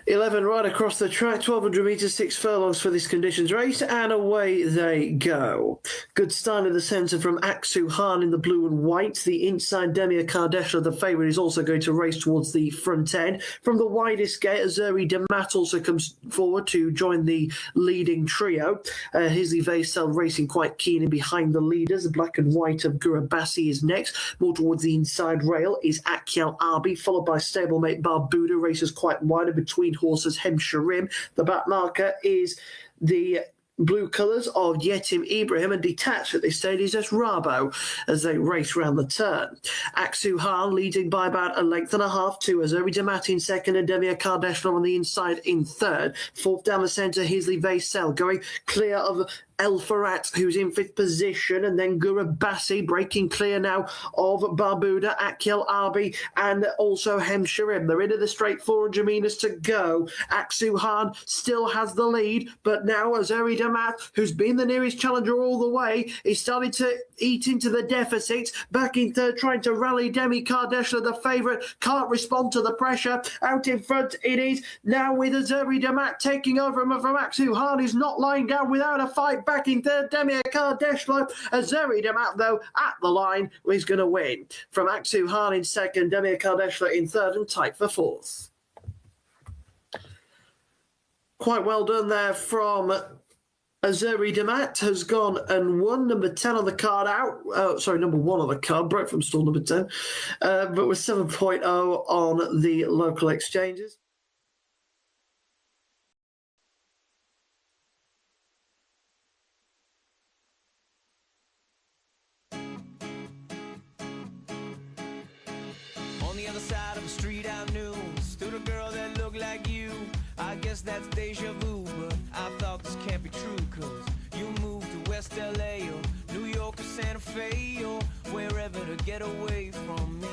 11 right across the track, 1,200 metres, 6 furlongs for this conditions race, and away they go. Good start in the centre from Aksu Han in the blue and white. The inside Demir Kardashla, the favourite, is also going to race towards the front end. From the widest gate, Azuri Damat also comes forward to join the leading trio. Hisley Vaisel racing quite keen in behind the leaders. The black and white of Gurabasi is next. More towards the inside rail is Akyel Arbi, followed by stablemate Barbuda, races quite wide in between horses Hemsherim. The back marker is the blue colours of Yetim Ibrahim, and detached at this stage is S. Rabo as they race round the turn. Aksu Han leading by about a length and a half, 2 Azuri Damat in second and Demir Kardashla on the inside in third. 4th down the centre, Hisley Vaisel going clear of El Farat, who's in 5th position, and then Gurabasi breaking clear now of Barbuda, Akyel Arbi, and also Hemsherim. They're into the straight 400 metres to go. Aksu Han still has the lead, but now Azuri Damat, who's been the nearest challenger all the way, is starting to eat into the deficit. Back in third, trying to rally Demi Kardashla, the favourite, can't respond to the pressure. Out in front it is now with Azuri Damat taking over from Aksu Han, who's not lying down without a fight. back in third. Damir Kardashlo. Azeri Demat, though, at the line, is going to win. From Aksu Khan in second, Damir Kardashlo in third, and tight for fourth. Quite well done there from Azeri Demat, has gone and won. Number 10 on the card out. Number 1 on the card. Broke from stall number 10. But with 7.0 on the local exchanges. On the other side of the street I knew stood a girl that looked like you. I guess that's deja vu, but I thought this can't be true, cause you moved to West LA or New York or Santa Fe or wherever to get away from me.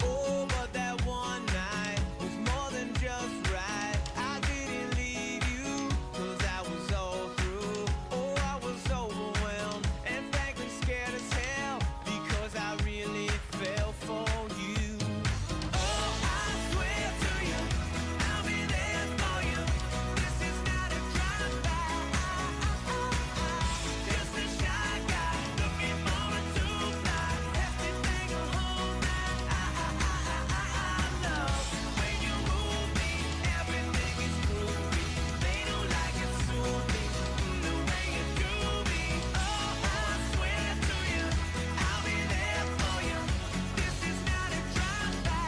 Oh, but that one night was more than just right. I didn't leave you, cause I was all through. Oh, I was overwhelmed and frankly scared as hell, because I really fell for you. Oh, I swear to you, I'll be there for you. This is not a drive-by. Just a shy guy looking for a two-fly. Everything will hold that I love. When you move me, everything is groovy. They don't like it soon-y, the way you do me. Oh, I swear to you, I'll be there for you. This is not a drive-by.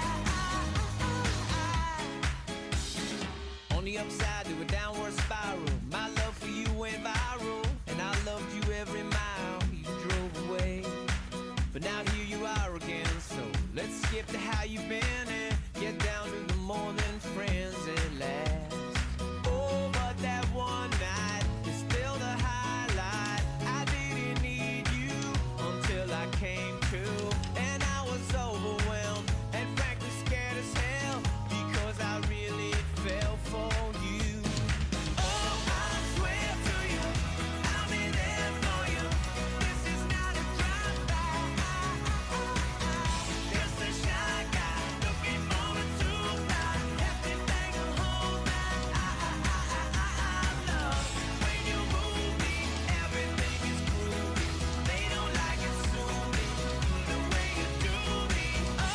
On the upside to a downward spiral, my love for you went viral, and I loved you every mile you drove away. But now here you are again, so let's skip to how you've been and get down to the more than friends at last. Oh, but that one night is still the highlight. I didn't need you until I came to, and I was overwhelmed and frankly scared as hell, because I really fell for you. Oh, I swear to you, I'll be there for you. This is not a drive-by. Just a shy guy looking for a two-fly. Everything will hold that I love. When you move me, everything is groovy. They don't like it soon-y, the way you do me. Oh,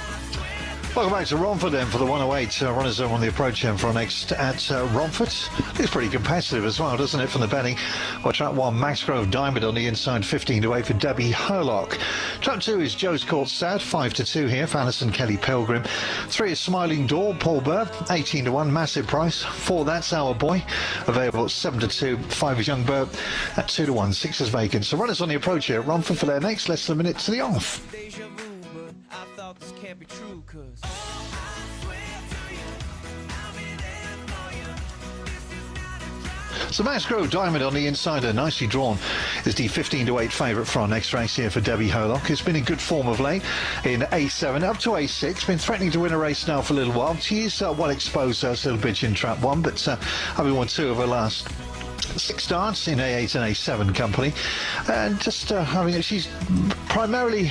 I swear. Welcome back to Romford then for the 108 runners on the approach end for next at Romford. It's pretty competitive as well, doesn't it, from the betting? Well, track 1, Max Grove Diamond on the inside, 15 to 8 for Debbie Herlock. Track 2 is Joe's Court Sad, 5 to 2 here for Alison Kelly Pilgrim. 3 is Smiling Door, Paul Burr, 18 to 1, massive price. 4, That's Our Boy, available at 7 to 2. 5 is Young Burr at 2 to 1. 6 is vacant. So runners on the approach here at Romford for their next less than a minute to the off. Deja vu, but I thought this can't be true, cause So Max Grove Diamond on the insider, nicely drawn, is the 15 to 8 favourite for our next race here for Debbie Herlock. It's been in good form of late in A7 up to A6, been threatening to win a race now for a little while. She is well exposed, a little bitch in trap 1, but having won 2 of her last 6 starts in A8 and A7 company, and just she's primarily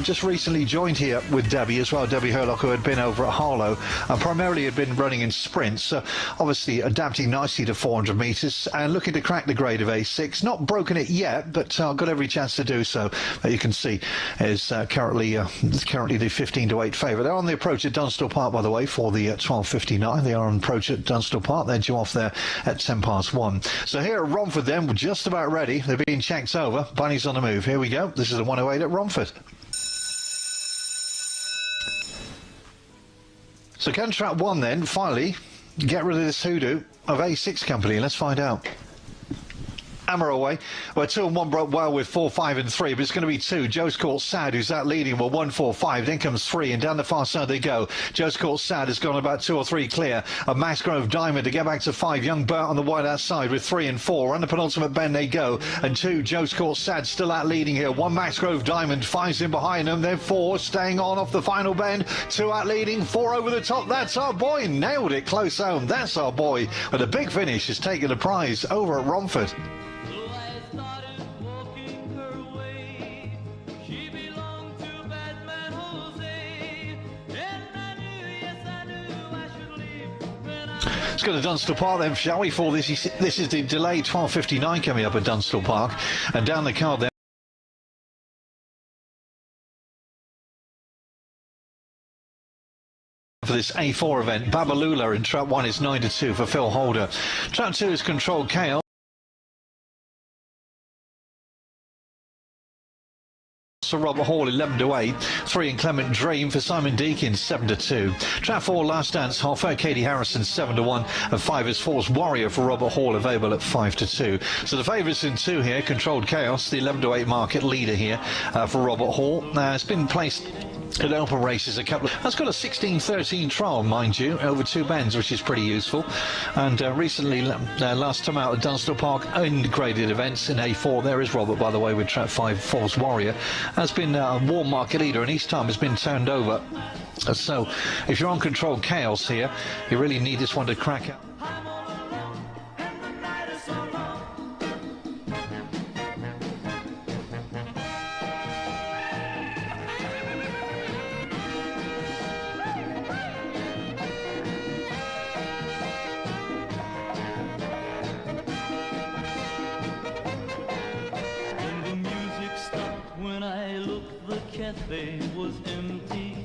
just recently joined here with Debbie as well. Debbie Herlock, who had been over at Harlow and primarily had been running in sprints, so obviously adapting nicely to 400 metres and looking to crack the grade of A6. Not broken it yet, but got every chance to do so. You can see is currently the 15 to 8 favourite. They're on the approach at Dunstall Park, by the way, for the 12:59. They are on approach at Dunstall Park. They're due off there at 1:10. So here at Romford then, we're just about ready. They're being checked over. Bunny's on the move. Here we go. This is the 108 at Romford. So can track 1 then finally get rid of this hoodoo of A6 company? Let's find out. Hammer away. Well, 2 and 1 broke well with 4, 5 and 3, but it's going to be 2. Joe's Court Sad, who's out leading, well, 1, 4, 5. Then comes 3, and down the far side they go. Joe's Court Sad has gone about 2 or 3 clear of Max Grove Diamond to get back to 5. Young Burt on the wide outside with 3 and 4. On the penultimate bend they go, and 2, Joe's Court Sad still out leading here. 1, Max Grove Diamond, 5's in behind them. Then 4 staying on off the final bend. 2 out leading, 4 over the top. That's Our Boy. Nailed it close home. That's Our Boy. But a big finish has taken the prize over at Romford. Let's go to Dunstall Park then, shall we, for this? This is the delayed 12:59 coming up at Dunstall Park. And down the card there, for this A4 event, Babalula in trap 1 is 9-2 for Phil Holder. Trap 2 is Controlled Chaos. For Robert Hall, 11-8. 3 Inclement Dream for Simon Deakins, 7-2. Trap 4, Last Dance, Hoffer, Katie Harrison, 7-1. And 5 is Force Warrior for Robert Hall, available at 5-2. So the favourites in 2 here, Controlled Chaos, the 11-8 market leader here for Robert Hall. It's been placed at open races a couple of... That's got a 16-13 trial, mind you, over 2 bends, which is pretty useful. And recently, last time out at Dunstall Park, graded events in A4. There is Robert, by the way, with trap 5, Force Warrior. Has been a warm market leader, and each time has been turned over. So, if you're on Controlled Chaos here, you really need this one to crack out. When I looked, the cafe was empty.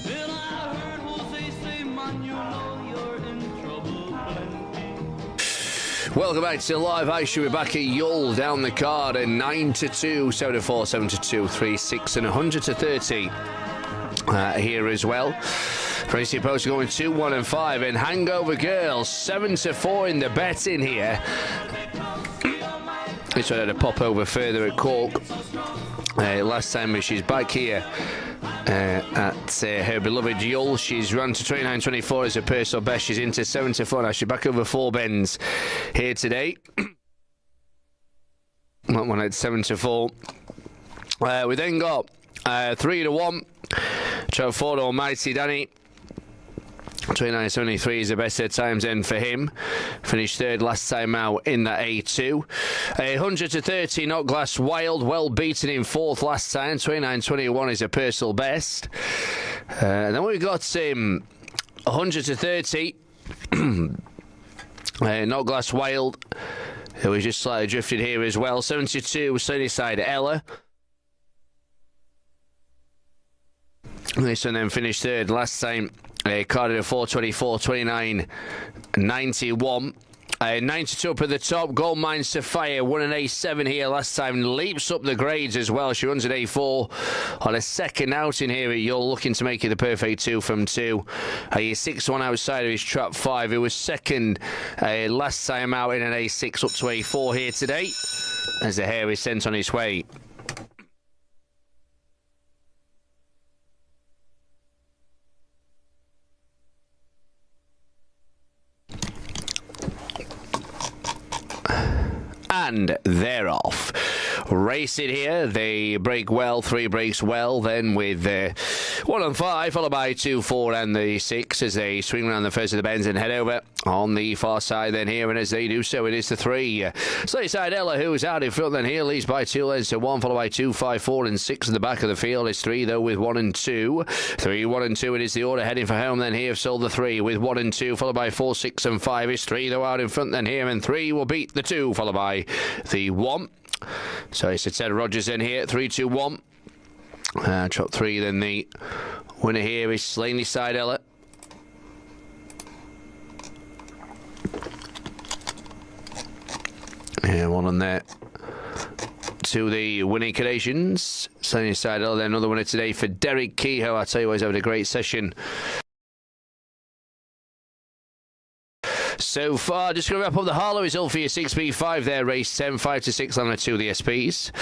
Then I heard Jose say, "Man, you know you're in trouble plenty." Welcome back to Live Action. We're back at Yull down the card and 9-2, 7-4, 7-2, 3-6 and 100-30 here as well. Racing Post going 2-1 and 5 and Hangover Girls 7-4 in the betting here. This one had a pop over further at Cork last time. She's back here at her beloved Yull. She's run to 29.24 as her personal best. She's into 7-4 now. She's back over 4 bends here today. That one at 7-4. We then got 3-1. Trap 4 Almighty Danny. 29.73 is the best of times end for him. Finished third last time out in that A2. 100-30, Not Glass Wild, well beaten in fourth last time. 29.21 is a personal best. Then we've got 100-30. Not Glass Wild, who was just slightly drifted here as well. 72, Sunnyside Ella. This one then finished third last time. Carded at 4.24, 29.91. 92 up at the top. Gold Mine Sapphire won an A7 here last time. Leaps up the grades as well. She runs an A4 on a second outing here at Yull, looking to make it the perfect 2 from 2. He's 6-1 outside of his trap 5. It was second last time out in an A6 up to A4 here today, as the hare is sent on its way. And they're off. Race it here. They break well, 3 breaks well. Then with 1 and 5, followed by 2, 4, and the 6 as they swing around the first of the bends and head over on the far side. Then here, and as they do so, it is the 3. Sunnyside Ella, who is out in front. Then here leads by 2 lengths to 1, followed by 2, 5, 4, and 6 at the back of the field. It's 3 though with 1 and 2. 3, 1 and 2. It is the order heading for home. Then here sold the 3 with 1 and 2, followed by 4, 6, and 5. It's 3 though out in front. Then here and 3 will beat the 2, followed by the 1. So it's Ted Rogers in here, 3-2-1. Trot 3, then the winner here is Slaney Side Ella. Yeah, 1 on there. To the winning conditions. Slaney Side Ella, then another winner today for Derek Kehoe. I tell you what, he's having a great session so far. Just going to wrap up the Harlow result for your 6B5 there, race 10, 5-6, line 2 the SPs.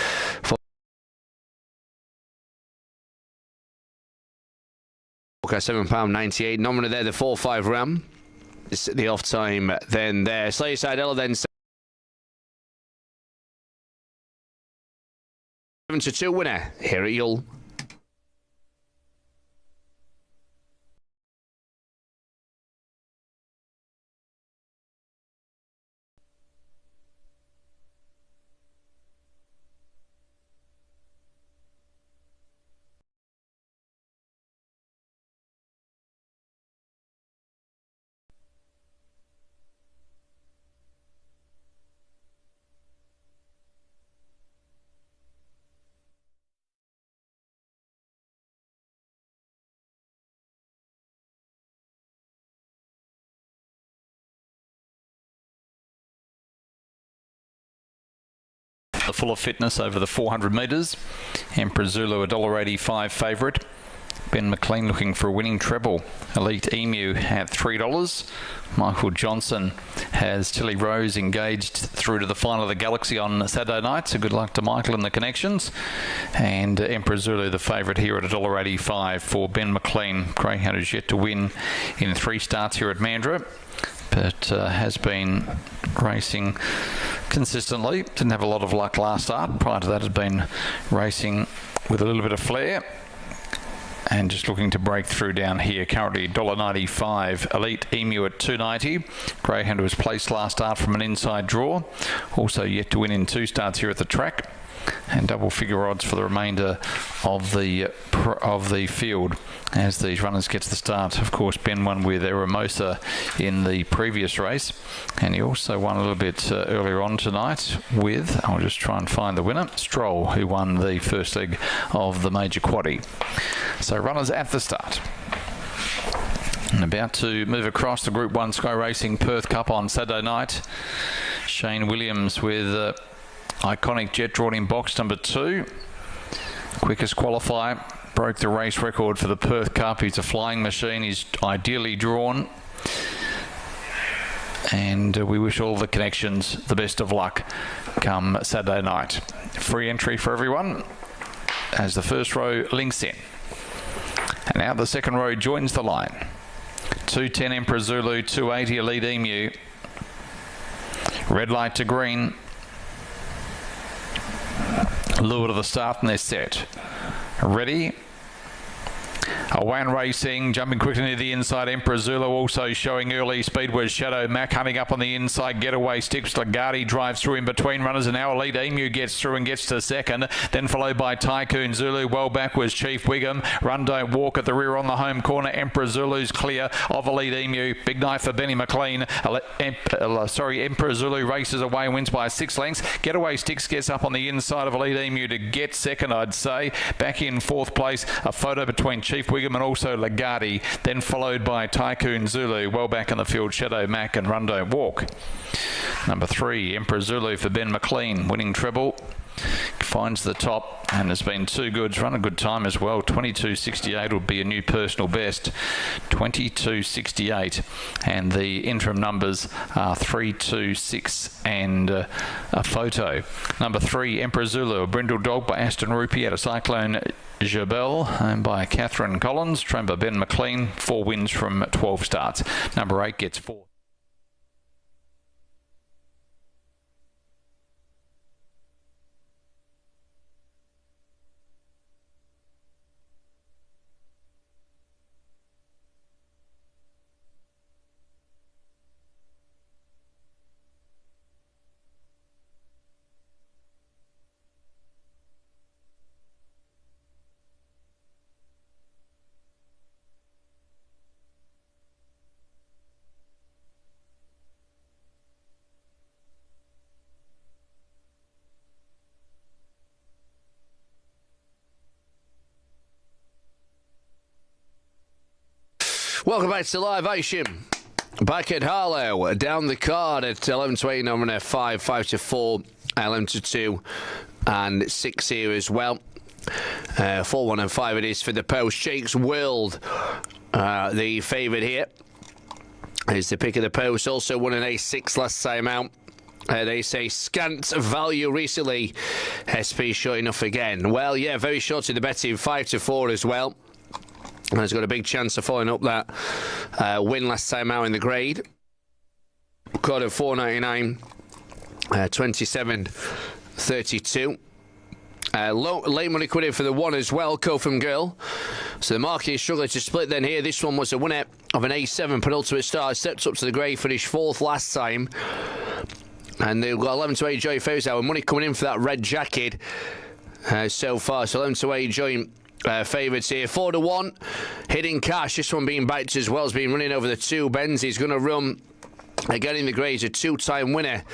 £7.98. Nominal there, the 4-5 Ram. It's the off time then there. Slayside Ella then 7-2 winner here at Yull. the fuller fitness over the 400 metres. Emperor Zulu, $1.85 favourite. Ben McLean looking for a winning treble. Elite Emu at $3. Michael Johnson has Tilly Rose engaged through to the final of the Galaxy on Saturday night, so good luck to Michael and the connections. And Emperor Zulu, the favourite here at $1.85 for Ben McLean. Greyhound is yet to win in 3 starts here at Mandurah, but has been racing consistently. Didn't have a lot of luck last start. Prior to that, had been racing with a little bit of flair. And just looking to break through down here. Currently $1.95. Elite Emu at $2.90. Greyhound was placed last start from an inside draw. Also yet to win in 2 starts here at the track. And double figure odds for the remainder of the field as these runners get to the start. Of course, Ben won with Eramosa in the previous race, and he also won a little bit earlier on tonight with, I'll just try and find the winner, Stroll, who won the first leg of the major quaddie. So runners at the start. And about to move across the Group 1 Sky Racing Perth Cup on Saturday night. Shane Williams with Iconic Jet drawn in box number 2. Quickest qualifier, broke the race record for the Perth Cup. He's a flying machine. He's ideally drawn. And we wish all the connections the best of luck come Saturday night. Free entry for everyone as the first row links in. And now the second row joins the line. 210 Emperor Zulu, 280 Elite Emu. Red light to green. Lure to the start and they're set. Ready? Away and racing, jumping quickly near the inside. Emperor Zulu also showing early speed was Shadow Mac hunting up on the inside. Getaway sticks. Lagarde drives through in between runners, and now Elite Emu gets through and gets to second. Then followed by Tycoon Zulu. Well back was Chief Wiggum. Run Don't Walk at the rear on the home corner. Emperor Zulu's clear of Elite Emu. Big night for Benny McLean. Emperor Zulu races away and wins by 6 lengths. Getaway sticks gets up on the inside of Elite Emu to get second, I'd say. Back in 4th place, a photo between Chief Wiggum and also Lagarde, then followed by Tycoon Zulu. Well back in the field, Shadow Mac and Run Don't Walk. Number 3, Emperor Zulu for Ben McLean, winning treble. Finds the top and has been too good. It's run a good time as well. 22.68 would be a new personal best. 22.68, and the interim numbers are 3.26 and a photo. Number 3, Emperor Zulu, a brindle dog by Aston Rupee at a Cyclone Jabel, owned by Catherine Collins. Trember Ben McLean, 4 wins from 12 starts. Number 8 gets 4. Welcome back to Live Action. Back at Harlow, down the card at 11 to 8, number 5, 5 to 4, 11 to 2, and 6 here as well. 4, 1 and 5 it is for the post. Jake's World, the favourite here, is the pick of the post. Also won an A6 last time out. They say scant value recently. SP short enough again. Well, yeah, very short to the betting, 5 to 4 as well. And has got a big chance of following up that win last time out in the grade. Caught at $4.99, 27.32. Late money quid in for the 1 as well, Cotham Girl. So the market is struggling to split then here. This one was a winner of an A7 penultimate start. Stepped up to the grade, finished 4th last time. And they've got 11 to 8 Joy Fairs now. Money coming in for that red jacket so far. So 11 to 8 Joy favourites here. 4 to 1. Hidden Cash. This one being backed as well. Has been running over the 2 bends. He's going to run again in the grades. A 2-time winner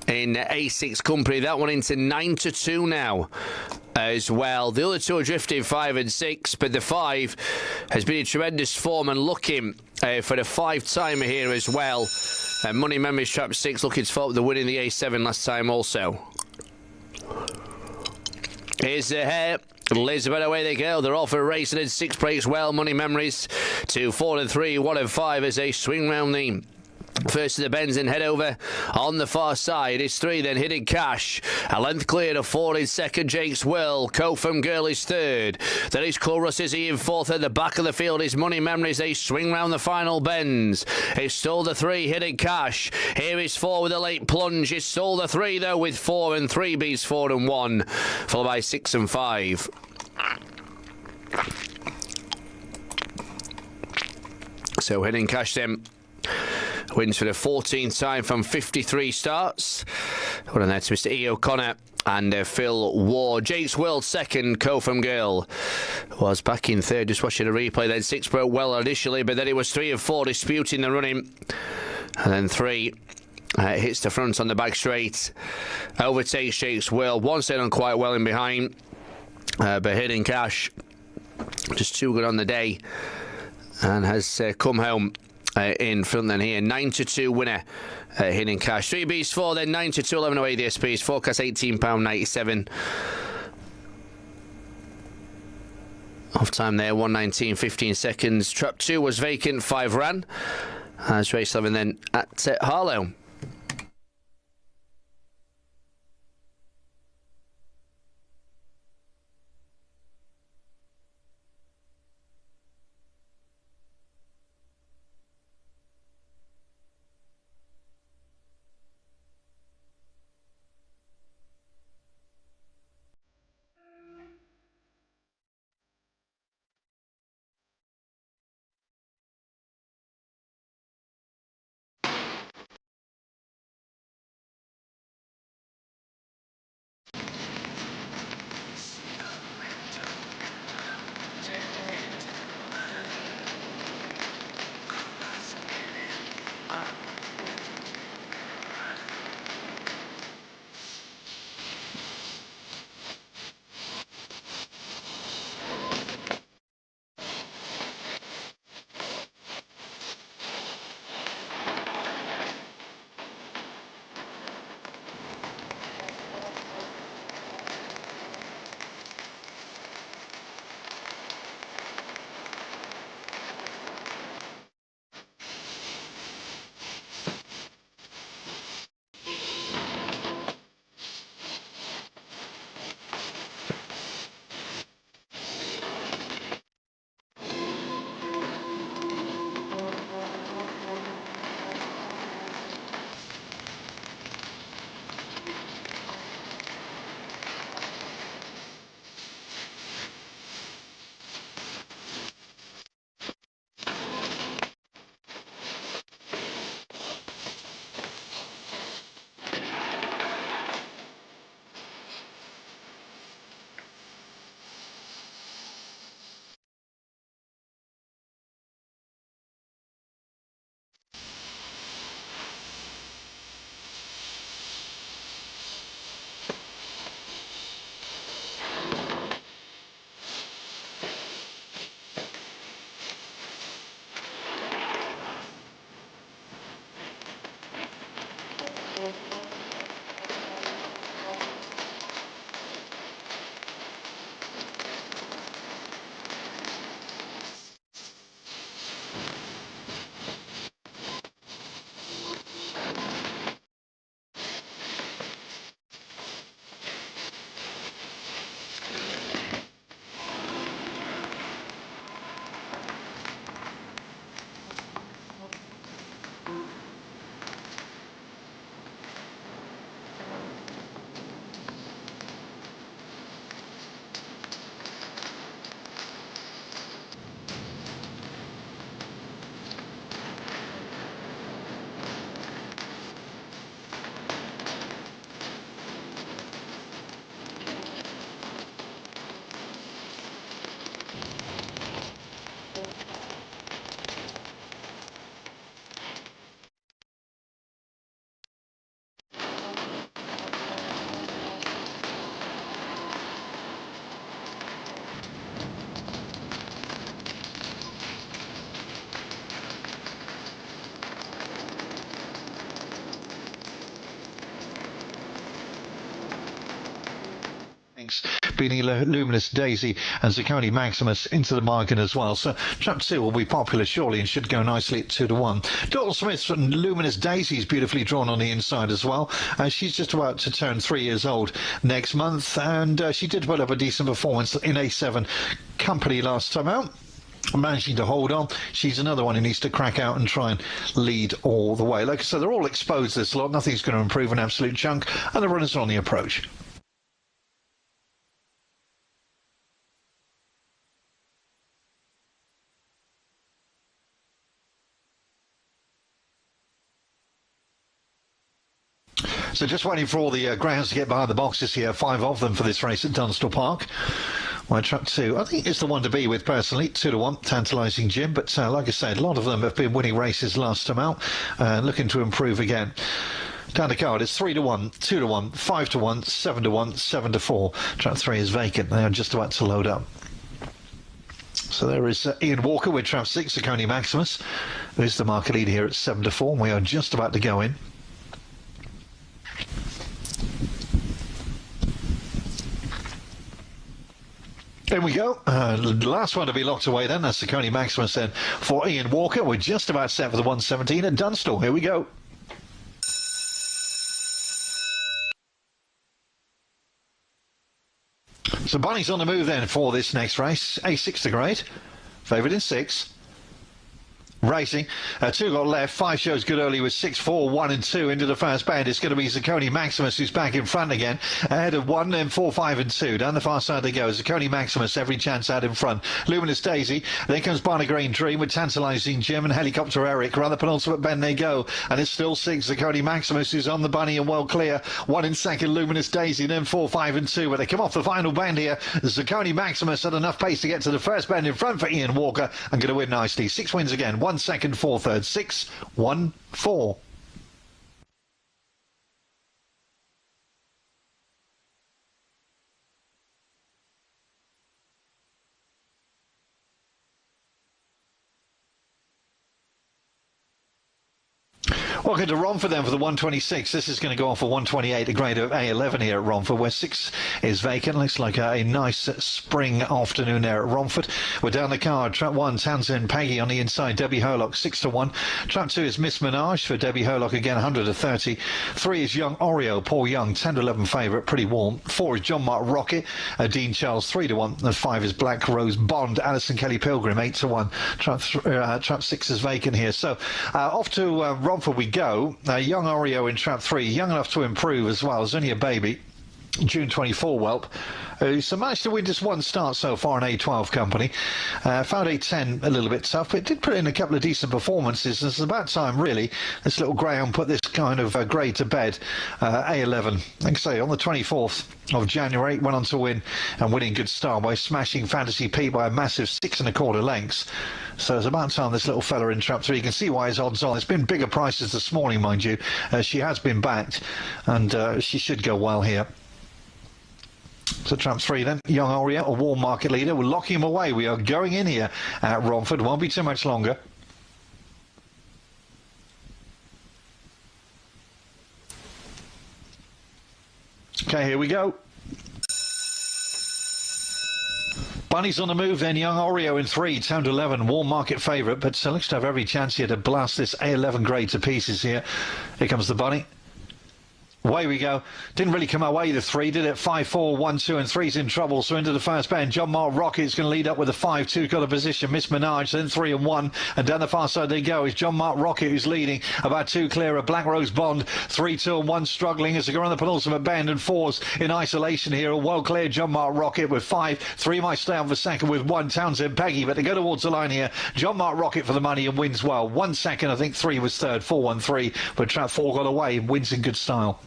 in A6 company. That one into 9 to 2 now as well. The other 2 are drifting 5 and 6, but the 5 has been in tremendous form and looking for the 5-timer here as well. Money Memories Trap 6 looking to follow up the win in the A7 last time also. is ahead. Lisbon, away they go. They're off for racing in 6 breaks well. Money Memories to 4 and 3, 1 and 5 as they swing round the first of the bends and head over on the far side. It's 3 then Hidden Cash. A length clear to 4 in second. Jake's Will. Cotham Girl is third. Then is Chorus is he in fourth. At the back of the field is Money Memories. They swing round the final bends. It's still the 3 Hidden Cash. Here is 4 with a late plunge. It's still the 3 though with 4 and 3 beats 4 and 1. Followed by 6 and 5. So Hidden Cash then wins for the 14th time from 53 starts. Well done there to Mr. E. O'Connor and Phil Ward. Jake's World second. Cotham Girl was back in third. Just watching a replay. Then 6 broke well initially, but then it was 3 and 4 disputing the running. And then 3 hits the front on the back straight. Overtakes Jake's World. 1 stayed on quite well in behind. But Hidden Cash just too good on the day and has come home in front then here. 9-2 winner, Hidden Cash. 3 beats 4, then 9-2, 11 away the SPs. Forecast £18.97. Off time there, 1:19, 15 seconds. Trap 2 was vacant, 5 ran. As race 11 then at Harlow. beating Luminous Daisy and Zaccone Maximus into the market as well. So trap 2 will be popular surely and should go nicely at 2 to 1. Doyle Smith and Luminous Daisy is beautifully drawn on the inside as well. She's just about to turn 3 years old next month, and she did put up a decent performance in A7 company last time out. Managing to hold on. She's another one who needs to crack out and try and lead all the way. Like I said, they're all exposed this lot. Nothing's going to improve an absolute chunk, and the runners are on the approach. So just waiting for all the greyhounds to get behind the boxes here. 5 of them for this race at Dunstall Park. Well, trap 2, I think it's the one to be with personally. 2 to 1, tantalising Jim. But like I said, a lot of them have been winning races last time out, looking to improve again. Down the card, it's 3 to 1, 2 to 1, 5 to 1, 7 to 1, 7 to 4. Trap 3 is vacant. They are just about to load up. So there is Ian Walker with trap 6, Zaccone Maximus, who is the market leader here at 7 to 4. We are just about to go in. There we go. The last one to be locked away then. That's Zaccone Maximus then for Ian Walker. We're just about set for the 117 at Dunstall. Here we go. So Bunny's on the move then for this next race. A6 to grade. Favourite in 6. Racing. 2 got left. 5 shows good early with 6, 4, 1 and 2 into the first band. It's going to be Zaccone Maximus who's back in front again. Ahead of 1, then 4, 5 and 2. Down the far side they go. Zaccone Maximus every chance out in front. Luminous Daisy. Then comes Barney Green Dream with Tantalising Jim and Helicopter Eric. Around the penultimate bend they go. And it's still 6. Zaccone Maximus who's on the bunny and well clear. 1 in second. Luminous Daisy. Then 4, 5 and 2. But they come off the final bend here. Zaccone Maximus had enough pace to get to the first bend in front for Ian Walker and going to win nicely. 6 wins again. 1 second, 4 thirds. 6, 1, 4. Welcome to Romford then for the 126. This is going to go on for 128, a grade of A11 here at Romford, where 6 is vacant. Looks like a nice spring afternoon there at Romford. We're down the card. Trap 1, Townsend Peggy on the inside. Debbie Herlock, 6 to 1. Trap 2 is Miss Menage for Debbie Herlock again, 100 to 30. 3 is Young Oreo, Paul Young, 10 to 11 favourite, pretty warm. 4 is John Mark Rocket, Dean Charles, 3 to 1. And 5 is Black Rose Bond, Alison Kelly Pilgrim, 8 to 1. Trap 6 is vacant here. So off to Romford we go. Young Oreo in trap 3, young enough to improve as well. It's only a baby. June 24 whelp. So managed to win just one start so far in A12 company. Found A10 a little bit tough, but it did put in a couple of decent performances. It's about time, really, this little greyhound put this kind of grade to bed. A11, like I say, on the 24th of January, went on to win and winning good style by smashing Fantasy Pete by a massive 6 1/4 lengths. So it's about time this little fella in trap 3. You can see why his odds on. It's been bigger prices this morning, mind you. She has been backed, and she should go well here. So trap 3 then, Young Oreo, a warm market leader. We're locking him away. We are going in here at Romford. Won't be too much longer. Okay, here we go. Bunny's on the move then, Young Oreo in 3, Town to 11, warm market favourite, but looks to have every chance here to blast this A11 grade to pieces here. Here comes the Bunny. Away we go. Didn't really come our way, the 3, did it? 5, 4, 1, 2 and 3's in trouble. So into the first bend. John Mark Rocket's going to lead up with a 5, 2, got a position. Miss Menage, then 3 and 1. And down the far side they go. It's John Mark Rocket who's leading. About 2 clear of Black Rose Bond. 3, 2 and 1 struggling as they go on the penultimate bend. And 4's in isolation here. A well clear John Mark Rocket with 5. 3 might stay on for second with 1 Townsend Peggy. But they go towards the line here. John Mark Rocket for the money and wins well. 1 second, I think 3 was third. 4, 1, 3. But trap 4 got away and wins in good style.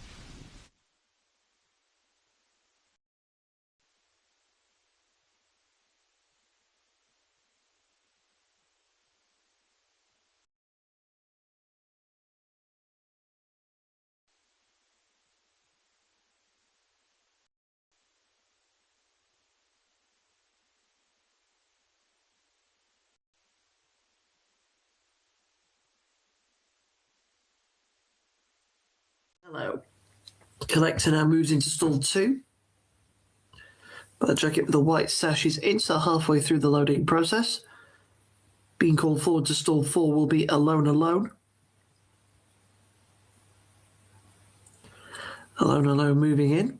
Hello. Collector now moves into stall 2. But the jacket with the white sash is in, so halfway through the loading process. Being called forward to stall 4 will be Alone Alone. Alone Alone moving in.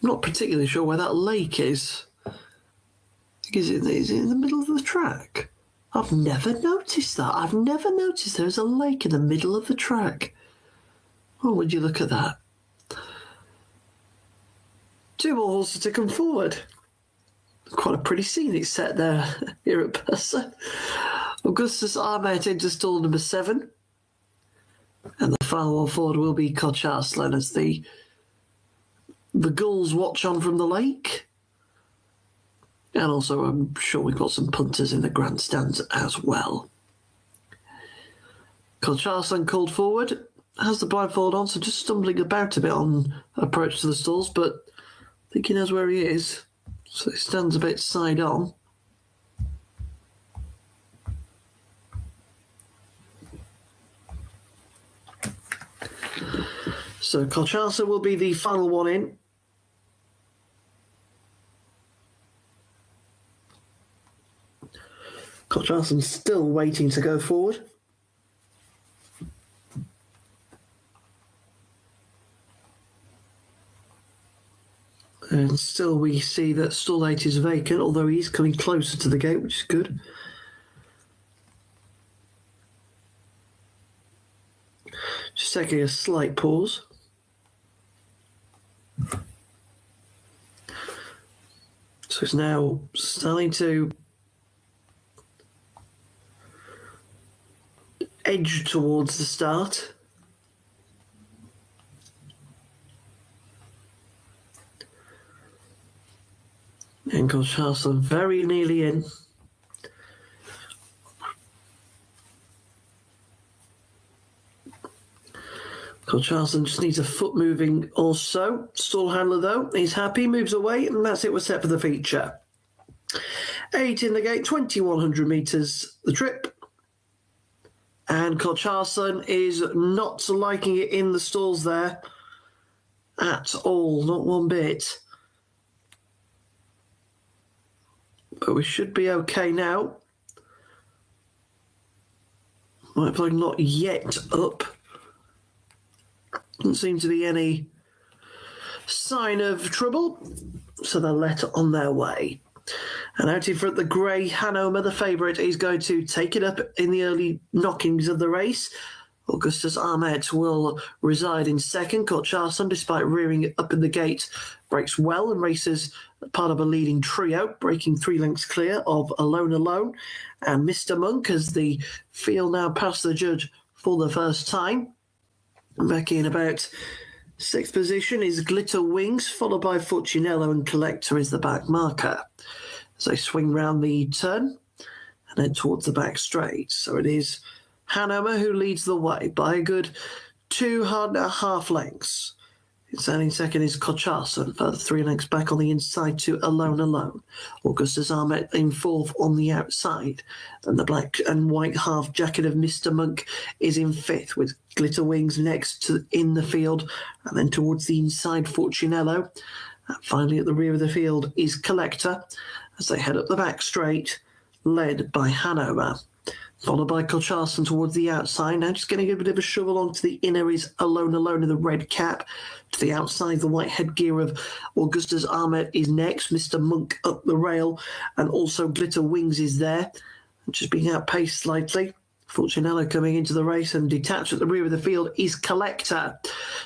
I'm not particularly sure where that lake is. Is it in the middle of the track? I've never noticed that. I've never noticed there's a lake in the middle of the track. Oh, would you look at that? 2 more horses to come forward. Quite a pretty scenic set there here at Bursa. Augustus Armet into stall number 7. And the final one forward will be Koch Arslan as the gulls watch on from the lake. And also, I'm sure we've got some punters in the grandstands as well. Koch Arslan called forward, has the blindfold on, so just stumbling about a bit on approach to the stalls, but I think he knows where he is. So he stands a bit side on. So Koch Arslan will be the final one in. Koch Arslan still waiting to go forward. And still we see that stall 8 is vacant, although he's coming closer to the gate, which is good. Just taking a slight pause. So it's now starting to edge towards the start. And Koch Arslan very nearly in. Koch Arslan just needs a foot moving or so. Stall handler, though, he's happy, moves away, and that's it. We're set for the feature. 8 in the gate, 2,100 metres the trip. And Koch Arslan is not liking it in the stalls there at all, not one bit. But we should be okay now. Might flag not yet up. Doesn't seem to be any sign of trouble, so they'll let on their way. And out in front, the grey Hanover, the favourite, is going to take it up in the early knockings of the race. Augustus Armet will reside in second. Koch Arslan, despite rearing up in the gate, breaks well and races part of a leading trio, breaking 3 lengths clear of Alone Alone. And Mr. Monk, as the field now past the judge for the first time. Back in about 6th position is Glitter Wings, followed by Fortunello, and Collector is the back marker. As they swing round the turn and head towards the back straight. So it is Hanover who leads the way by a good 2.5 lengths. Standing second is Koch Arslan, further 3 lengths back on the inside to Alone Alone. Augustus Armet in 4th on the outside. And the black and white half jacket of Mr. Monk is in 5th, with Glitter Wings next to in the field. And then towards the inside, Fortunello. And finally at the rear of the field is Collector, as they head up the back straight, led by Hanover. Followed by Koch Arslan towards the outside. Now just getting a bit of a shove along to the inner is Alone Alone in the red cap. To the outside, the white headgear of Augustus Armet is next. Mr. Monk up the rail. And also Glitter Wings is there. Just being outpaced slightly. Fortunello coming into the race, and detached at the rear of the field is Collector.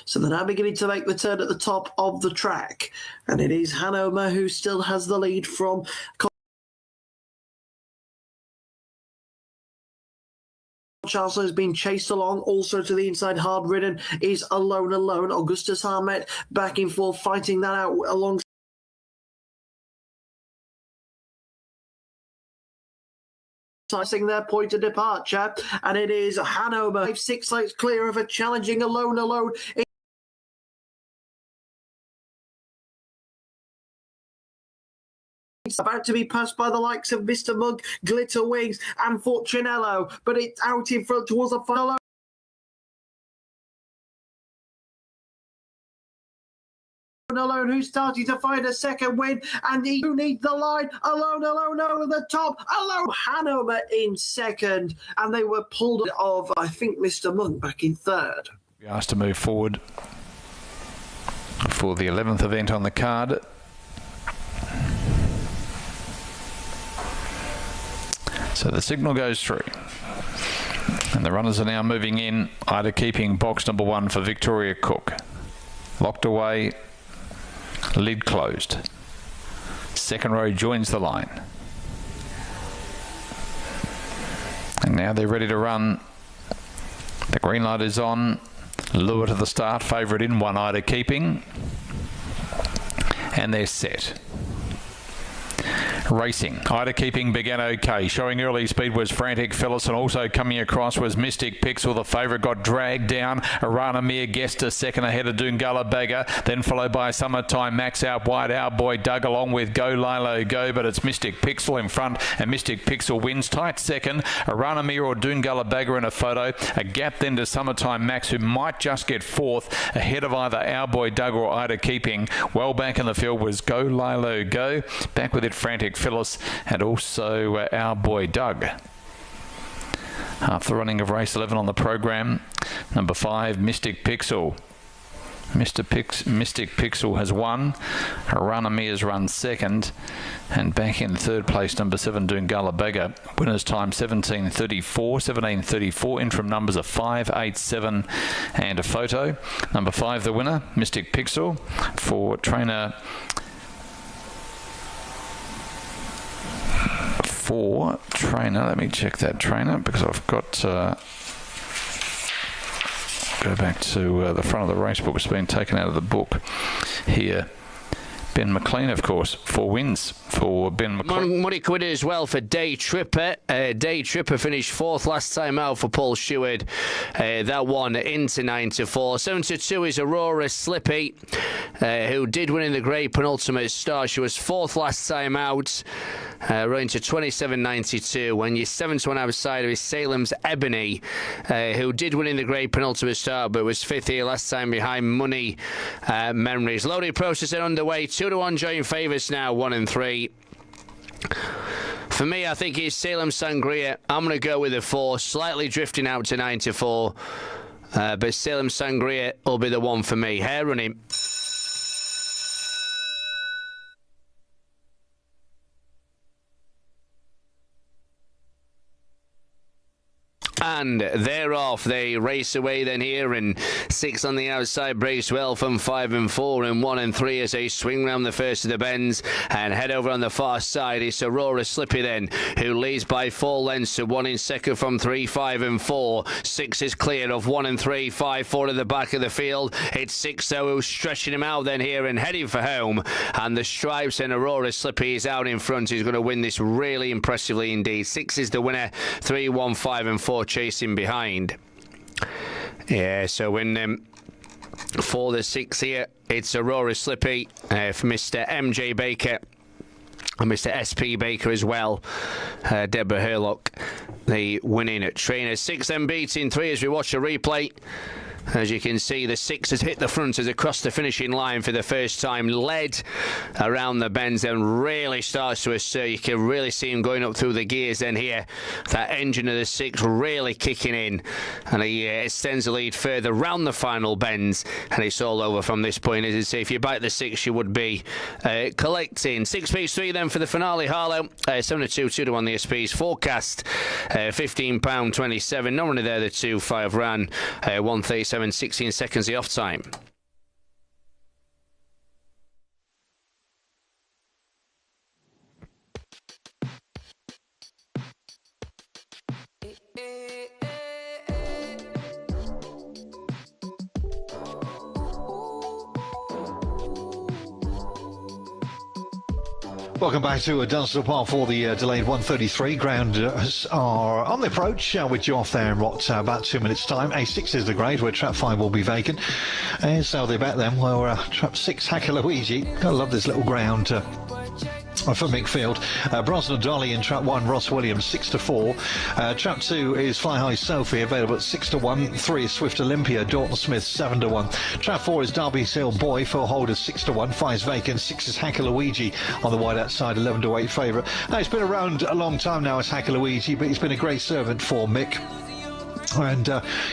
So they're now beginning to make the turn at the top of the track. And it is Hanover who still has the lead from Arslan has been chased along. Also to the inside, hard ridden is Alone Alone. Augustus Armet back and forth, fighting that out along. Sizing their point of departure, and it is Hanover 6 lengths clear of a challenging Alone Alone. It's about to be passed by the likes of Mr. Mug, Glitter Wings, and Fortunello, but it's out in front towards the final. Alone, who's starting to find a second win, and he who needs the line alone over the top. Alone, Hanover in second, and they were pulled of, I think, Mr. Monk back in third. We asked to move forward for the 11th event on the card. So the signal goes through, and the runners are now moving in, either keeping box number 1 for Victoria Cook. Locked away, lid closed. Second row joins the line. And now they're ready to run. The green light is on. Lure to the start, favourite in, one Ida keeping. And they're set. Racing. Ida keeping began okay. Showing early speed was Frantic Phyllis, and also coming across was Mystic Pixel. The favourite got dragged down. Arana Mir guessed a second ahead of Doongala Beggar, then followed by Summertime Max out wide. Our Boy Doug along with Go Lilo Go, but it's Mystic Pixel in front, and Mystic Pixel wins. Tight second. Arana Mir or Doongala Beggar in a photo. A gap then to Summertime Max, who might just get fourth ahead of either Our Boy Doug or Ida keeping. Well back in the field was Go Lilo Go. Back with it Frantic Phyllis, and also Our Boy Doug. Half the running of race 11 on the program. Number 5, Mystic Pixel. Mystic Pixel has won. Arana Mir's run second, and back in third place, number 7, Doongala Beggar. Winner's time 17:34. Interim numbers are 5, 8, 7, and a photo. Number 5, the winner, Mystic Pixel, for trainer. Let me check that trainer, because I've got go back to the front of the race book. It's been taken out of the book here. Ben McLean, of course, 4 wins for Ben McLean. Money quid as well for Day Tripper. Day Tripper finished 4th last time out for Paul Stewart. That one into 9-4. 7-2 is Aurora Slippy, who did win in the Grey penultimate start. She was 4th last time out, running to 27.92. When you're 7-1 outsider is Salem's Ebony, who did win in the Grey penultimate start, but was 5th here last time behind Money Memories. Loaded process underway. 2-1 joint favourites now, 1 and 3. For me, I think it's Salem Sangria. I'm going to go with a 4, slightly drifting out to 9-4. But Salem Sangria will be the one for me. Hair running. And they're off. They race away then here, and 6 on the outside breaks well from 5 and 4, and 1 and 3 as they swing round the first of the bends and head over on the far side. It's Aurora Slippy then, who leads by 4 lengths to 1 in second from 3, 5 and 4. 6 is clear of 1 and 3, 5, 4 to the back of the field. It's 6 though who's stretching him out then here and heading for home. And the Stripes and Aurora Slippy is out in front. He's going to win this really impressively indeed. 6 is the winner, 3, 1, 5 and 4 chasing behind. Yeah, so when for the 6 here, it's Aurora Slippy for Mr. MJ Baker and Mr. SP Baker as well. Deborah Herlock, the winning trainer. 6 then beating 3 as we watch the replay. As you can see, the 6 has hit the front as across the finishing line for the first time, led around the bends and really starts to assert. You can really see him going up through the gears then here. That engine of the 6 really kicking in, and he extends the lead further round the final bends, and it's all over from this point. As you see, if you bite the 6, you would be collecting. 6 piece 3 then for the finale. Harlow, 7-2, 2-1 the SPs. Forecast, £15.27. Not only there, the 2-5 ran, 137. 16 seconds the off time. Welcome back to Dunstable Park for the delayed 133. Grounders are on the approach. We're due off there in about 2 minutes' time. A6 is the grade where trap 5 will be vacant. And so they're back then. Well, trap 6 Hacker Luigi. Gotta love this little ground. For Mickfield, Brosnan Dolly in trap 1, Ross Williams 6-4. Trap 2 is Fly High Sophie, available at 6-1. 3 is Swift Olympia, Dalton Smith 7-1. Trap 4 is Derby's Hill Boy, Phil Holder 6-1. 5 is Vacant, 6 is Hacker Luigi on the wide outside, 11-8 favourite. Now, it's been around a long time now as Hacker Luigi, but he's been a great servant for Mick. And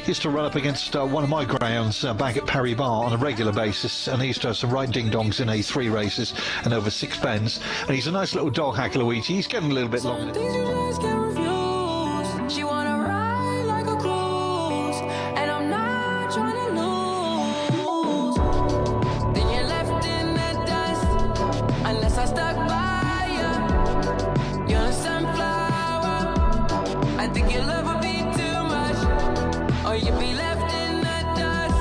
used to run up against one of my greyhounds back at Perry Bar on a regular basis, and he used to have some right ding-dongs in A3 races and over 6 bends. And he's a nice little dog, Hacker Luigi. He's getting a little bit long. She wanna ride like a cruise, and I'm not trying to lose. Then you're left in the dust, unless I stuck by you. You're a sunflower. I think your love would be too much, or you'd be left in the dust,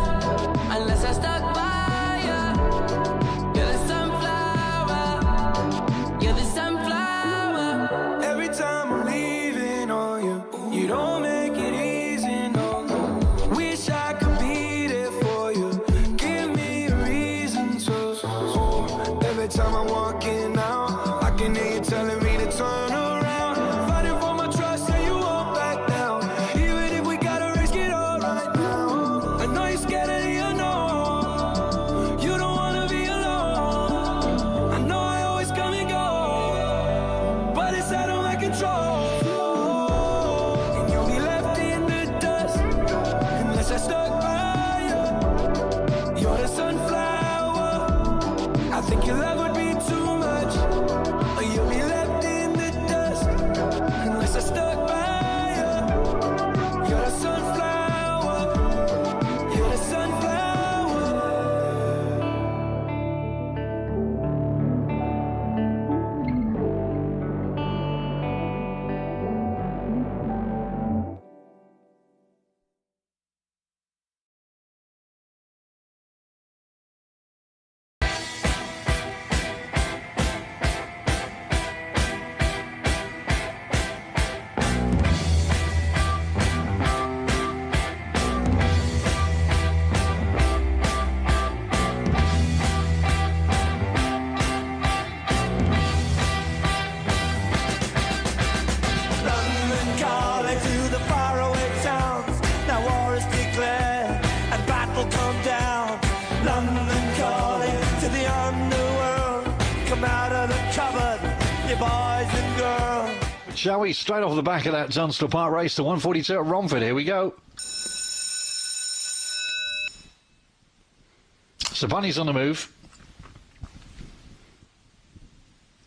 unless I stuck by you. You're the sunflower. You're the sunflower. Every time I'm leaving on you, you don't make it easy, no, no. Wish I could be there for you. Give me a reason to. Every time I'm walking out, I can hear you telling me to turn around. Fighting for my trust, and you won't back down. Even if we gotta risk it all right now. I know you're scared of the unknown. You don't wanna be alone. I know I always come and go, but it's out of my control. And you'll be left in the dust unless I stuck by you. You're the sunflower. I think your love would be too much, or you'll be left in the dust unless I stuck by you. You're the sunflower. You're the sunflower. London calling to the faraway towns. Now war is declared and battle come down. London calling to the underworld. Come out of the cupboard, you boys and girls. Shall we? Straight off the back of that Dunstall Park race, the 142 at Romford. Here we go. So Bunny's on the move.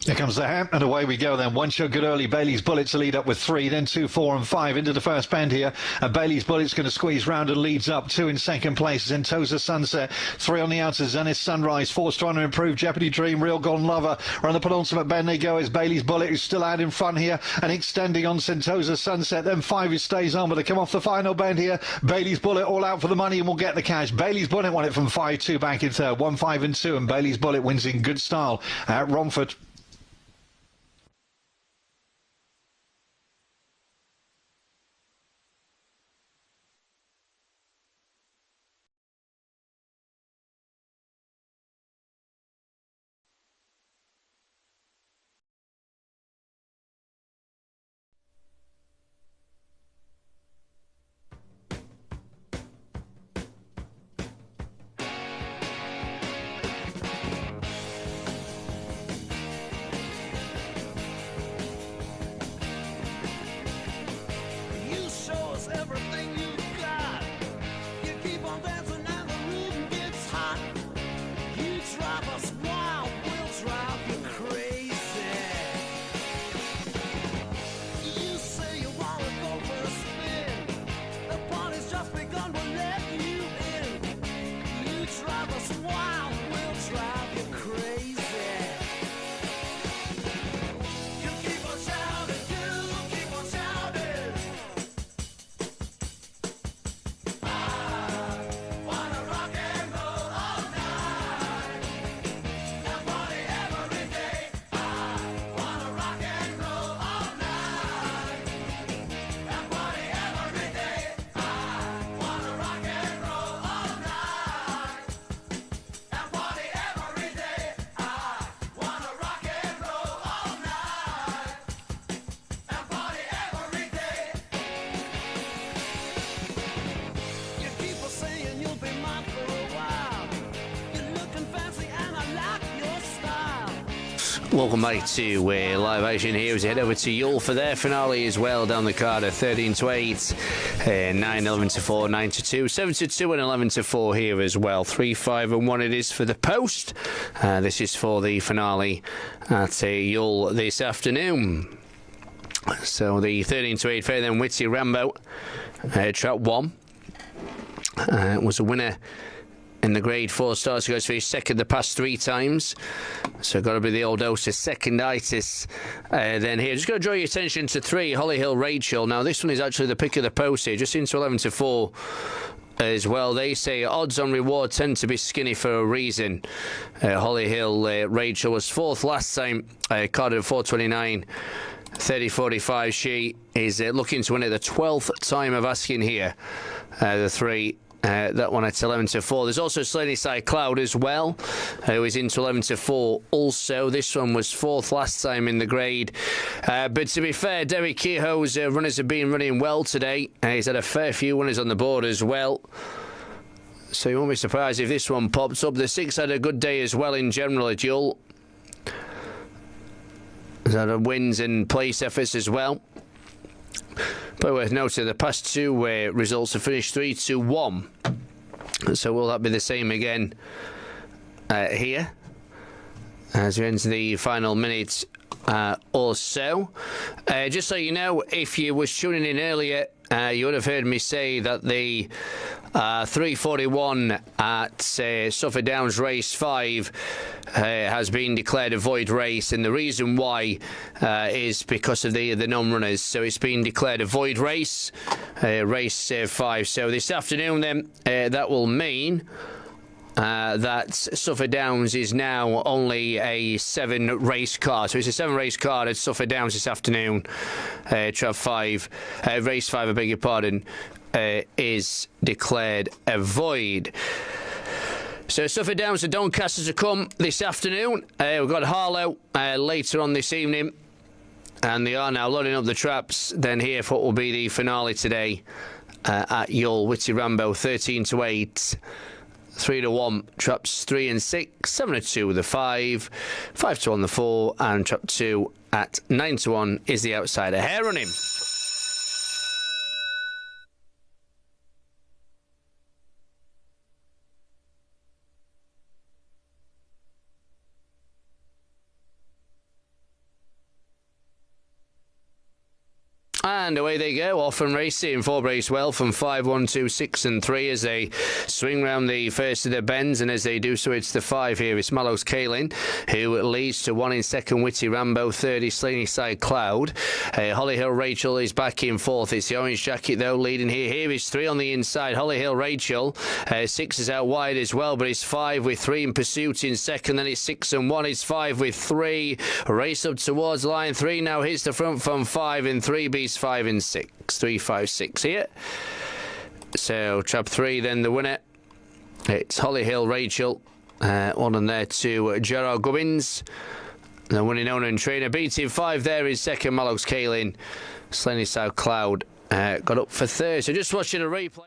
Here comes the ham, and away we go then. One shot good early. Bailey's Bullet's to lead up with 3, then 2, 4 and 5 into the first bend here. And Bailey's Bullet's going to squeeze round and leads up. 2 in second place. Zentosa Sunset. 3 on the outer. Zenith Sunrise. 4 trying to improve. Jeopardy Dream. Real Gone Lover. Around the penultimate bend they go as Bailey's Bullet, who's still out in front here and extending on Sentosa Sunset. Then 5 who stays on, but they come off the final bend here. Bailey's Bullet all out for the money and will get the cash. Bailey's Bullet won it from 5-2 back in third. 1, 5 and 2, and Bailey's Bullet wins in good style at Romford. Welcome back to live action here as we head over to Yule for their finale as well down the card at 13 to 8, 9, 11 to 4, 9 to 2, 7 to 2 and 11 to 4 here as well. 3, 5 and 1 it is for the post. This is for the finale at Yule this afternoon. So the 13 to 8 fair then Witty Rambo, trap 1, was a winner in the grade 4 starts. He goes for his second the past 3 times. So got to be the old dose of seconditis. Then here, just going to draw your attention to 3, Hollyhill Rachel. Now this one is actually the pick of the post here, just into 11 to 4 as well. They say odds on reward tend to be skinny for a reason. Hollyhill Rachel was 4th last time, carded at 429. 30.45. She is looking to win it the 12th time of asking here. The 3. That one at 11 to 4. There's also Slaney Side Cloud as well, who is into 11 to 4 also. This one was 4th last time in the grade. But to be fair, Derek Kehoe's runners have been running well today. He's had a fair few winners on the board as well. So you won't be surprised if this one pops up. The 6 had a good day as well in general at Yule. He's had wins and place efforts as well. But worth noting, the past 2 results have finished 3 to 1. So will that be the same again here as we enter the final minute or so? Just so you know, if you was tuning in earlier, you would have heard me say that the 3:41 at Suffolk Downs race 5 has been declared a void race, and the reason why is because of the non-runners. So it's been declared a void race, race 5. So this afternoon then, that will mean that Suffolk Downs is now only a 7 race card. So it's a 7 race card at Suffolk Downs this afternoon. Trap 5, race 5, I beg your pardon, is declared a void. So Suffolk Downs and Doncaster to come this afternoon. We've got Harlow later on this evening. And they are now loading up the traps. Then here for what will be the finale today at Yule. Witty Rambo 13 to 8. 3 to 1, traps 3 and 6, 7 to 2 the 5, 5 to 1 the 4, and trap 2 at 9 to 1 is the outsider. Hair on him. And away they go, off and racing, 4 brace well from 5, 1, 2, 6 and 3 as they swing round the first of the bends, and as they do so it's the 5 here. It's Mallows Kaelin who leads to 1 in second, Witty Rambo, 30 Slaney Side Cloud. Hollyhill Rachel is back in 4th. It's the Orange Jacket though leading here. Here is 3 on the inside, Hollyhill Rachel. 6 is out wide as well, but it's 5 with 3 in pursuit in second. Then it's 6 and 1, it's 5 with 3. Race up towards line 3 now hits the front from 5 and 3 beats 5 and 6. 3, 5, 6 here. So trap 3 then the winner. It's Hollyhill Rachel. 1 on there to Gerard Gubbins. The winning owner and trainer. Beating 5 there is second, Mallows Kaelin. Slaney South Cloud got up for 3rd. So just watching a replay.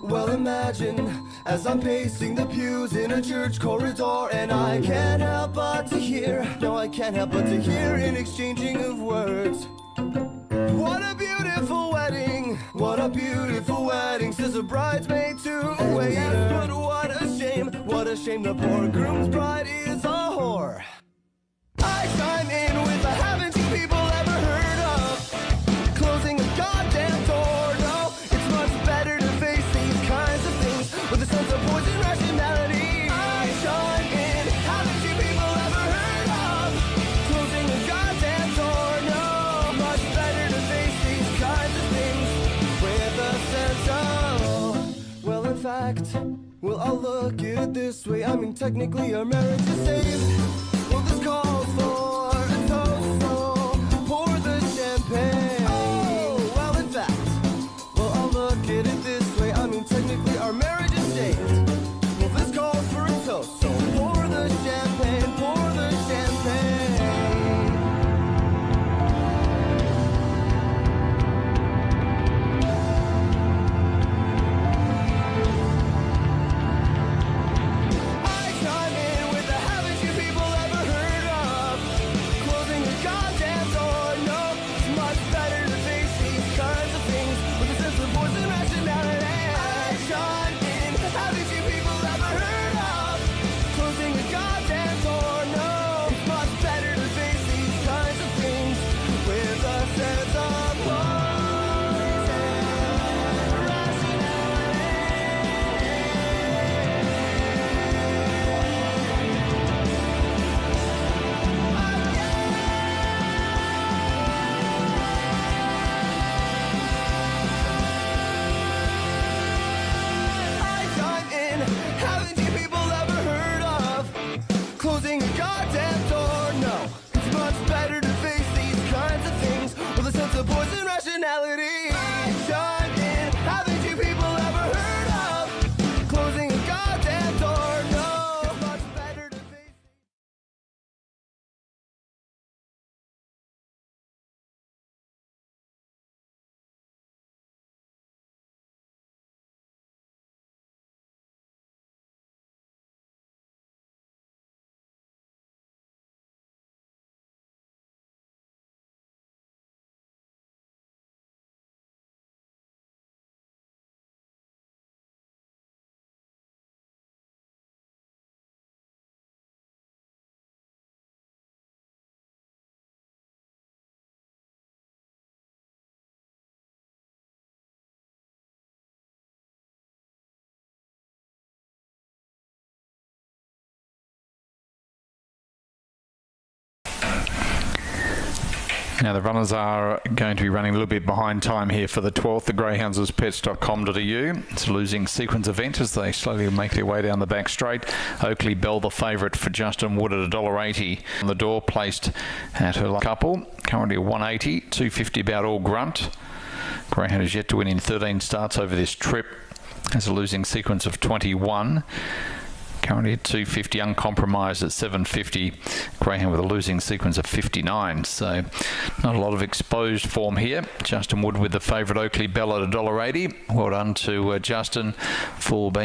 Well, imagine as I'm pacing the pews in a church corridor, and I can't help but to hear, no, I can't help but to hear an exchanging of words. What a beautiful wedding, what a beautiful wedding, says a bridesmaid to a waiter. Yes, but what a shame the poor groom's bride is a whore. I chime in with a haven't you people ever heard of closing a goddamn door? No, it's much better to face these kinds of things with a sense of poison rationality. I chime in, haven't you people ever heard of closing a goddamn door? No, much better to face these kinds of things with a sense of, well, in fact, well, I'll look at it this way. I mean, technically our marriage is safe. Well, this calls for a toast, so pour the champagne. Oh, well, in fact, well, I'll look at it this way. I mean, technically our marriage is saved. Well, this calls for a toast, so pour the champagne, pour the champagne. Now the runners are going to be running a little bit behind time here for the 12th. The greyhoundspets.com.au. It's a losing sequence event as they slowly make their way down the back straight. Oakley Bell, the favourite for Justin Wood at $1.80 on the door, placed at her couple. Currently at 180, 250 about all grunt. Greyhound is yet to win in 13 starts over this trip. Has a losing sequence of 21. Currently at 250, uncompromised at 750. Greyhound with a losing sequence of 59. So not a lot of exposed form here. Justin Wood with the favourite Oakley Bell at $1.80. Well done to Justin for being